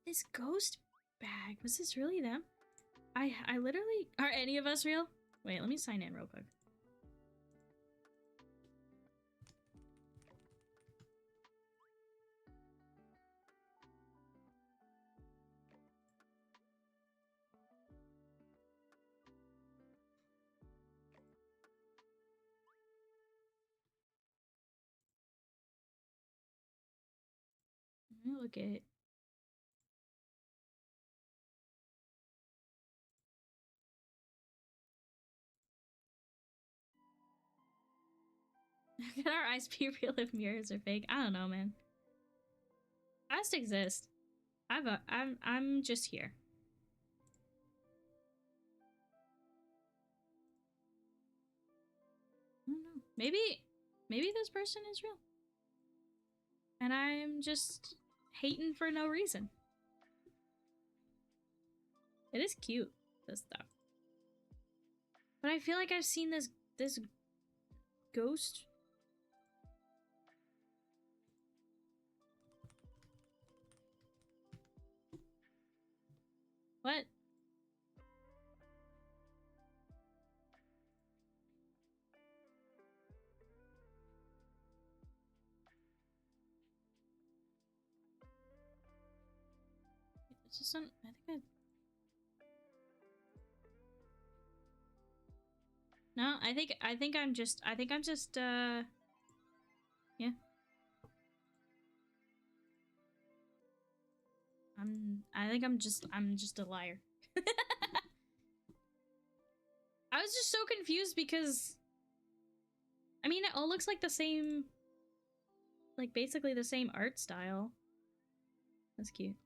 [SPEAKER 1] This ghost bag, was this really them? I literally, are any of us real? Wait, let me sign in real quick. Let me look at... Can our eyes be real if mirrors are fake? I don't know, man. I just exist. I'm just here. I don't know. Maybe this person is real. And I'm just hating for no reason. It is cute, this stuff. But I feel like I've seen this ghost. What? It's just some, I think No, I think I'm just yeah. I'm just a liar. I was just so confused because I mean it all looks like the same, like basically the same art style. That's cute.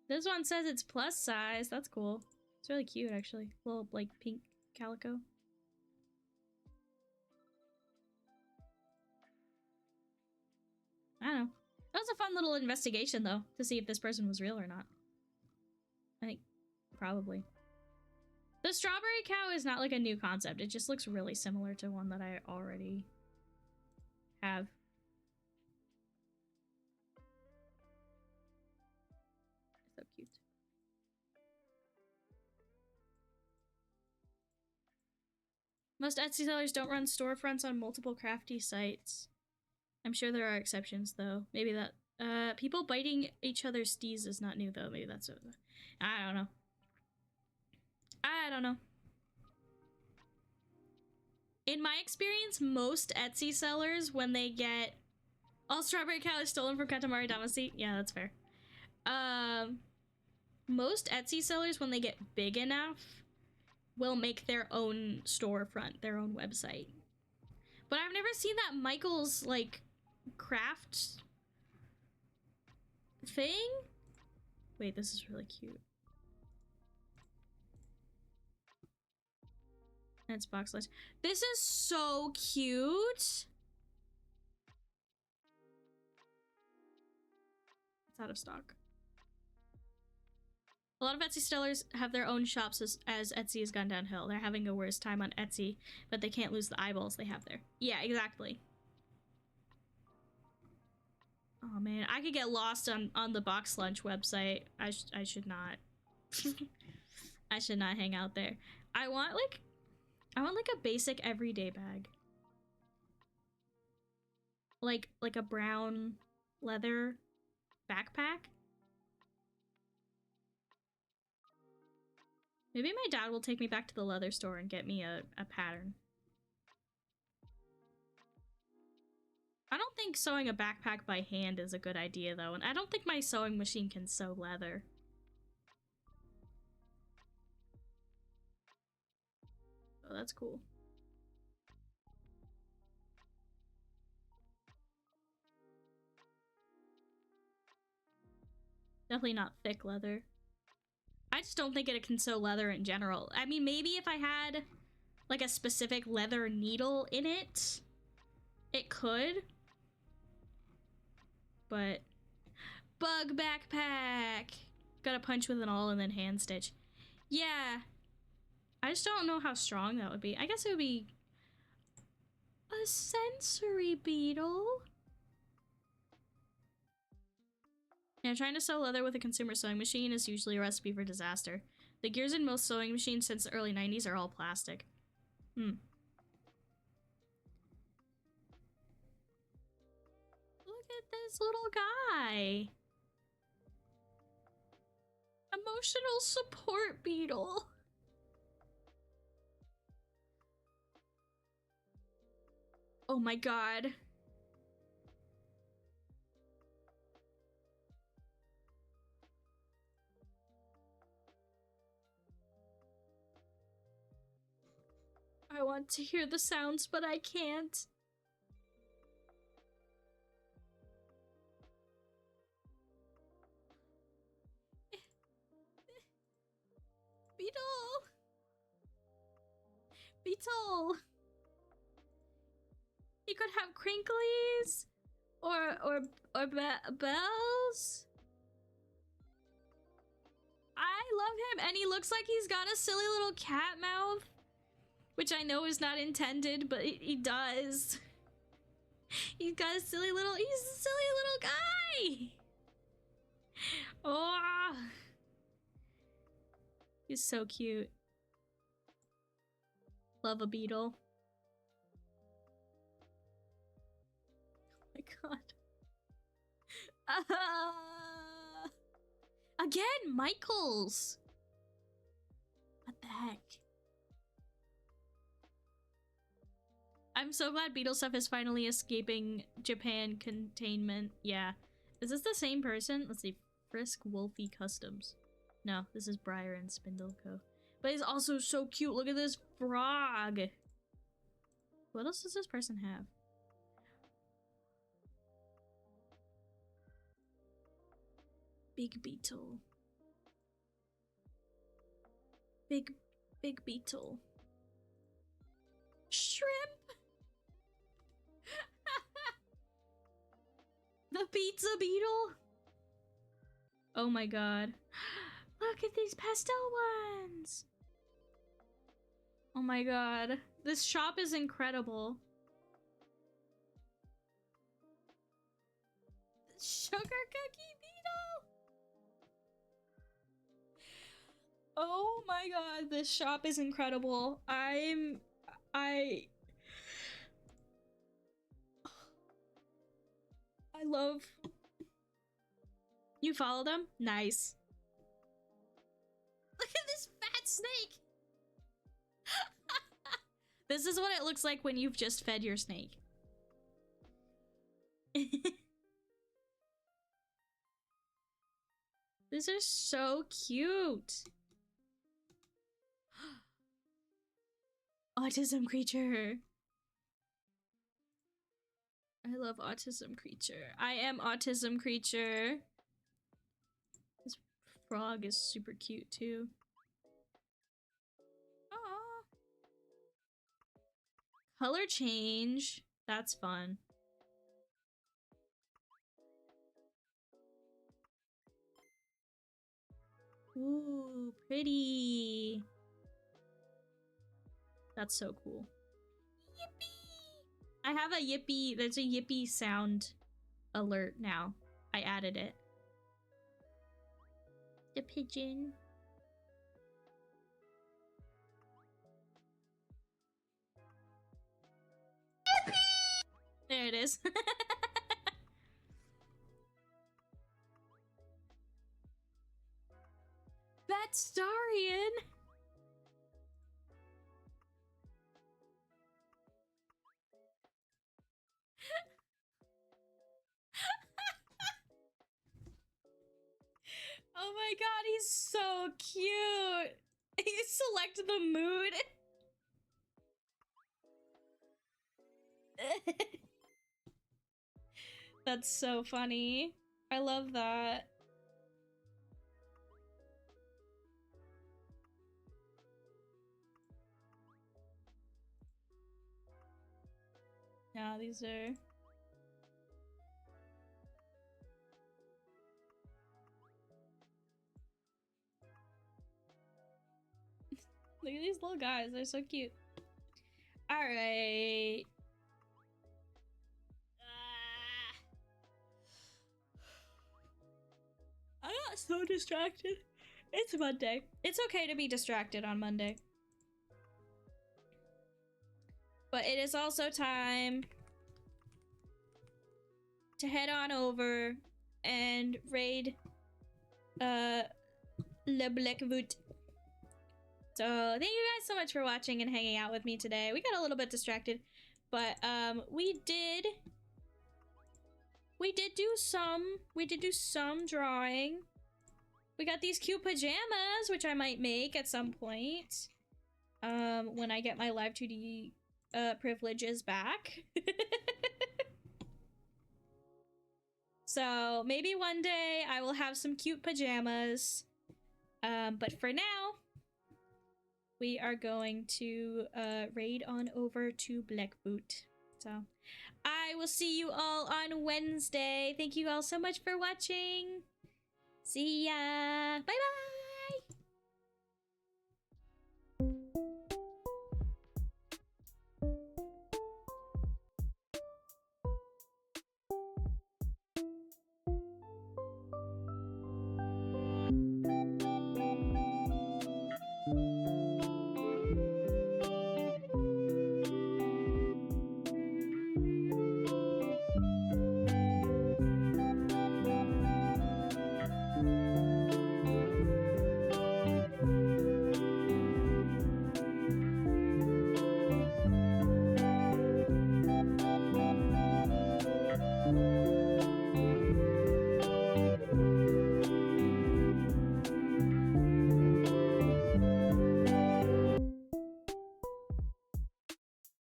[SPEAKER 1] This one says it's plus size. That's cool. It's really cute actually. Little like pink calico. I don't know. That was a fun little investigation though, to see if this person was real or not. I think probably. The strawberry cow is not like a new concept. It just looks really similar to one that I already have. So cute. Most Etsy sellers don't run storefronts on multiple crafty sites. I'm sure there are exceptions, though. Maybe that, people biting each other's steeds is not new, though. Maybe that's, I don't know. I don't know. In my experience, most Etsy sellers, when they get all strawberry cow is stolen from Katamari Damacy. Yeah, that's fair. Most Etsy sellers, when they get big enough, will make their own storefront, their own website. But I've never seen that Michael's, like, craft thing. Wait, this is really cute. That's box lunch. This is so cute. It's out of stock. A lot of Etsy sellers have their own shops as Etsy has gone downhill. They're having a worse time on Etsy, but they can't lose the eyeballs they have there. Yeah, exactly. Oh man, I could get lost on the box lunch website. I should not. I should not hang out there. I want like a basic everyday bag. Like a brown leather backpack. Maybe my dad will take me back to the leather store and get me a pattern. I don't think sewing a backpack by hand is a good idea, though, and I don't think my sewing machine can sew leather. Oh, that's cool. Definitely not thick leather. I just don't think it can sew leather in general. I mean, maybe if I had, like, a specific leather needle in it, it could. But... Bug backpack! Gotta punch with an awl and then hand stitch. Yeah. I just don't know how strong that would be. I guess it would be... a sensory beetle? Yeah, trying to sew leather with a consumer sewing machine is usually a recipe for disaster. The gears in most sewing machines since the early 90s are all plastic. Look at this little guy. Emotional support beetle. Oh my god. I want to hear the sounds, but I can't. Beetle! Beetle! He could have crinklies or bells. I love him, and he looks like he's got a silly little cat mouth, which I know is not intended, but he does. He's got a silly little, he's a silly little guy. Oh, he's so cute. Love a beetle. Oh my god. Again, Michaels. What the heck? I'm so glad Beetle stuff is finally escaping Japan containment. Yeah. Is this the same person? Let's see. Frisk Wolfie Customs. No, this is Briar and Spindle Co. But he's also so cute. Look at this frog. What else does this person have? Big Beetle. Big Beetle. Shrimp! The pizza beetle? Oh my god. Look at these pastel ones! Oh my god. This shop is incredible. Sugar cookie beetle? Oh my god, this shop is incredible. love... You follow them? Nice. Look at this fat snake! This is what it looks like when you've just fed your snake. These are so cute. Autism creature. I love autism creature. I am autism creature. This frog is super cute too. Aww. Color change. That's fun. Ooh, pretty. That's so cool. Yippee! I have a yippee. There's a yippee sound alert now. I added it. The pigeon. There it is. That's Darian. Oh my god, he's so cute. You select the mood. That's so funny. I love that. Yeah, these are... Look at these little guys, they're so cute. Alright. I got so distracted. It's Monday. It's okay to be distracted on Monday. But it is also time to head on over and raid Le Blackwood. So thank you guys so much for watching and hanging out with me today. We got a little bit distracted, but we did do some drawing. We got these cute pajamas, which I might make at some point when I get my live 2D privileges back. So maybe one day I will have some cute pajamas. But for now, we are going to raid on over to Blackboot. So I will see you all on Wednesday. Thank you all so much for watching. See ya. Bye bye.